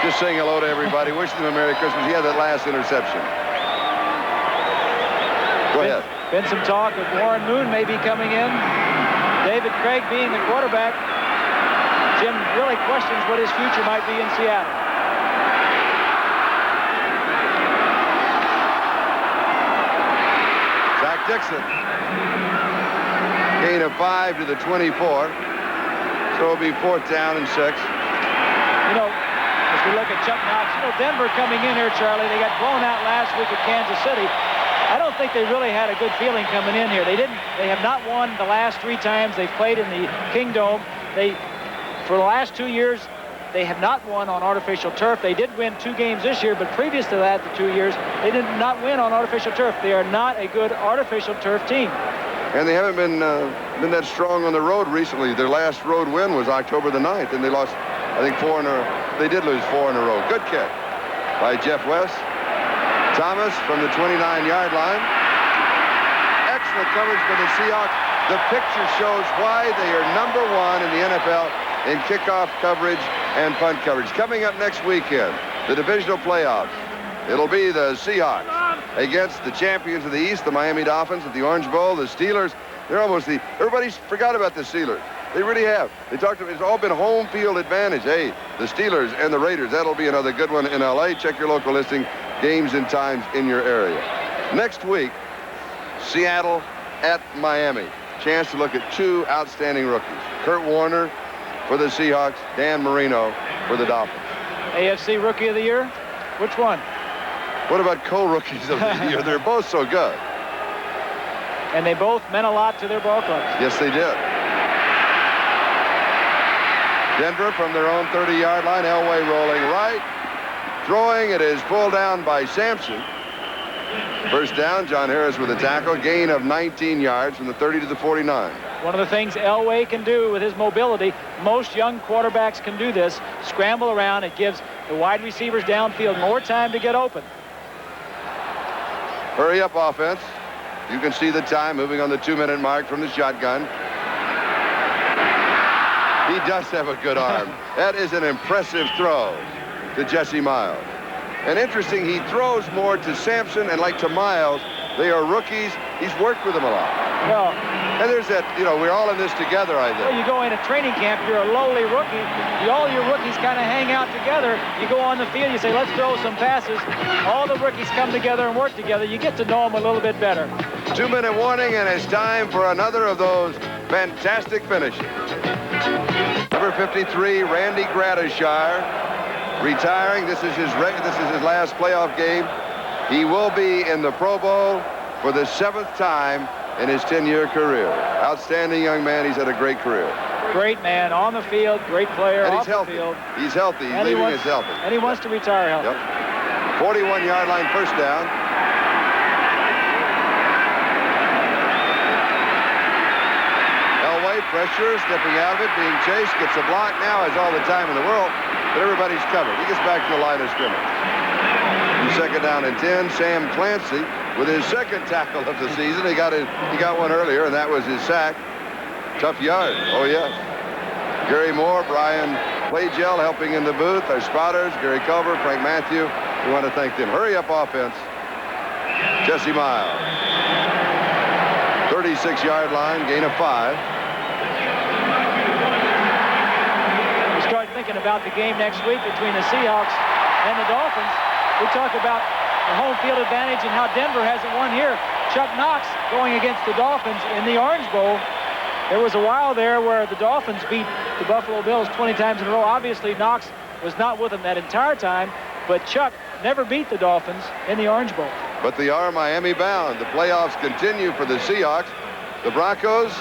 just saying hello to everybody, wishing them a Merry Christmas. He had that last interception. Go ahead. Been some talk of Warren Moon maybe coming in. David Craig being the quarterback. Jim really questions what his future might be in Seattle. Zach Dixon. Gain of 5 to the 24. So it'll be 4th down and 6. You know, as we look at Chuck Knox, you know, Denver coming in here, Charlie, they got blown out last week at Kansas City. I don't think they really had a good feeling coming in here. They have not won the last 3 times they've played in the Kingdome. For the last 2 years, they have not won on artificial turf. They did win 2 games this year, but previous to that, the 2 years, they did not win on artificial turf. They are not a good artificial turf team. And they haven't been that strong on the road recently. Their last road win was October the 9th, and they lost, I think, 4 in a row. They did lose 4 in a row. Good kick by Jeff West. Thomas from the 29-yard line. Excellent coverage by the Seahawks. The picture shows why they are #1 in the NFL in kickoff coverage and punt coverage. Coming up next weekend, the divisional playoffs. It'll be the Seahawks against the champions of the East, the Miami Dolphins at the Orange Bowl. The Steelers, they're almost everybody's forgot about the Steelers. They really have. They talked about it's all been home field advantage. Hey, the Steelers and the Raiders, that'll be another good one in LA. Check your local listing, games and times in your area. Next week, Seattle at Miami. Chance to look at 2 outstanding rookies. Kurt Warner for the Seahawks, Dan Marino for the Dolphins. AFC Rookie of the Year? Which one? What about co-rookies of the year? They're both so good. And they both meant a lot to their ball clubs. Yes, they did. Denver from their own 30-yard line. Elway rolling right. Throwing. It is pulled down by Sampson. First down, John Harris with a tackle. Gain of 19 yards from the 30 to the 49. One of the things Elway can do with his mobility, most young quarterbacks can do this, scramble around. It gives the wide receivers downfield more time to get open. Hurry up offense. You can see the time moving on the 2-minute mark from the shotgun. He does have a good arm. That is an impressive throw to Jesse Miles. And interesting, he throws more to Sampson and like to Miles. They are rookies. He's worked with them a lot. Well, and there's that, you know, we're all in this together, I think. Well, you go into training camp, you're a lowly rookie. All your rookies kind of hang out together. You go on the field, you say, let's throw some passes. All the rookies come together and work together. You get to know them a little bit better. 2-minute warning, and it's time for another of those fantastic finishes. Number 53, Randy Gradishar, retiring. This is his last playoff game. He will be in the Pro Bowl for the 7th time in his 10-year career. Outstanding young man. He's had a great career. Great man on the field, great player and off he's healthy. the field. He's healthy. He's leaving us healthy. And he wants to retire healthy. Yep. 41-yard line, first down. Elway, pressure, stepping out of it, being chased, gets a block now, has all the time in the world, but everybody's covered. He gets back to the line of scrimmage. Second down and 10. Sam Clancy with his second tackle of the season. He got one earlier, and that was his sack. Tough yard. Oh, yes. Gary Moore, Brian Playgel helping in the booth. Our spotters, Gary Culver, Frank Matthew. We want to thank them. Hurry up offense. Jesse Miles. 36-yard line, gain of 5. We start thinking about the game next week between the Seahawks and the Dolphins. We talk about the home field advantage and how Denver hasn't won here. Chuck Knox going against the Dolphins in the Orange Bowl. There was a while there where the Dolphins beat the Buffalo Bills 20 times in a row. Obviously, Knox was not with them that entire time, but Chuck never beat the Dolphins in the Orange Bowl. But they are Miami bound. The playoffs continue for the Seahawks. The Broncos,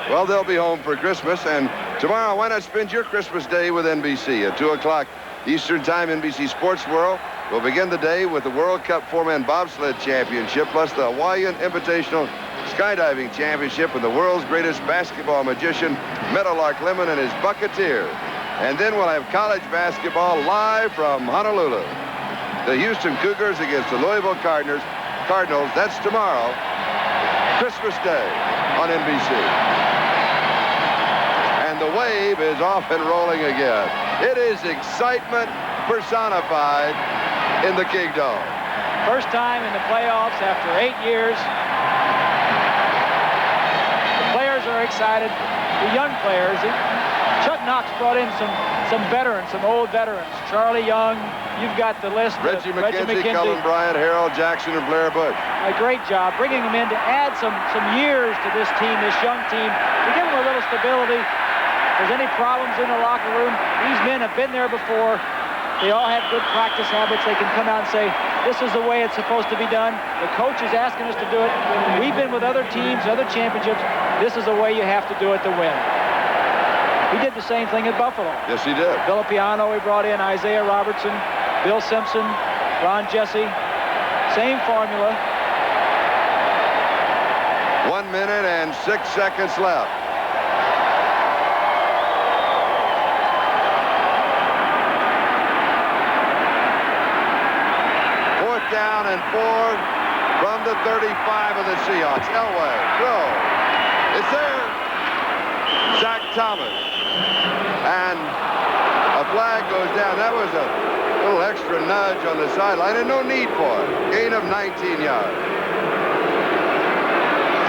well, they'll be home for Christmas. And tomorrow, why not spend your Christmas day with NBC at 2 o'clock Eastern Time, NBC Sports World. We'll begin the day with the World Cup 4-man bobsled championship, plus the Hawaiian Invitational Skydiving Championship with the world's greatest basketball magician, Meadowlark Lemon and his Buccateers. And then we'll have college basketball live from Honolulu. The Houston Cougars against the Louisville Cardinals. That's tomorrow, Christmas Day on NBC. And the wave is off and rolling again. It is excitement personified in the Kingdome. First time in the playoffs after 8 years. The players are excited. The young players. Chuck Knox brought in some veterans, some old veterans. Charlie Young, you've got the list. Reggie McKenzie, Cullen Bryant, Harold Jackson, and Blair Bush. A great job bringing them in to add some years to this team, this young team, to give them a little stability. If there's any problems in the locker room, these men have been there before. They all have good practice habits. They can come out and say, this is the way it's supposed to be done. The coach is asking us to do it. We've been with other teams, other championships. This is the way you have to do it to win. He did the same thing at Buffalo. Yes, he did. Villapiano, he brought in Isaiah Robertson, Bill Simpson, Ron Jesse. Same formula. 1 minute and 6 seconds left. Down and 4 from the 35 of the Seahawks. Elway, throw. It's there. Zach Thomas. And a flag goes down. That was a little extra nudge on the sideline, and no need for it. Gain of 19 yards.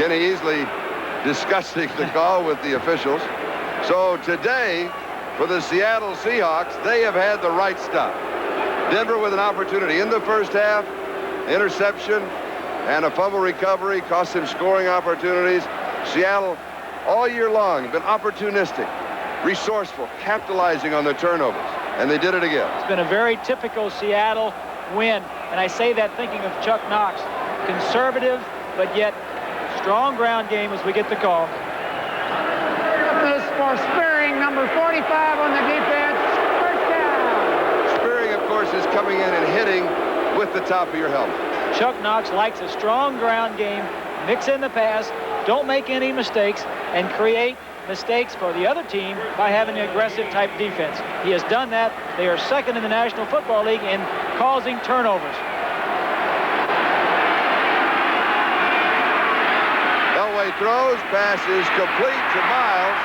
Kenny Easley discussing the call with the officials. So today, for the Seattle Seahawks, they have had the right stuff. Denver with an opportunity in the first half, interception and a fumble recovery cost them scoring opportunities. Seattle all year long have been opportunistic. resourceful, capitalizing on the turnovers. And they did it again. It's been a very typical Seattle win. And I say that thinking of Chuck Knox. Conservative, but yet strong ground game as we get the call. This for Spearing, number 45 on the defense. First down. Spearing, of course, is coming in and hitting with the top of your helmet. Chuck Knox likes a strong ground game. Mix in the pass. Don't make any mistakes and create mistakes for the other team by having an aggressive type defense. He has done that. They are second in the National Football League in causing turnovers. Elway throws, pass is complete to Miles.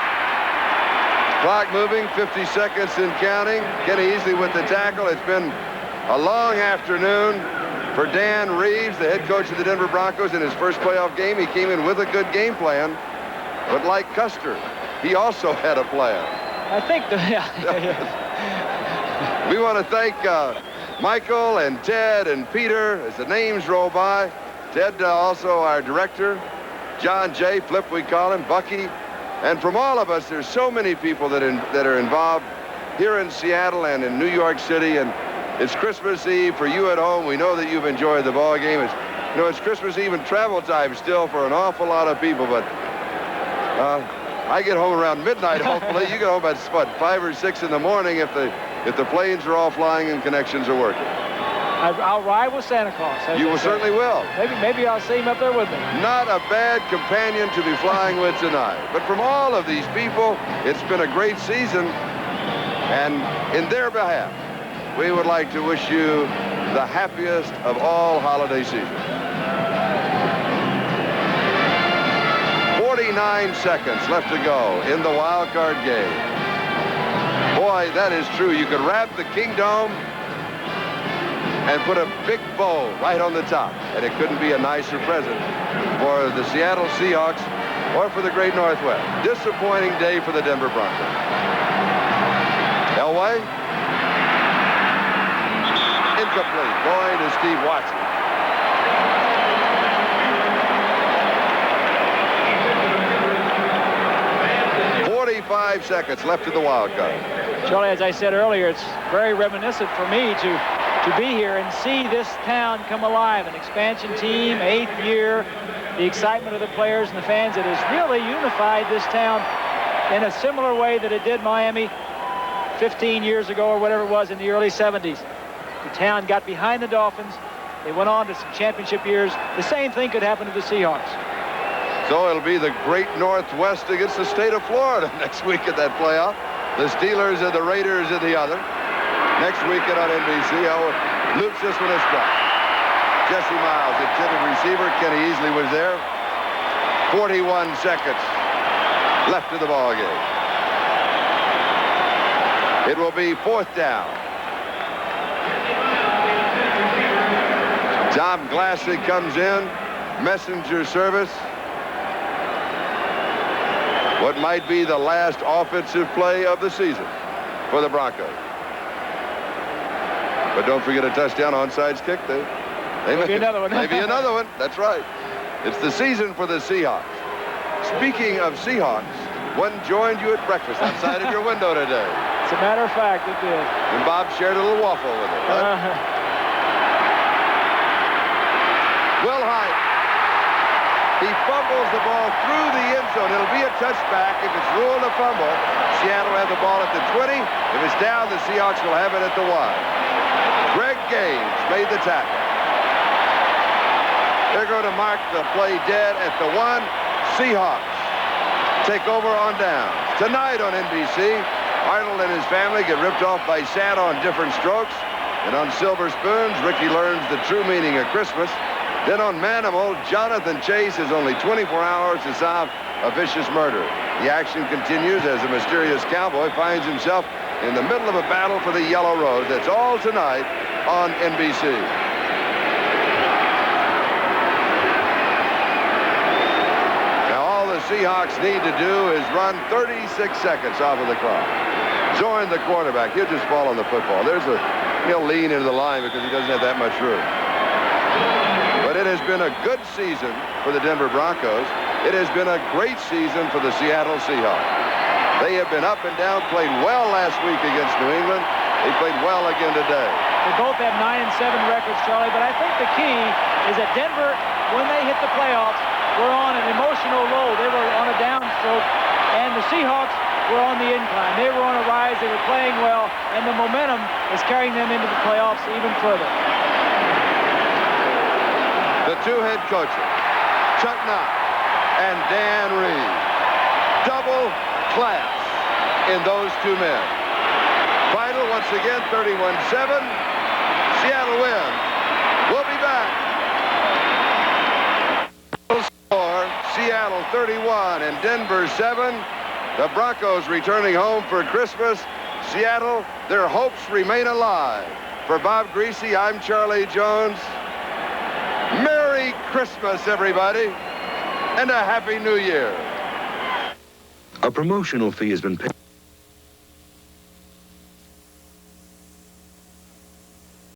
Clock moving, 50 seconds and counting. Kenny Easley with the tackle. It's been a long afternoon for Dan Reeves, the head coach of the Denver Broncos. In his first playoff game, he came in with a good game plan. But like Custer, he also had a plan. I think we want to thank Michael and Ted and Peter as the names roll by. Ted, also our director. John J. Flip, we call him, Bucky. And from all of us, there's so many people that are involved here in Seattle and in New York City. And it's Christmas Eve for you at home. We know that you've enjoyed the ball game. It's Christmas Eve and travel time still for an awful lot of people, but I get home around midnight, hopefully. You get home at, what, 5 or 6 in the morning if the planes are all flying and connections are working. I'll ride with Santa Claus. You certainly will. Maybe I'll see him up there with me. Not a bad companion to be flying with tonight. But from all of these people, it's been a great season. And in their behalf, we would like to wish you the happiest of all holiday seasons. 49 seconds left to go in the wild card game. Boy, that is true. You could wrap the Kingdome and put a big bow right on the top, and it couldn't be a nicer present for the Seattle Seahawks or for the Great Northwest. Disappointing day for the Denver Broncos. Elway. Incomplete. Going to Steve Watson. .45 seconds left in the wild card. Charlie, as I said earlier, it's very reminiscent for me to be here and see this town come alive. An expansion team, 8th year, the excitement of the players and the fans. It has really unified this town in a similar way that it did Miami 15 years ago or whatever it was in the early 70s. The town got behind the Dolphins. They went on to some championship years. The same thing could happen to the Seahawks. So it'll be the Great Northwest against the state of Florida next week at that playoff. The Steelers and the Raiders in the other. Next weekend on NBC. Loops this one is struck. Jesse Miles, intended receiver. Kenny Easley was there. 41 seconds left in the ball game. It will be 4th down. Tom Glassy comes in. Messenger service. What might be the last offensive play of the season for the Broncos. But don't forget a touchdown onside kick. Maybe another one. Maybe another one. That's right. It's the season for the Seahawks. Speaking of Seahawks, one joined you at breakfast outside of your window today. As a matter of fact, it did. And Bob shared a little waffle with it. Huh? Will Hyde. He fumbles the ball through the end zone. It'll be a touchback. If it's ruled a fumble, Seattle will have the ball at the 20. If it's down, the Seahawks will have it at the 1. Greg Gaines made the tackle. They're going to mark the play dead at the 1. Seahawks take over on downs. Tonight on NBC, Arnold and his family get ripped off by Santa on different strokes. And on Silver Spoons, Ricky learns the true meaning of Christmas. Then on Manimal, Jonathan Chase has only 24 hours to solve a vicious murder. The action continues as a mysterious cowboy finds himself in the middle of a battle for the Yellow Rose. That's all tonight on NBC. Now all the Seahawks need to do is run 36 seconds off of the clock. Zorn, the quarterback, he'll just fall on the football. He'll lean into the line because he doesn't have that much room. But it has been a good season for the Denver Broncos. It has been a great season for the Seattle Seahawks. They have been up and down, played well last week against New England. They played well again today. They both have 9-7 records, Charlie, but I think the key is that Denver, when they hit the playoffs, were on an emotional low. They were on a downstroke, and the Seahawks were on the incline. They were on a rise. They were playing well, and the momentum is carrying them into the playoffs even further. The two head coaches, Chuck Knox and Dan Reed. Double class in those two men. Final once again, 31-7. Seattle wins. We'll be back. Score, Seattle 31 and Denver 7. The Broncos returning home for Christmas. Seattle, their hopes remain alive. For Bob Greasy, I'm Charlie Jones. Merry Christmas, everybody, and a Happy New Year. A promotional fee has been paid.